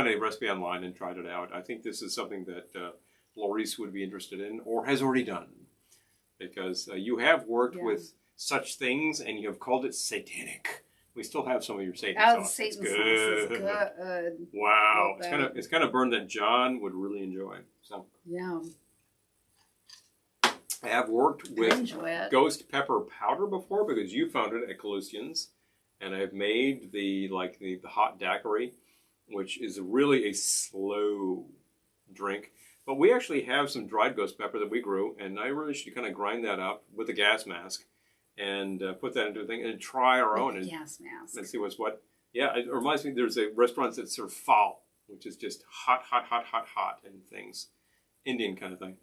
a recipe online and tried it out. I think this is something that Laurice would be interested in or has already done. Because you have worked with such things and you have called it satanic. We still have some of your Satan sauce. Satan sauce is good. Wow. It's kind of burn that John would really enjoy. So yeah. I have worked with ghost pepper powder before because you found it at Calusian's. And I've made the hot daiquiri, which is really a slow drink. But we actually have some dried ghost pepper that we grew, and I really should kind of grind that up with a gas mask and put that into a thing and try our own. Gas mask. And see what's what. Yeah, it reminds me, there's a restaurant that's sort of foul, which is just hot and things. Indian kind of thing.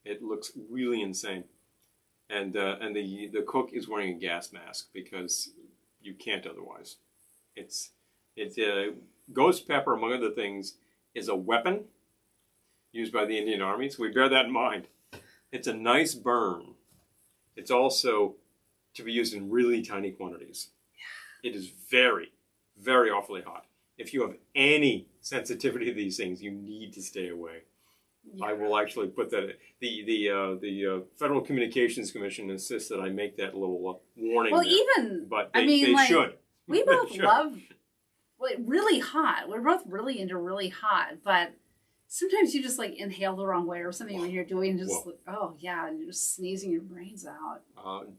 It looks really insane. And the cook is wearing a gas mask because you can't otherwise. It's ghost pepper, among other things, is a weapon used by the Indian Army, so we bear that in mind. It's a nice burn. It's also to be used in really tiny quantities. It is very, very awfully hot. If you have any sensitivity to these things, you need to stay away. Yeah. I will actually put that. The Federal Communications Commission insists that I make that little warning. Well, but they should. We both love really hot. We're both really into really hot, but Sometimes you just like inhale the wrong way or something when you're doing just and you're just sneezing your brains out.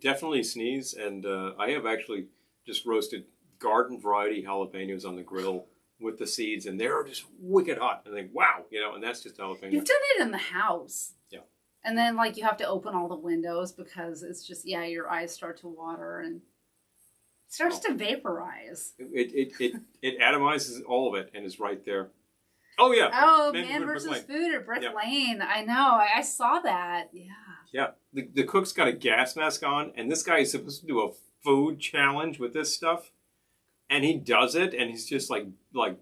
Definitely sneeze, and I have actually just roasted garden variety jalapenos on the grill with the seeds, and they're just wicked hot. And I think, wow, and that's just jalapeno. You've done it in the house. Yeah. And then like you have to open all the windows because it's just your eyes start to water and it starts to vaporize. It atomizes all of it and is right there. Oh, yeah. Oh, Man versus Food at Brick Lane. I know. I saw that. Yeah. Yeah. The cook's got a gas mask on, and this guy is supposed to do a food challenge with this stuff. And he does it, and he's just like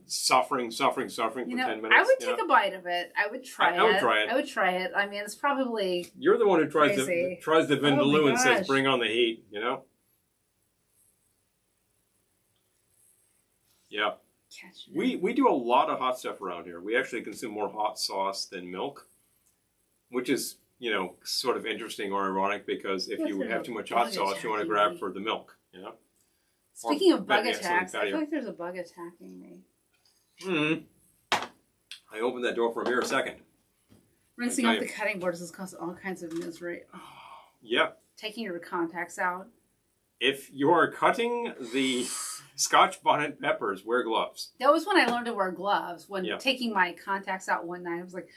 suffering for 10 minutes. I would take a bite of it. I would try it. I would try it. I would try it. I mean, it's probably You're the one who tries crazy. the Vindaloo and says, bring on the heat, Yeah. We do a lot of hot stuff around here. We actually consume more hot sauce than milk, which is, sort of interesting or ironic because if you have too much hot sauce, you want to grab for the milk, Speaking of bug attacks, I feel like there's a bug attacking me. I opened that door for a mere second. Rinsing off the cutting boards has caused all kinds of misery. Yeah. Taking your contacts out. If you are cutting the Scotch bonnet peppers, wear gloves. That was when I learned to wear gloves. When taking my contacts out one night, I was like,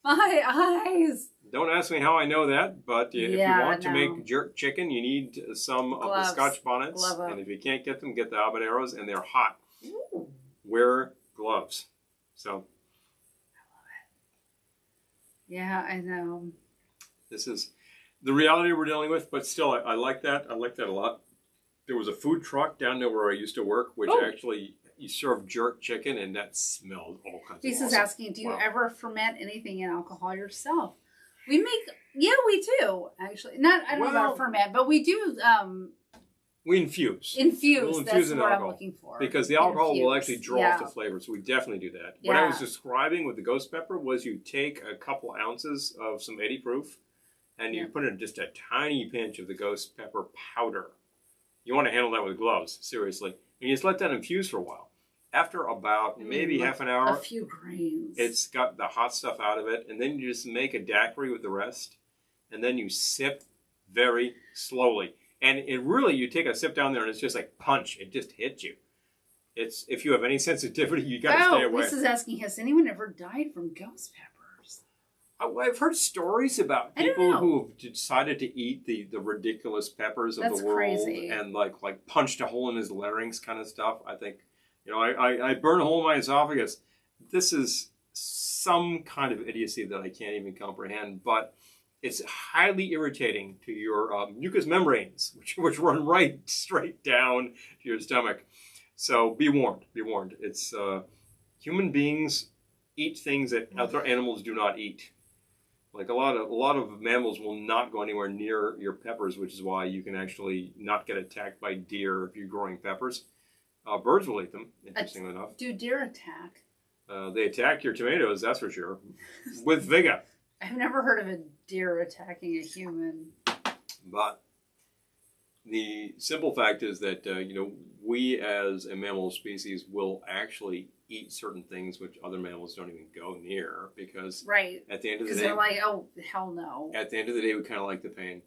my eyes. Don't ask me how I know that, but if you want to make jerk chicken, you need some of the Scotch bonnets. And if you can't get them, get the habaneros, and they're hot. Ooh. Wear gloves. So. I love it. Yeah, I know. This is the reality we're dealing with, but still, I like that. I like that a lot. There was a food truck down there where I used to work, which actually you serve jerk chicken, and that smelled all kinds of Lisa's asking, do you ever ferment anything in alcohol yourself? We make, we do, actually. I don't know about ferment, but we do. We infuse. We'll that's what I'm looking for. Because the alcohol will actually draw off the flavor, so we definitely do that. Yeah. What I was describing with the ghost pepper was you take a couple ounces of some 80 proof, and you put in just a tiny pinch of the ghost pepper powder. You want to handle that with gloves, seriously. And you just let that infuse for a while. After about maybe half an hour, a few grains, it's got the hot stuff out of it, and then you just make a daiquiri with the rest, and then you sip very slowly. And it really, you take a sip down there, and it's just like punch. It just hits you. It's if you have any sensitivity, you got to stay away. Lisa's asking, has anyone ever died from ghost peppers? I've heard stories about people who have decided to eat the ridiculous peppers of the world, crazy. And like punched a hole in his larynx kind of stuff. I think. I burn a hole in my esophagus. This is some kind of idiocy that I can't even comprehend, but it's highly irritating to your mucous membranes, which run right straight down to your stomach. So be warned. Be warned. It's human beings eat things that other animals do not eat. Like a lot of mammals will not go anywhere near your peppers, which is why you can actually not get attacked by deer if you're growing peppers. Birds will eat them, interestingly enough. Do deer attack? They attack your tomatoes, that's for sure, with vigor. I've never heard of a deer attacking a human. But the simple fact is that, we as a mammal species will actually eat certain things which other mammals don't even go near because at the end of the day... Because they're like, oh, hell no. At the end of the day, we kind of like the pain.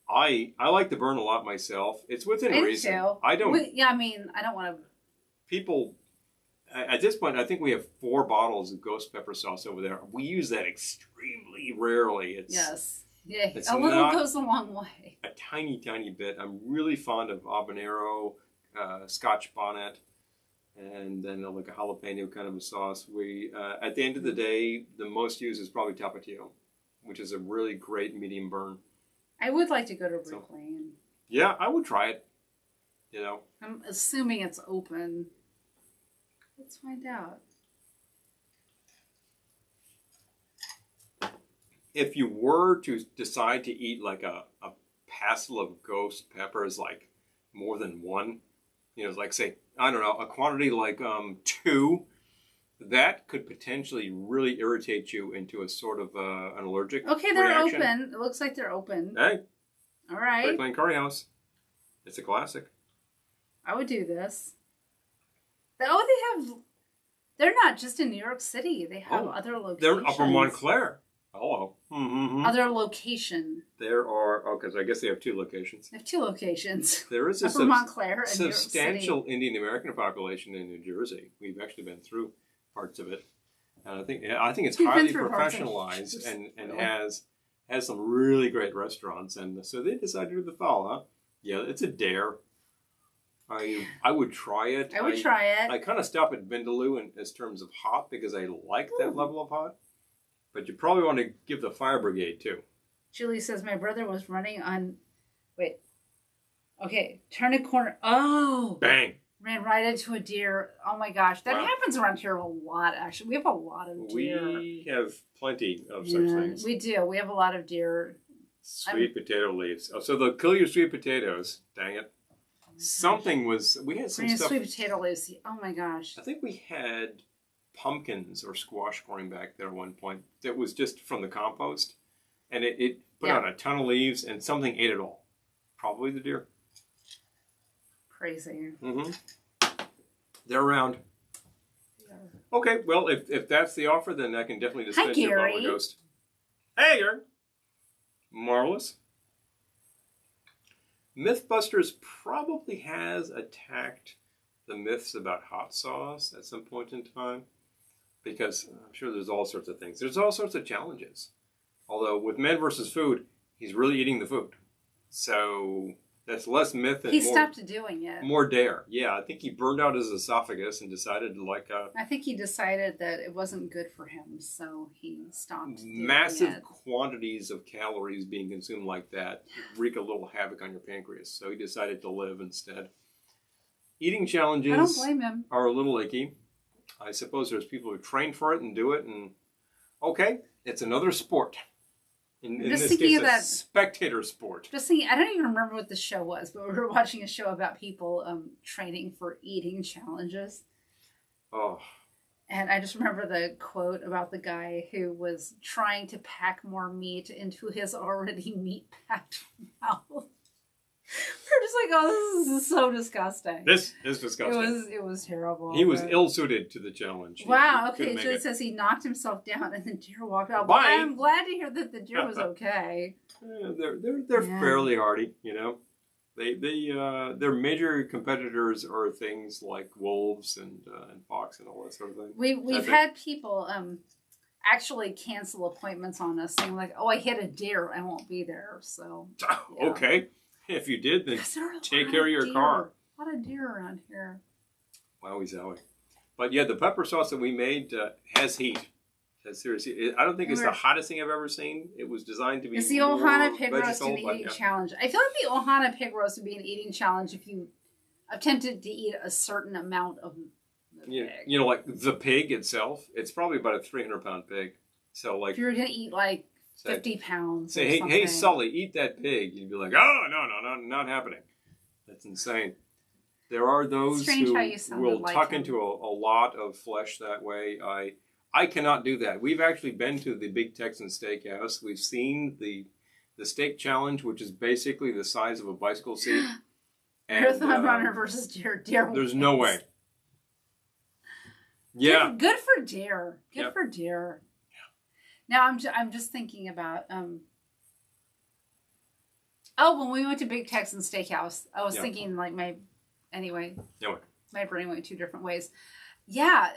I like to burn a lot myself. It's within reason. Too. I don't want to... People, at this point, I think we have 4 bottles of ghost pepper sauce over there. We use that extremely rarely. Yes. Yeah, a little goes a long way. A tiny, tiny bit. I'm really fond of habanero, Scotch bonnet, and then like a jalapeno kind of a sauce. We, at the end of the day, the most used is probably Tapatio, which is a really great medium burn. I would like to go to Brick Lane. Yeah, I would try it. I'm assuming it's open. Let's find out. If you were to decide to eat like a passel of ghost peppers, like more than one, like say, I don't know, a quantity like 2, that could potentially really irritate you into a sort of an allergic Okay, they're reaction. Open. It looks like they're open. Hey. All right. Brick Lane Curry House. It's a classic. I would do this. They have They're not just in New York City. They have other locations. They're Upper Montclair. Hello. Other location. There are, because I guess they have 2 locations. They have 2 locations. There is a Upper Montclair and substantial Indian American population in New Jersey. We've actually been through parts of it. And I think it's highly professionalized and has some really great restaurants. And so they decided to do the fall, huh? Yeah, it's a dare. I would try it. I would try it. I kind of stop at Vindaloo in terms of hot because I like that level of hot. But you probably want to give the fire brigade too. Julie says my brother was running on. Wait. Okay, turn a corner. Oh, bang! Ran right into a deer. Oh my gosh, that happens around here a lot. Actually, we have a lot of deer. We have plenty of such things. We do. We have a lot of deer. Sweet potato leaves. Oh, so they'll kill your sweet potatoes. Dang it! We had some stuff. Sweet potato leaves. Oh my gosh! I think we had pumpkins or squash growing back there at one point that was just from the compost, and it put out a ton of leaves, and something ate it all. Probably the deer. Crazy. They're around. Yeah. Okay, well, if that's the offer, then I can definitely dispense your bottle of Ghost. Hey, Gary. Marvelous. Mythbusters probably has attacked the myths about hot sauce at some point in time. Because I'm sure there's all sorts of things. There's all sorts of challenges. Although with Men vs. Food, he's really eating the food. So that's less myth and he stopped doing it. More dare. Yeah, I think he burned out his esophagus and decided to I think he decided that it wasn't good for him, so he stopped. Massive quantities of calories being consumed like that wreak a little havoc on your pancreas. So he decided to live instead. Eating challenges I don't blame him. Are a little icky. I suppose there's people who train for it and do it, and okay, it's another sport. In this case, a spectator sport. Just thinking, I don't even remember what the show was, but we were watching a show about people training for eating challenges. Oh. And I just remember the quote about the guy who was trying to pack more meat into his already meat-packed mouth. We're just like, oh, this is so disgusting. This is disgusting. It was terrible. He was ill-suited to the challenge. Wow, okay, so it says he knocked himself down and the deer walked out. Well, I'm glad to hear that the deer was okay. They're fairly hardy, you know. Their major competitors are things like wolves and fox and all that sort of thing. We've had people actually cancel appointments on us saying like, oh, I hit a deer, I won't be there. So yeah. Okay. If you did, then take care of your car. A lot of deer around here. Wowie zowie. But yeah, the pepper sauce that we made has heat. Seriously, I don't think it's the hottest thing I've ever seen. It was designed to be. It's the Ohana pig roast and eating challenge. I feel like the Ohana pig roast would be an eating challenge if you attempted to eat a certain amount of the pig. You know, like the pig itself, it's probably about a 300-pound pig. So like, if you were gonna eat like 50 pounds. Say, hey, Sully, eat that pig. You'd be like, oh, no, not happening. That's insane. There are those who will tuck into a lot of flesh that way. I cannot do that. We've actually been to the Big Texan Steakhouse. We've seen the steak challenge, which is basically the size of a bicycle seat. Marathon runner versus deer. There's no way. Yeah. Good for deer. Good for deer. Now I'm just thinking about when we went to Big Texan Steakhouse, I was thinking like my brain went 2 different ways. Yeah,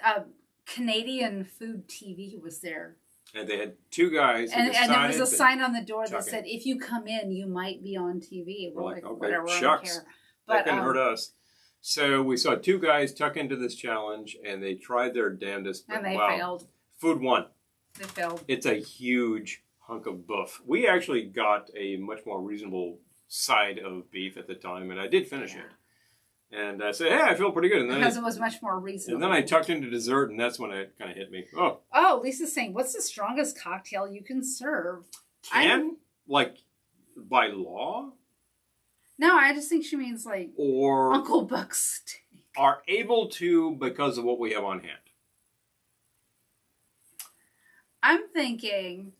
Canadian Food TV was there. And they had 2 guys and there was a sign on the door that said, if you come in, you might be on TV. We're like, okay, whatever, shucks. I don't care. But, that couldn't hurt us. So we saw 2 guys tuck into this challenge, and they tried their damnedest. And they failed. Food won. They failed. It's a huge hunk of buff. We actually got a much more reasonable side of beef at the time, and I did finish it. And I said, hey, I feel pretty good. And then because it was much more reasonable. And then I tucked into dessert, and that's when it kind of hit me. Oh, Lisa's saying, what's the strongest cocktail you can serve? Like, by law? No, I just think she means, like, or Uncle Buck's steak. Are able to because of what we have on hand. I'm thinking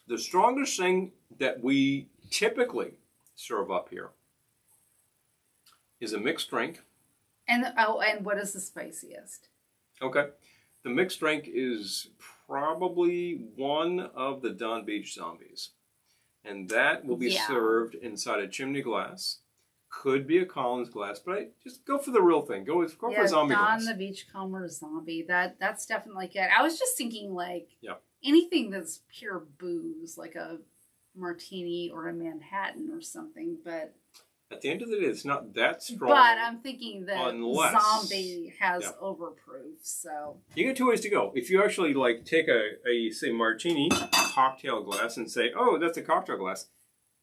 the strongest thing that we typically serve up here is a mixed drink And what is the spiciest? Okay. The mixed drink is probably one of the Don Beach zombies. And that will be served inside a chimney glass. Could be a Collins glass, but just go for the real thing. Go for a zombie glass. Don the Beachcomber zombie. That's definitely good. I was just thinking like anything that's pure booze, like a martini or a Manhattan or something, but at the end of the day, it's not that strong. But I'm thinking that zombie has overproof, so you get two ways to go. If you actually like take a say martini cocktail glass and say, oh, that's a cocktail glass,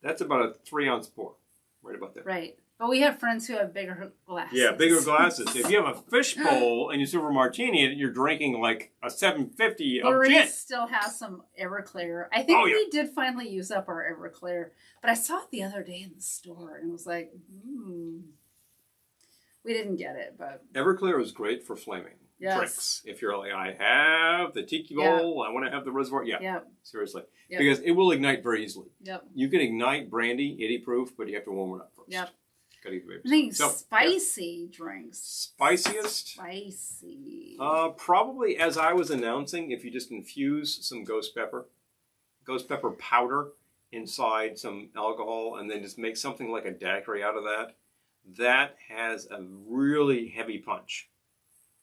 that's about a 3-ounce pour, right about there. Right. But we have friends who have bigger glasses. Yeah, bigger glasses. If you have a fishbowl and you serve a martini, you're drinking like a 750 of gin. Still has some Everclear. I think we did finally use up our Everclear. But I saw it the other day in the store and was like, We didn't get it, but... Everclear is great for flaming drinks. If you're like, I have the tiki bowl, I want to have the reservoir. Seriously. Because it will ignite very easily. You can ignite brandy, 80 proof, but you have to warm it up first. I think spicy drinks. Spiciest? Spicy. Probably, as I was announcing, if you just infuse some ghost pepper powder inside some alcohol, and then just make something like a daiquiri out of that, that has a really heavy punch.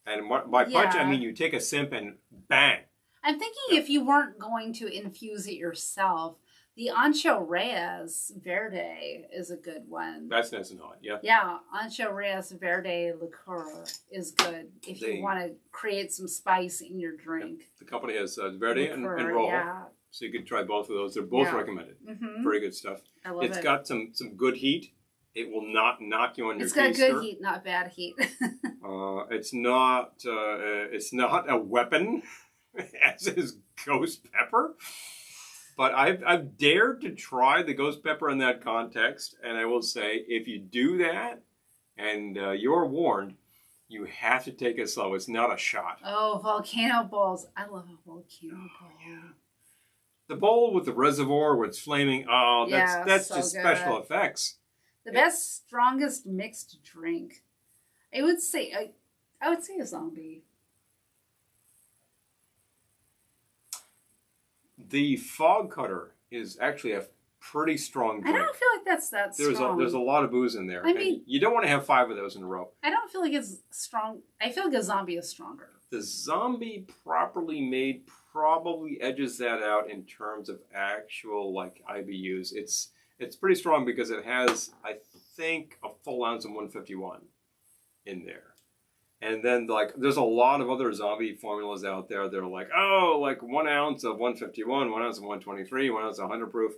And by punch, I mean you take a sip and bang. I'm thinking if you weren't going to infuse it yourself, the Ancho Reyes Verde is a good one. That's nice and hot, Yeah, Ancho Reyes Verde liqueur is good if you want to create some spice in your drink. The company has Verde and Rojo, so you could try both of those. They're both recommended. Very good stuff. I love it. It's got some good heat. It will not knock you on your taster. It's got good heat, not bad heat. It's not a weapon, as is ghost pepper. But I've dared to try the ghost pepper in that context, and I will say, if you do that, and you're warned, you have to take it slow. It's not a shot. Oh, volcano bowls. I love a volcano bowl. Yeah. The bowl with the reservoir where it's flaming, that's so just good. Special effects. The best, strongest mixed drink. I would say a zombie. The fog cutter is actually a pretty strong drink. I don't feel like that's that strong. There's a lot of booze in there. I mean, you don't want to have 5 of those in a row. I don't feel like it's strong. I feel like a zombie is stronger. The zombie properly made probably edges that out in terms of actual like IBUs. It's pretty strong because it has, I think, a full ounce of 151 in there. And then, like, there's a lot of other zombie formulas out there that are like, oh, like 1 ounce of 151, 1 ounce of 123, 1 ounce of 100 proof.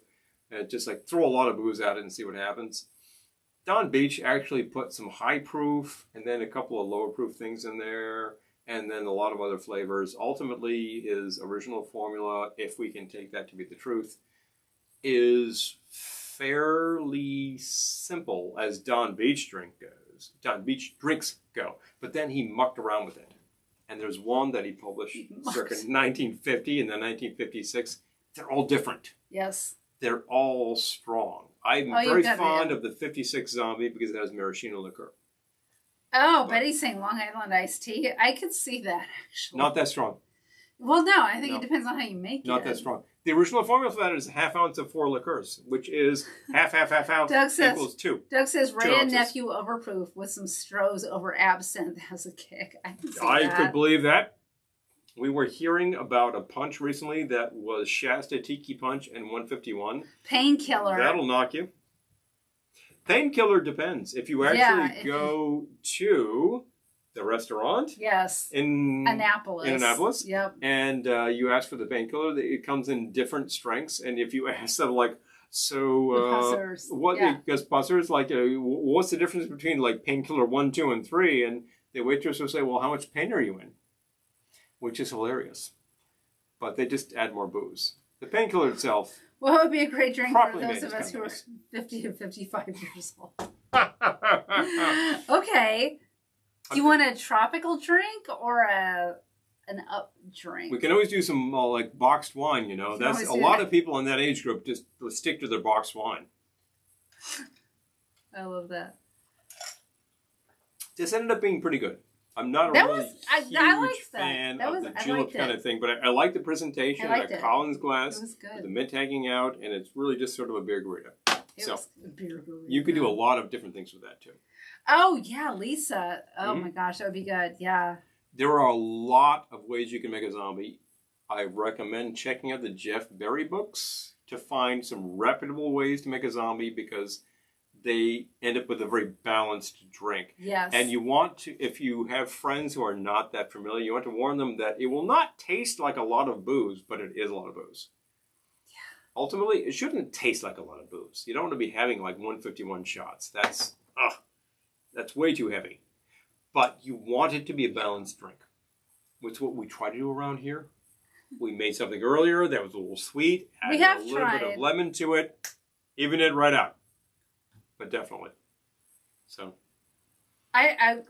And just like throw a lot of booze at it and see what happens. Don Beach actually put some high proof and then a couple of lower proof things in there. And then a lot of other flavors. Ultimately, his original formula, if we can take that to be the truth, is fairly simple as Don Beach drinks go. But then he mucked around with it. And there's one that he published circa 1950 and then 1956. They're all different. Yes. They're all strong. I'm very fond of the 56 zombie because it has maraschino liqueur. Oh, Betty's saying Long Island iced tea. I could see that, actually. Not that strong. Well, no, I think it depends on how you make it. Not that strong. The original formula for that is a half ounce of 4 liqueurs, which is half equals 2. Doug says, Ray and Nephew overproof with some Stroh's over absinthe has a kick. I can see that. I could believe that. We were hearing about a punch recently that was Shasta Tiki Punch and 151. Painkiller. That'll knock you. Painkiller depends. If you actually go to the restaurant. Yes. In Annapolis. Yep. And you ask for the painkiller. It comes in different strengths. And if you ask them like, because buzzers, like, what's the difference between like painkiller 1, 2, and 3? And the waitress will say, well, how much pain are you in? Which is hilarious. But they just add more booze. The painkiller itself. Well, it would be a great drink for those of us who are 50 to 55 years old. Okay. Do you want a tropical drink or an up drink? We can always do some like boxed wine, you know. That's a lot of people in that age group just stick to their boxed wine. I love that. This ended up being pretty good. I'm not a really huge fan of the julep kind of thing, but I like the presentation. I like a Collins glass with the mint hanging out, and it's really just sort of a beer burrito. You could do a lot of different things with that, too. Oh, yeah, Lisa. Oh, my gosh, that would be good. Yeah. There are a lot of ways you can make a zombie. I recommend checking out the Jeff Berry books to find some reputable ways to make a zombie because they end up with a very balanced drink. Yes. And you want to, if you have friends who are not that familiar, you want to warn them that it will not taste like a lot of booze, but it is a lot of booze. Yeah. Ultimately, it shouldn't taste like a lot of booze. You don't want to be having like 151 shots. That's way too heavy. But you want it to be a balanced drink. Which is what we try to do around here. We made something earlier that was a little sweet. Added a little bit of lemon to it. Even it right out. But definitely. So.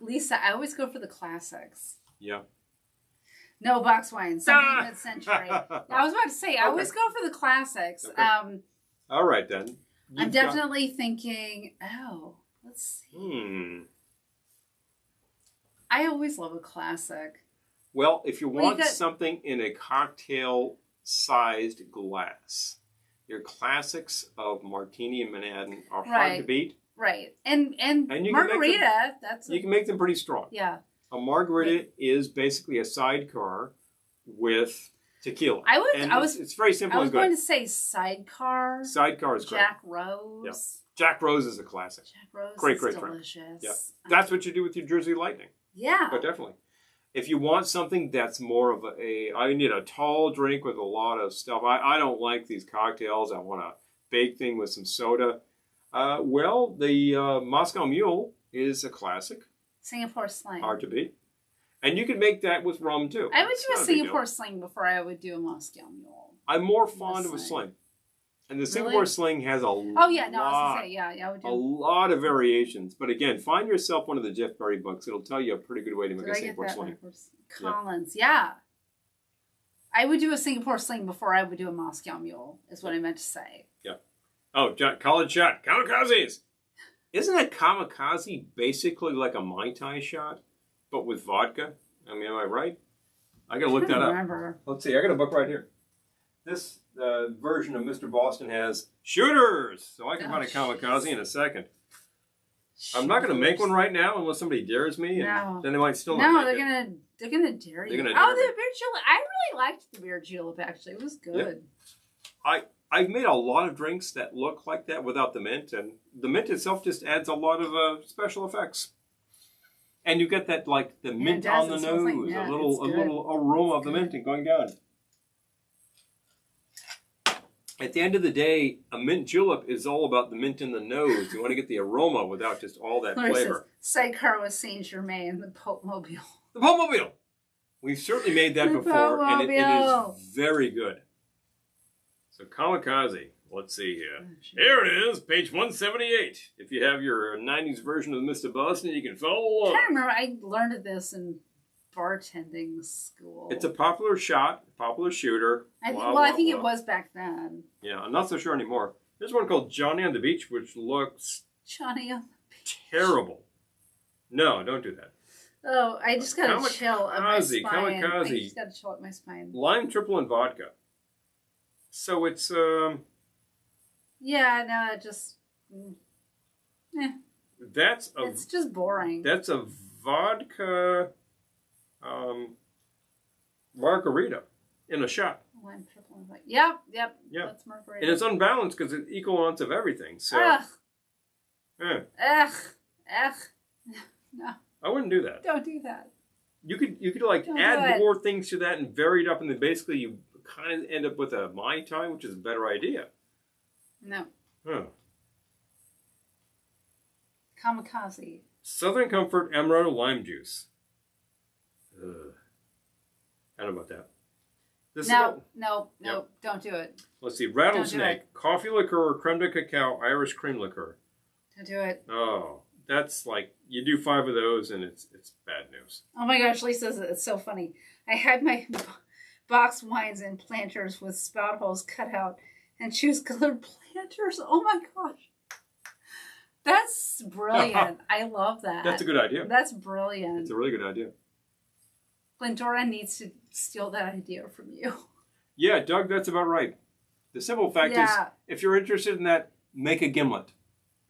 Lisa, I always go for the classics. Yeah. No box wines. Something mid-century. I was about to say, I always go for the classics. Okay. All right, then. I'm definitely thinking, let's see. I always love a classic. Well, if you want something in a cocktail-sized glass, your classics of Martini and Manhattan are hard to beat. Right. And margarita, you can make them pretty strong. Yeah. A margarita is basically a sidecar with tequila. It's very simple. I was going to say sidecar. Sidecar is great. Jack Rose. Yeah. Jack Rose is a classic. Jack Rose great delicious. Drink. Yeah. That's what you do with your Jersey Lightning. Yeah. But definitely. If you want something that's more of I need a tall drink with a lot of stuff. I don't like these cocktails. I want a big thing with some soda. The Moscow Mule is a classic. Singapore Sling. Hard to beat. And you can make that with rum, too. I would do a Singapore Sling before I would do a Moscow Mule. I'm more fond of a Sling. And the Singapore Sling has a lot of variations. But again, find yourself one of the Jeff Berry books. It'll tell you a pretty good way to make a Singapore Sling. Collins, yeah. I would do a Singapore Sling before I would do a Moscow Mule, is what I meant to say. Yeah. Oh, college shot. Kamikazes. Isn't a kamikaze basically like a Mai Tai shot, but with vodka? I mean, am I right? I got to look that up. Let's see. I got a book right here. This version of Mr. Boston has shooters, so I can find a kamikaze in a second. I'm not going to make one right now unless somebody dares me, and then they might still not make it. They're gonna dare you. The beer julep. I really liked the beer julep. Actually, it was good. Yeah. I've made a lot of drinks that look like that without the mint, and the mint itself just adds a lot of special effects. And you get that the mint on the nose, a little aroma of the mint and going down. At the end of the day, a mint julep is all about the mint in the nose. You want to get the aroma without just all that flavor. Sidecar with Saint Germain, the Pope Mobile. The Pope Mobile. We've certainly made that before, and it is very good. So kamikaze. Let's see here. Here it is, page 178. If you have your 90s version of Mr. Boston, you can follow along. I can't remember. I learned this in bartending school. It's a popular shot, popular shooter. I think it was back then. Yeah, I'm not so sure anymore. There's one called Johnny on the Beach, which looks terrible. No, don't do that. Oh, I just got a chill up my spine. Kamikaze. I just got a chill up my spine. Lime, triple, and vodka. So it's yeah, no, just it's just boring. That's a vodka margarita in a shot. Lime, triple, and vodka. Yep. Yeah. That's margarita. And it's unbalanced because it's equal amounts of everything. So Ugh. No. I wouldn't do that. Don't do that. You could add more things to that and vary it up, and then basically you kind of end up with a Mai Tai, which is a better idea. No. Huh. Kamikaze. Southern Comfort Amaretto Lime Juice. Ugh. I don't know about that. No, don't do it. Let's see. Rattlesnake, coffee liqueur, creme de cacao, Irish cream liqueur. Don't do it. Oh, that's you do 5 of those and it's bad news. Oh my gosh, Lisa, it's so funny. I had my box wines in planters with spout holes cut out and choose colored planters. Oh my gosh. That's brilliant. I love that. That's a good idea. That's brilliant. It's a really good idea. Glendora needs to steal that idea from you. Yeah, Doug, that's about right. The simple fact is, if you're interested in that, make a gimlet.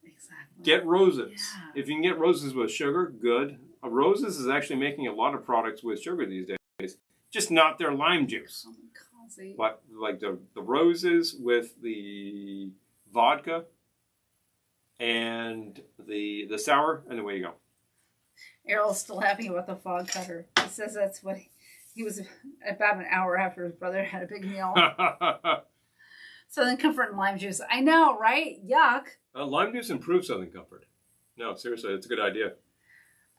Exactly. Get roses. Yeah. If you can get roses with sugar, good. Roses is actually making a lot of products with sugar these days. Just not their lime juice. Kamikaze. But like the roses with the vodka and the sour, and away you go. Errol's still happy about the fog cutter. He says that's what he was about an hour after his brother had a big meal. Southern Comfort and lime juice. I know, right? Yuck. Lime juice improves Southern Comfort. No, seriously, it's a good idea.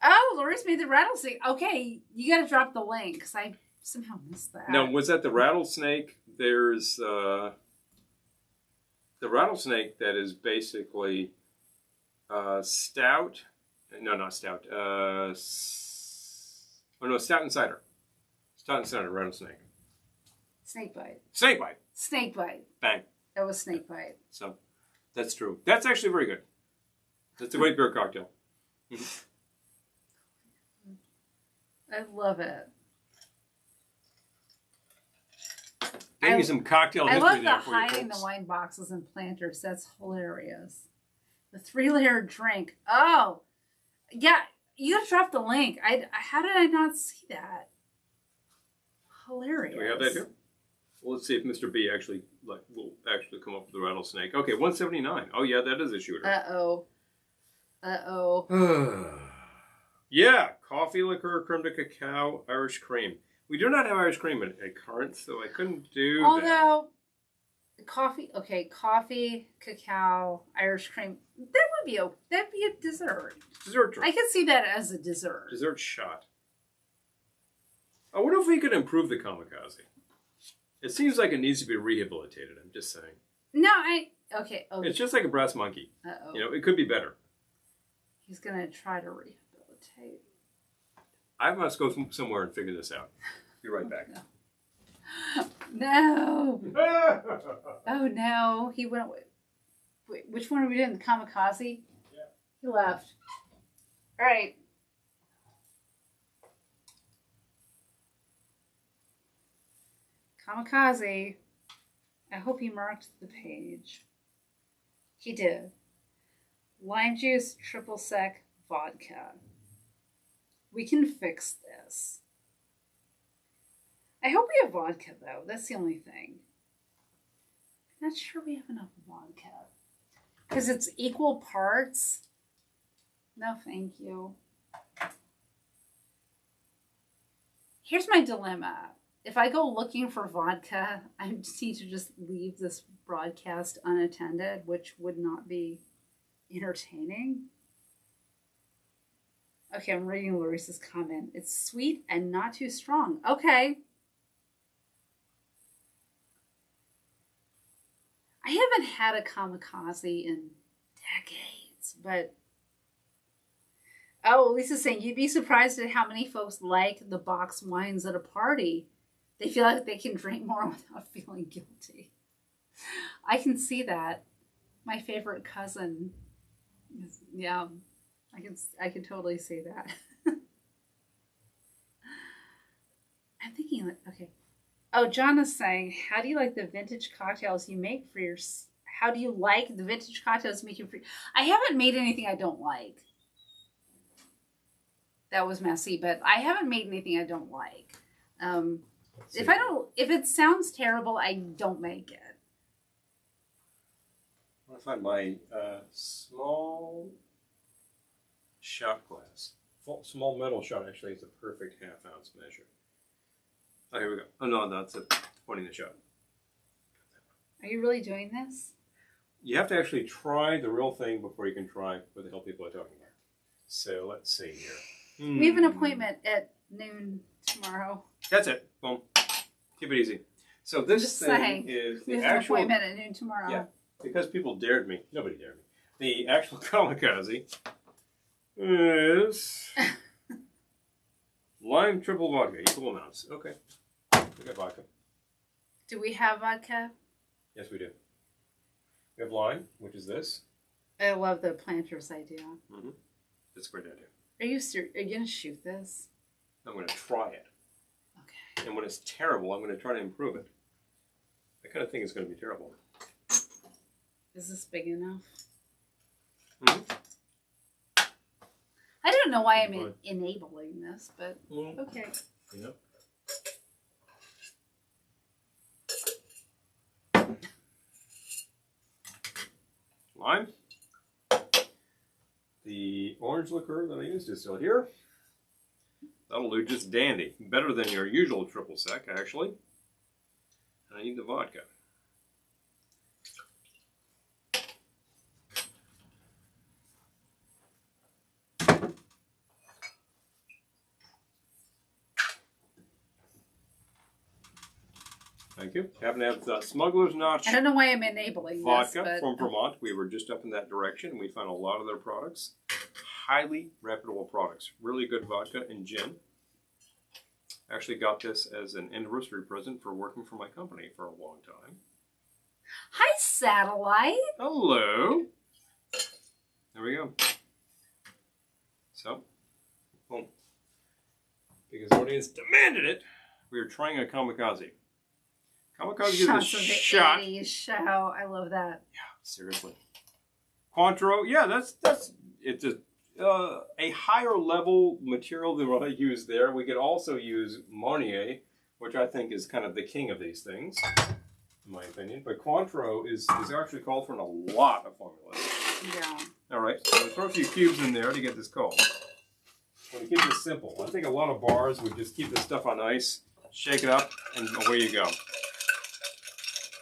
Oh, Lori's made the rattlesnake. Okay, you got to drop the link because I somehow missed that. Now, was that the rattlesnake? There's the rattlesnake that is basically stout. No, not stout. Stout and cider. Stout and cider rattlesnake. Snake bite. Snake bite. Snake bite. Bang. That was snake bite. So, that's true. That's actually very good. That's a great beer cocktail. I love it. Give me some cocktail history there. I there love for the you hiding the folks. wine boxes and planters. That's hilarious. The 3-layer drink. Oh, yeah. You got to drop the link. How did I not see that? Hilarious. Do we have that here? Well, let's see if Mr. B will actually come up with the rattlesnake. Okay, 179. Oh yeah, that is a shooter. Uh-oh. Yeah, coffee liqueur, creme de cacao, Irish cream. We do not have Irish cream at current, so I couldn't do that. Although, coffee, cacao, Irish cream, that'd be a dessert. Dessert drink. I could see that as a dessert. Dessert shot. I wonder if we could improve the kamikaze. It seems like it needs to be rehabilitated, I'm just saying. No, okay. It's just like a brass monkey. Uh-oh. You know, it could be better. He's going to try to rehabilitate. I must go somewhere and figure this out. Be right back. No. Oh, no. He went away. Wait, which one are we doing? The kamikaze? Yeah. He left. All right. Kamikaze. I hope he marked the page. He did. Lime juice, triple sec, vodka. We can fix this. I hope we have vodka, though. That's the only thing. I'm not sure we have enough vodka. Because it's equal parts. No, thank you. Here's my dilemma. If I go looking for vodka, I need to just leave this broadcast unattended, which would not be entertaining. Okay, I'm reading Larissa's comment. It's sweet and not too strong. Okay. I haven't had a kamikaze in decades, but... Oh, Lisa's saying, you'd be surprised at how many folks like the box wines at a party. They feel like they can drink more without feeling guilty. I can see that. My favorite cousin, yeah, I can totally see that. I'm thinking, okay. Oh, John is saying, how do you like the vintage cocktails you make for your... How do you like the vintage cocktails you make for... I haven't made anything I don't like. That was messy, but I haven't made anything I don't like. If it sounds terrible, I don't make it. I want to find my small shot glass. Small metal shot actually is the perfect half-ounce measure. Oh, here we go. Oh, no, that's it. Pointing the shot. Are you really doing this? You have to actually try the real thing before you can try what the hell people are talking about. So, let's see here. We have an appointment at noon tomorrow. That's it. Boom. Keep it easy. So this thing is the we have actual... an appointment at noon tomorrow. Yeah, because people dared me. Nobody dared me. The actual kamikaze is lime triple vodka, equal amounts. Okay. We got vodka. Do we have vodka? Yes, we do. We have lime, which is this. I love the planter's idea. Mm-hmm. It's a great idea. Are you going to shoot this? I'm going to try it. Okay. And when it's terrible, I'm going to try to improve it. I kind of think it's going to be terrible. Is this big enough? Mm-hmm. I don't know why I'm enabling this, but okay. Yep. Lime. The orange liqueur that I used is still here. That'll do just dandy. Better than your usual triple sec, actually. And I need the vodka. Thank you. Happen to have the Smuggler's Notch. I don't know why I'm enabling vodka this, but from Vermont. We were just up in that direction, and we found a lot of their products. Highly reputable products. Really good vodka and gin. Actually got this as an anniversary present for working for my company for a long time. Hi, Satellite. Hello. There we go. So, boom. Because the audience demanded it, we are trying a kamikaze. Kamikaze is a shot. 80s show. I love that. Yeah, seriously. Cointreau, yeah, it's a higher level material than what I use there. We could also use Monnier, which I think is kind of the king of these things, in my opinion. But Cointreau is actually called for in a lot of formulas. Yeah. All right, so we'll throw a few cubes in there to get this cold. We're going to keep this simple. I think a lot of bars would just keep this stuff on ice, shake it up, and away you go.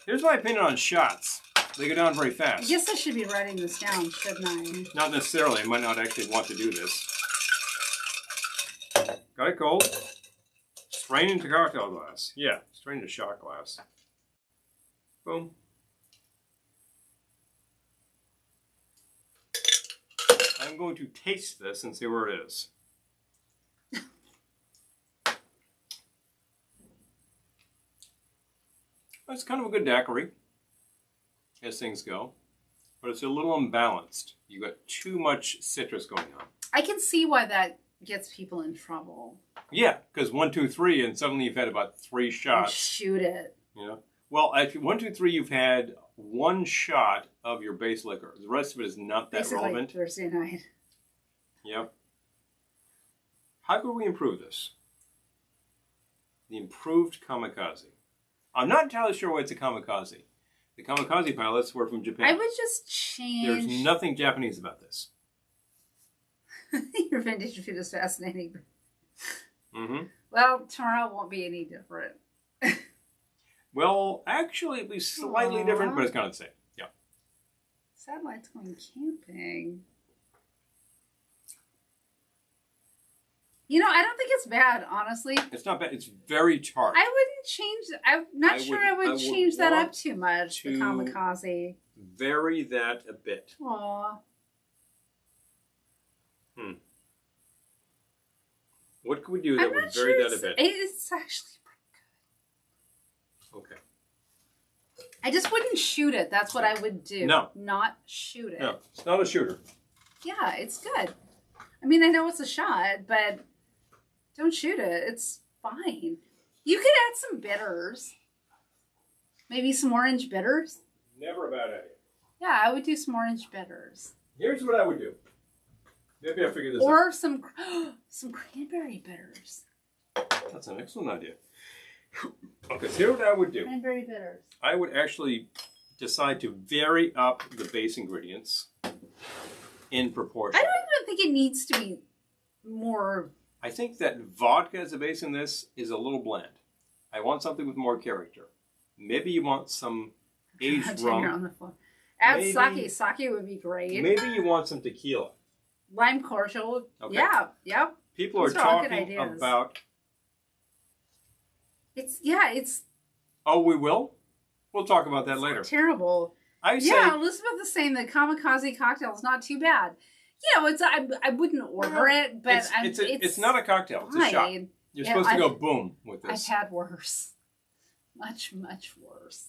Here's my opinion on shots. They go down very fast. I guess I should be writing this down, shouldn't I? Not necessarily. I might not actually want to do this. Got it cold. Strain into cocktail glass. Yeah, strain into shot glass. Boom. I'm going to taste this and see where it is. It's kind of a good daiquiri, as things go, but it's a little unbalanced. You got too much citrus going on. I can see why that gets people in trouble. Yeah, because 1, 2, 3, and suddenly you've had about 3 shots. Shoot it. Yeah. Well, actually, 1, 2, 3, you've had 1 shot of your base liquor. The rest of it is not that relevant. Thursday night. Yep. How could we improve this? The improved kamikaze. I'm not entirely sure why it's a kamikaze. The kamikaze pilots were from Japan. I would just change... There's nothing Japanese about this. Your vintage food is fascinating. Mm-hmm. Well, tomorrow won't be any different. Well, actually, it'll be slightly different, but it's kind of the same. Yeah. Satellite's going camping. You know, I don't think it's bad, honestly. It's not bad. It's very tart. I wouldn't change... I'm not sure I would change that up too much, the kamikaze. Vary that a bit. Aww. What could we do that would vary that a bit? It's actually pretty good. Okay. I just wouldn't shoot it. That's what I would do. No. Not shoot it. No, it's not a shooter. Yeah, it's good. I mean, I know it's a shot, but don't shoot it. It's fine. You could add some bitters. Maybe some orange bitters. Never a bad idea. Yeah, I would do some orange bitters. Here's what I would do. Maybe I figured this out. Or some cranberry bitters. That's an excellent idea. Okay, so here's what I would do. Cranberry bitters. I would actually decide to vary up the base ingredients in proportion. I don't even think it needs to be more... I think that vodka as a base in this is a little bland. I want something with more character. Maybe you want some aged rum. On the floor. Add sake. Sake would be great. Maybe you want some tequila. Lime cordial. Okay. Yeah. Yep. People are talking about... It's... Oh, we will? We'll talk about that later. Terrible. Yeah, Elizabeth is saying the kamikaze cocktail is not too bad. You know, I wouldn't order it, but it's not a cocktail. It's a shot. You're supposed to go boom with this. I've had worse. Much, much worse.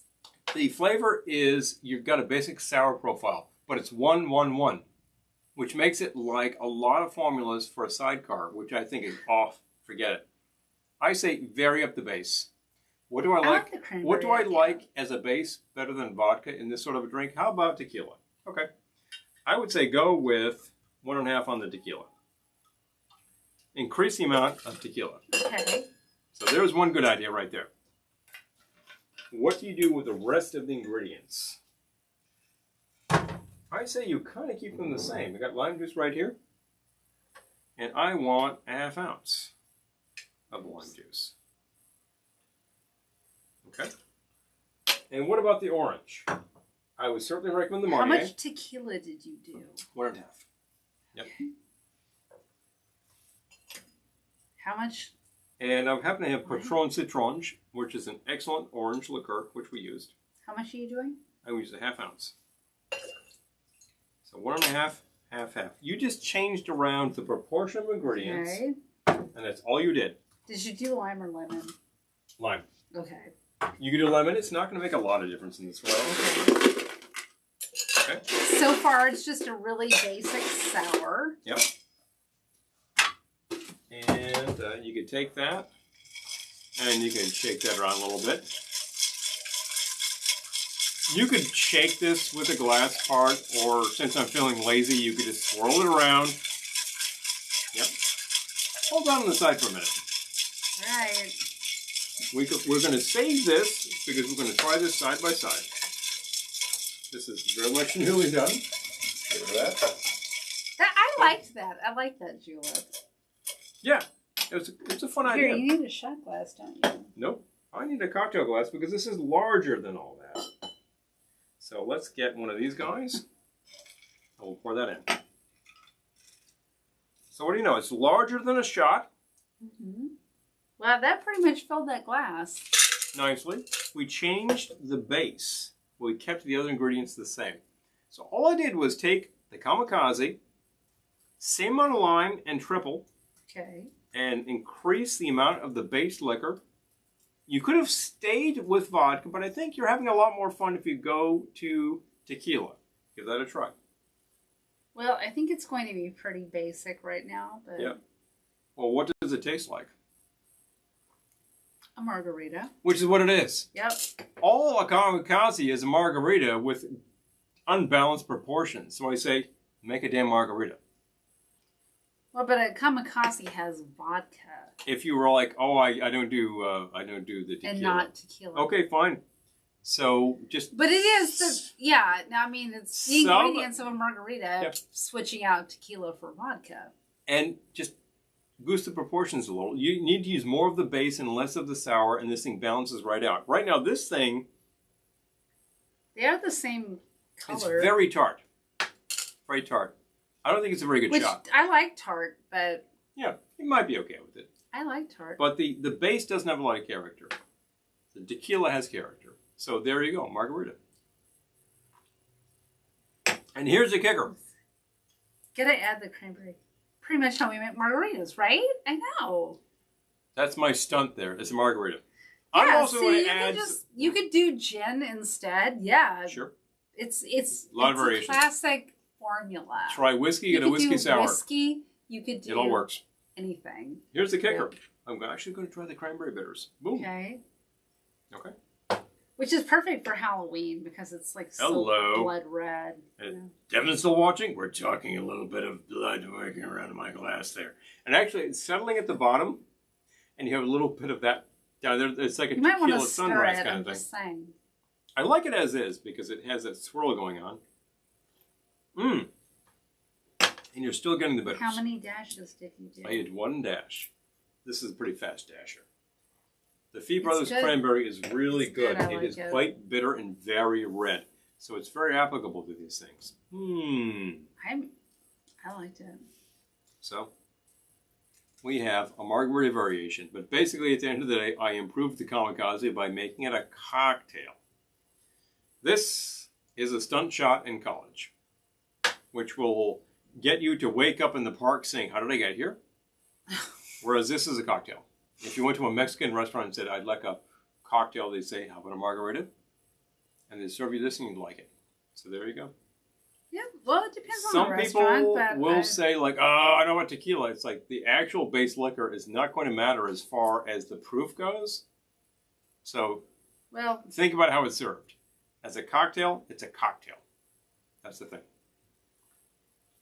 The flavor is, you've got a basic sour profile. but it's 1-1-1, which makes it like a lot of formulas for a sidecar, which I think is off. Forget it. I say vary up the base. What do I like? What do I like as a base better than vodka in this sort of a drink? How about tequila? Okay. I would say go with 1.5 on the tequila. Increase the amount of tequila. Okay. So there's one good idea right there. What do you do with the rest of the ingredients? I say you kind of keep them the same. I got lime juice right here. And I want 1/2 ounce of lime juice. Okay. And what about the orange? I would certainly recommend the Marnier. How much tequila did you do? 1.5. Yep. How much? And I happen to have Patron Citronge, which is an excellent orange liqueur, which we used. How much are you doing? I used 1/2 ounce. So 1.5, half. You just changed around the proportion of ingredients. Okay. And that's all you did. Did you do lime or lemon? Lime. Okay. You can do lemon. It's not going to make a lot of difference in this way. Okay. So far, it's just a really basic sour. Yep. And you can take that, and you can shake that around a little bit. You could shake this with a glass part, or since I'm feeling lazy, you could just swirl it around. Yep. Hold on the side for a minute. All right. We're going to save this because we're going to try this side by side. This is very much newly done. Look at that. I liked that. I like that julep. Yeah, it's a fun idea. Here, you need a shot glass, don't you? Nope. I need a cocktail glass because this is larger than all that. So let's get one of these guys. And we'll pour that in. So what do you know? It's larger than a shot. Mm-hmm. Well, that pretty much filled that glass. Nicely. We changed the base. We kept the other ingredients the same. So all I did was take the Kamikaze, same amount of lime and triple, okay, and increase the amount of the base liquor. You could have stayed with vodka, but I think you're having a lot more fun if you go to tequila. Give that a try. Well, I think it's going to be pretty basic right now. But yeah. Well, what does it taste like? A margarita. Which is what it is. Yep. All a Kamikaze is a margarita with unbalanced proportions. So I say, make a damn margarita. Well, but a Kamikaze has vodka. If you were like, oh, I don't do the tequila. And not tequila. Okay, fine. So just. But it is yeah. Now I mean, it's the ingredients of a margarita, switching out tequila for vodka. And just goose the proportions a little. You need to use more of the base and less of the sour, and this thing balances right out. Right now, this thing. They are the same color. It's very tart. Very tart. I don't think it's a very good shot. I like tart, but... Yeah, you might be okay with it. I like tart. But the base doesn't have a lot of character. The tequila has character. So there you go, margarita. And here's the kicker. Gotta add the cranberry. Pretty much how we make margaritas, right? I know. That's my stunt there. It's a margarita. Yeah, I'm also going to add... You could do gin instead. Yeah. Sure. It's a lot of variation. Classic formula. Try whiskey, get a whiskey sour. Whiskey, you could do it all works. Anything. Here's the kicker. I'm actually going to try the cranberry bitters. Boom. Okay. Okay. Which is perfect for Halloween because it's like so blood red. Devin's still watching. We're talking a little bit of blood working around in my glass there. And actually, it's settling at the bottom, and you have a little bit of that down there. It's like a tequila sunrise kind of thing. Just saying. I like it as is because it has that swirl going on. Mmm. And you're still getting the bitters. How many dashes did you do? I did 1 dash. This is a pretty fast dasher. The Fee Brothers Cranberry is really good. It is quite bitter and very red. So it's very applicable to these things. I liked it. So we have a margarita variation. But basically at the end of the day, I improved the Kamikaze by making it a cocktail. This is a stunt shot in college, which will get you to wake up in the park saying, how did I get here? Whereas this is a cocktail. If you went to a Mexican restaurant and said, I'd like a cocktail, they'd say, how about a margarita? And they'd serve you this and you'd like it. So there you go. Yeah, well, it depends on the restaurant. Some people will say, like, oh, I don't want tequila. It's like the actual base liquor is not going to matter as far as the proof goes. So, well, think about how it's served. As a cocktail, it's a cocktail. That's the thing.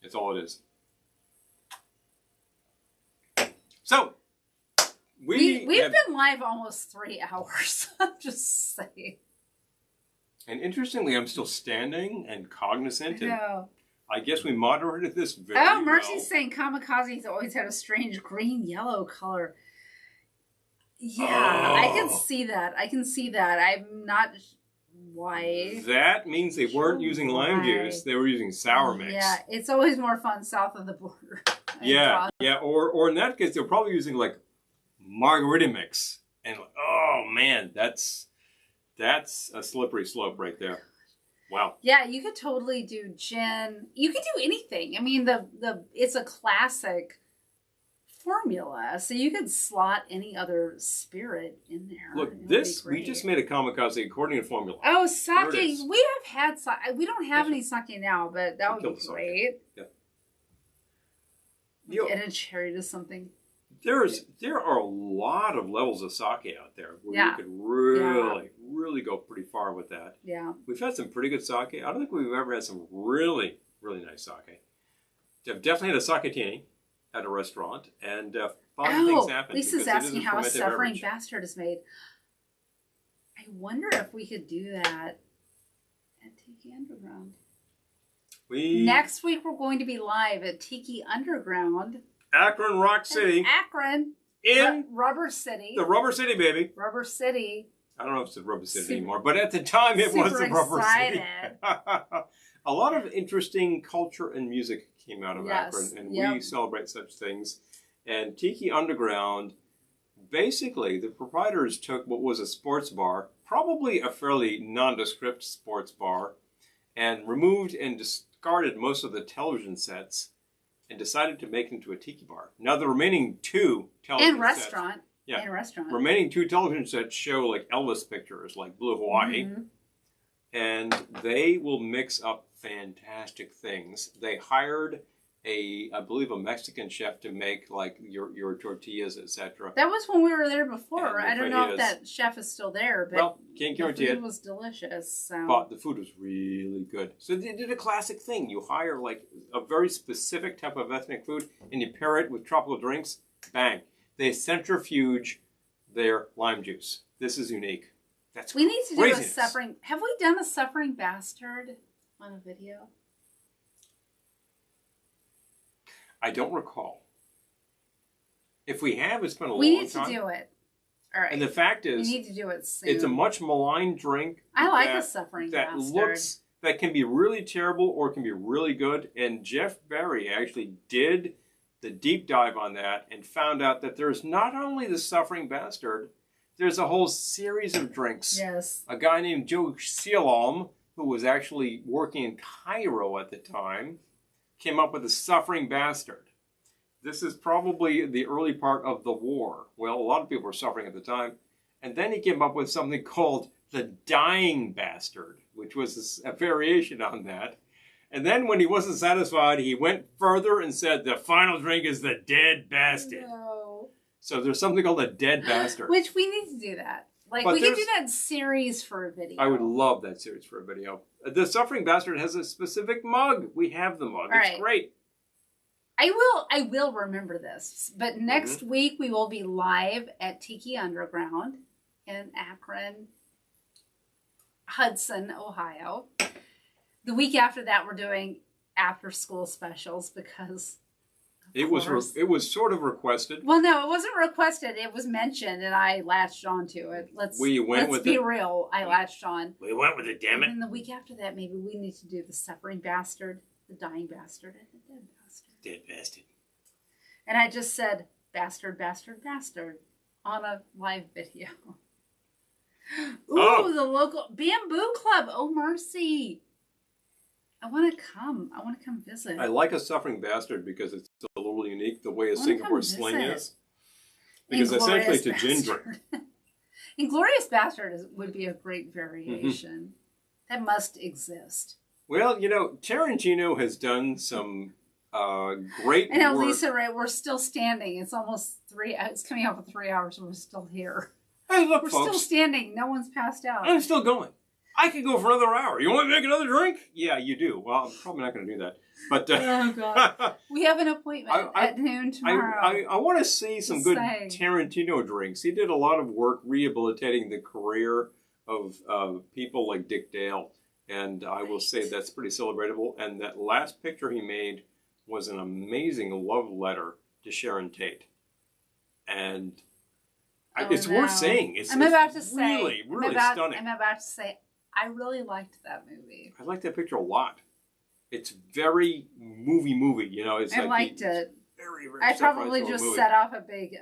It's all it is. So, we've been live almost 3 hours. I'm just saying. And interestingly, I'm still standing and cognizant. No. I guess we moderated this very well. Oh, Mercy's saying kamikaze's always had a strange green-yellow color. Yeah, I can see that. I'm not... Why? That means they weren't using lime juice. They were using sour mix. Yeah, it's always more fun south of the border. Yeah. Or in that case, they're probably using like margarita mix. And oh man, that's a slippery slope right there. Wow. Yeah, you could totally do gin. You could do anything. I mean, it's a classic formula, so you could slot any other spirit in there. Look, we just made a kamikaze according to formula. Oh, sake. We have had sake. We don't have any sake now, but that would be great. Yeah. And a cherry to something. There are a lot of levels of sake out there where you could really go pretty far with that. Yeah. We've had some pretty good sake. I don't think we've ever had some really, really nice sake. I've definitely had a sakatini at a restaurant, and fun things happen. Lisa's asking how a Suffering Bastard is made. I wonder if we could do that at Tiki Underground. Next week we're going to be live at Tiki Underground. Akron, Rock City. Akron. Rubber City. The Rubber City, baby. Rubber City. I don't know if it's the Rubber City anymore, but at the time it was the Rubber City. A lot of interesting culture and music came out of Akron, and we celebrate such things. And Tiki Underground, basically, the proprietors took what was a sports bar, probably a fairly nondescript sports bar, and removed and discarded most of the television sets and decided to make it into a tiki bar. Now, the remaining 2 television sets... And restaurant. Remaining 2 television sets show like Elvis pictures, like Blue Hawaii. Mm-hmm. And they will mix up fantastic things. They hired I believe a Mexican chef to make like your tortillas, etc. That was when we were there before. I don't know if that chef is still there, but can't guarantee the food was delicious. So. But the food was really good. So they did a classic thing. You hire like a very specific type of ethnic food and you pair it with tropical drinks. Bang. They centrifuge their lime juice. This is unique. We need to do a Suffering... Have we done a Suffering Bastard on a video? I don't recall. If we have, it's been a long time. We need to do it. All right. And the fact is... We need to do it soon. It's a much maligned drink. I like a Suffering Bastard. That can be really terrible or can be really good. And Jeff Berry actually did the deep dive on that and found out that there's not only the Suffering Bastard, there's a whole series of drinks. Yes. A guy named Joe Sialom, who was actually working in Cairo at the time, came up with the Suffering Bastard. This is probably the early part of the war. Well, a lot of people were suffering at the time. And then he came up with something called the Dying Bastard, which was a variation on that. And then when he wasn't satisfied, he went further and said, the final drink is the Dead Bastard. No. So there's something called the Dead Bastard. Which we need to do that. Like, we could do that series for a video. I would love that series for a video. The Suffering Bastard has a specific mug. We have the mug. It's great. I will remember this. But next week, we will be live at Tiki Underground in Akron, Hudson, Ohio. The week after that, we're doing after-school specials because... It was sort of requested. Well, no, it wasn't requested. It was mentioned, and I latched onto it. Let's be real. I latched on. We went with it, damn it. And then the week after that, maybe we need to do the Suffering Bastard, the Dying Bastard, and the Dead Bastard. Dead Bastard. And I just said, Bastard, Bastard, Bastard, on a live video. Ooh, the local Bamboo Club. Oh, mercy. I want to come. I want to come visit. I like a Suffering Bastard because it's a little unique the way a Singapore sling is. Because essentially it's a gin drink. Inglorious Bastard would be a great variation. That must exist. Well, you know, Tarantino has done some great I know, work. Lisa, right? We're still standing. It's almost 3. It's coming up in 3 hours, and we're still here. Hey, look, we're folks. still standing. No one's passed out. I'm still going. I could go for another hour. You want me to make another drink? Yeah, you do. Well, I'm probably not going to do that. But oh God, we have an appointment at noon tomorrow. I want to see some good Tarantino drinks. He did a lot of work rehabilitating the career of people like Dick Dale, and I will say that's pretty celebratable. And that last picture he made was an amazing love letter to Sharon Tate, and it's worth saying. It's really stunning. I'm about to say I really liked that movie. I liked that picture a lot. It's very movie. You know, it's I liked it. Very I probably just set off a big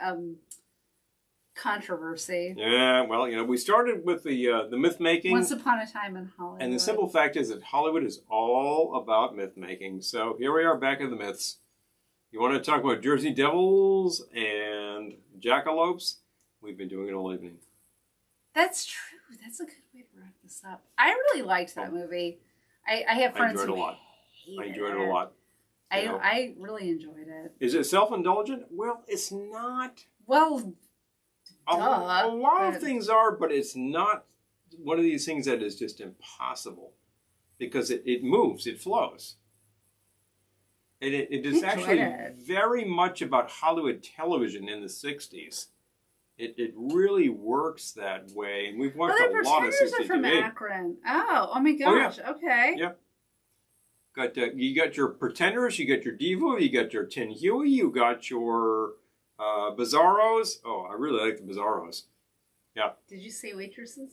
controversy. Yeah, well, you know, we started with the myth making. Once upon a time in Hollywood. And the simple fact is that Hollywood is all about myth making. So here we are back in the myths. You want to talk about Jersey Devils and jackalopes? We've been doing it all evening. That's true. That's a good way to wrap this up. I really liked that movie. I have friends who I enjoyed it a lot. I really enjoyed it. Is it self-indulgent? Well, it's not. Well, a lot of things are, but it's not one of these things that is just impossible because it moves, it flows. And it is actually very much about Hollywood television in the 60s. It really works that way. And we've watched a lot of 60s are from Akron. Oh my gosh. Oh, yeah. Okay. Yeah. You got your Pretenders, you got your Devo, you got your Tin Huey, you got your Bizarros. Oh, I really like the Bizarros. Yeah. Did you say Waitresses?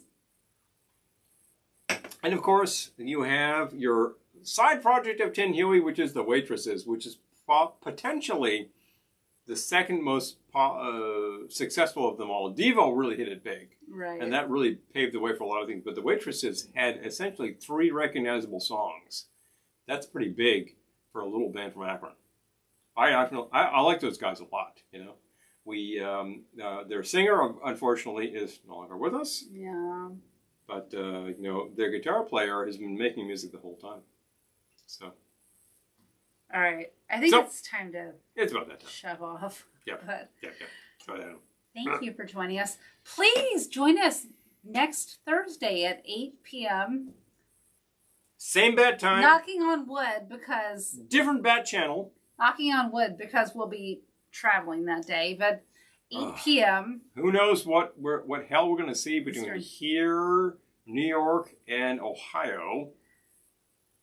And of course, you have your side project of Tin Huey, which is the Waitresses, which is potentially the second most successful of them all. Devo really hit it big. Right. And that really paved the way for a lot of things. But the Waitresses had essentially 3 recognizable songs. That's pretty big for a little band from Akron. I like those guys a lot, you know. Their singer, unfortunately, is no longer with us. Yeah. But, you know, their guitar player has been making music the whole time. So. All right. I think it's time to it's about that time. Shove off. Yep. Yep. Try that out. Thank you for joining us. Please join us next Thursday at 8 p.m. Same bat time. Knocking on wood because... Different bat channel. Knocking on wood because we'll be traveling that day. But 8 p.m. Who knows what hell we're going to see between here, New York, and Ohio.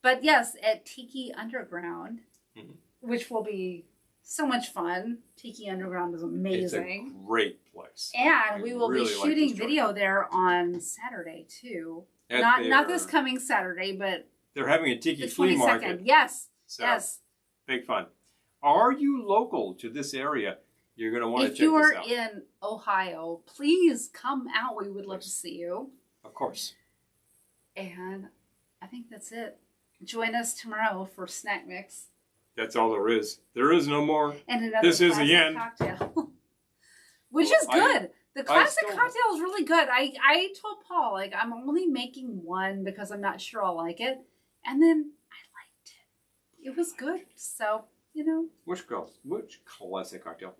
But yes, at Tiki Underground, which will be so much fun. Tiki Underground is amazing. It's a great place. And we will be shooting video there on Saturday, too. Not this coming Saturday, but they're having a Tiki flea market. Yes. So, yes. Big fun. Are you local to this area? You're going to want to check this out. If you are in Ohio, please come out. We would love to see you. Of course. And I think that's it. Join us tomorrow for Snack Mix. That's all there is. There is no more. And another this is the end. Cocktail. Which is good. The classic cocktail is really good. I told Paul, like, I'm only making one because I'm not sure I'll like it. And then I liked it. It was good. So, you know. Which classic cocktail?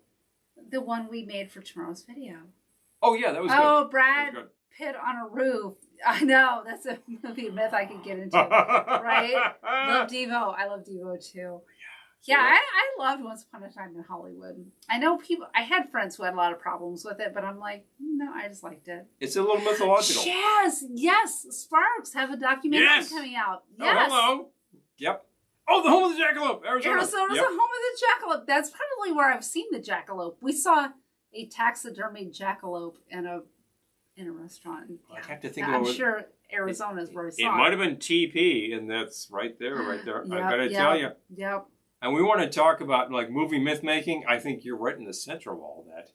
The one we made for tomorrow's video. Oh, yeah, that was good. Oh, Brad Pitt on a roof. I know. That's a movie myth I could get into. Right? Love Devo. I love Devo, too. Yeah, I loved Once Upon a Time in Hollywood. I know I had friends who had a lot of problems with it, but I'm like, no, I just liked it. It's a little mythological. Yes. Sparks have a documentary coming out. Yes. Oh, hello. Yep. Oh, the home of the jackalope, Arizona. Arizona's the home of the jackalope. That's probably where I've seen the jackalope. We saw a taxidermied jackalope in a restaurant. I have to think I'm sure Arizona is where I saw it. It might have been TP, and that's right there. I gotta tell you. Yep. And we want to talk about like movie myth making. I think you're right in the center of all that.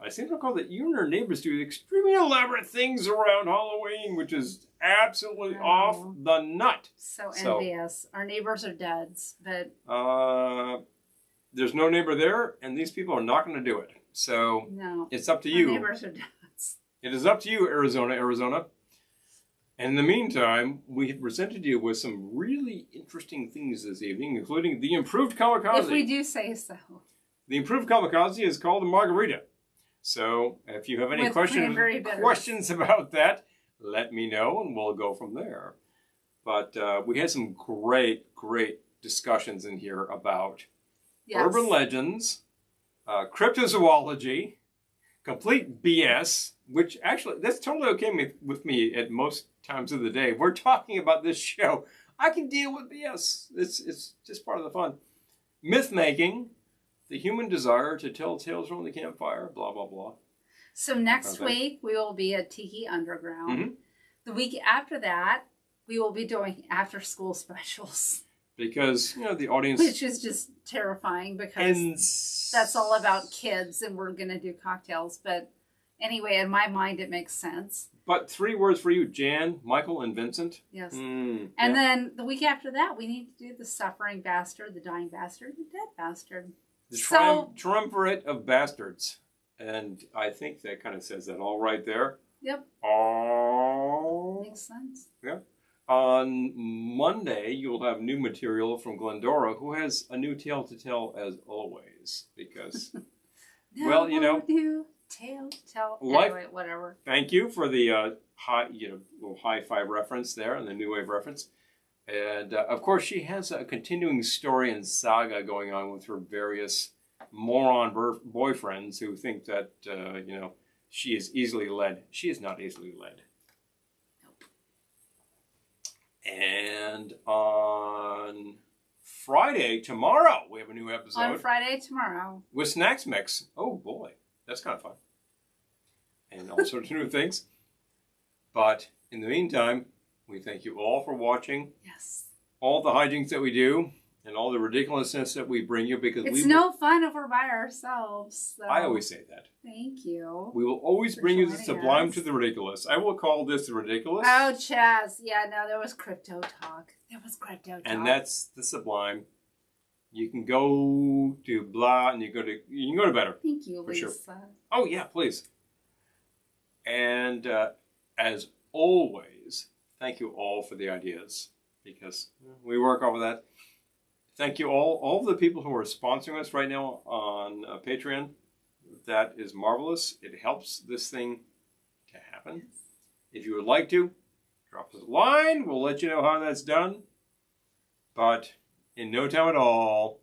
I seem to recall that you and your neighbors do extremely elaborate things around Halloween, which is absolutely off the nut. So envious. Our neighbors are duds, but there's no neighbor there, and these people are not going to do it. So it's up to you. Our neighbors are duds. It is up to you, Arizona. And in the meantime, we have presented you with some really interesting things this evening, including the improved kamikaze. If we do say so. The improved kamikaze is called a margarita. So if you have any questions about that, let me know and we'll go from there. But we had some great discussions in here about urban legends, cryptozoology, complete BS, which actually, that's totally okay with me at most times of the day. We're talking about this show. I can deal with BS. It's just part of the fun. Myth making, the human desire to tell tales from the campfire, blah, blah, blah. So next week, we will be at Tiki Underground. Mm-hmm. The week after that, we will be doing after-school specials. Because, the audience... Which is just terrifying because that's all about kids and we're going to do cocktails. But anyway, in my mind, it makes sense. But 3 words for you, Jan, Michael, and Vincent. Yes. And then the week after that, we need to do the suffering bastard, the dying bastard, the dead bastard. The triumvirate of bastards. And I think that kind of says that all right there. Yep. Oh. Makes sense. Yeah. On Monday, you'll have new material from Glendora, who has a new tale to tell as always. Because, new tale to tell. Anyway, whatever. Thank you for the little high five reference there and the new wave reference. And of course, she has a continuing story and saga going on with her various moron boyfriends who think that she is easily led. She is not easily led. And on Friday, tomorrow, we have a new episode. On Friday, tomorrow. With Snacks Mix. Oh, boy. That's kind of fun. And all sorts of new things. But in the meantime, we thank you all for watching. Yes. All the hijinks that we do and all the ridiculousness that we bring you because it's no fun if we're by ourselves. So. I always say that. Thank you. We will always bring you the sublime to the ridiculous. I will call this the ridiculous. Oh, Chaz. Yeah, no, there was crypto talk. And that's the sublime. You can go to blah and you can go to better. Thank you, Lisa. Sure. Oh, yeah, please. And as always, thank you all for the ideas because we work off of that. Thank you all the people who are sponsoring us right now on Patreon. That is marvelous. It helps this thing to happen. If you would like to, drop us a line. We'll let you know how that's done. But in no time at all,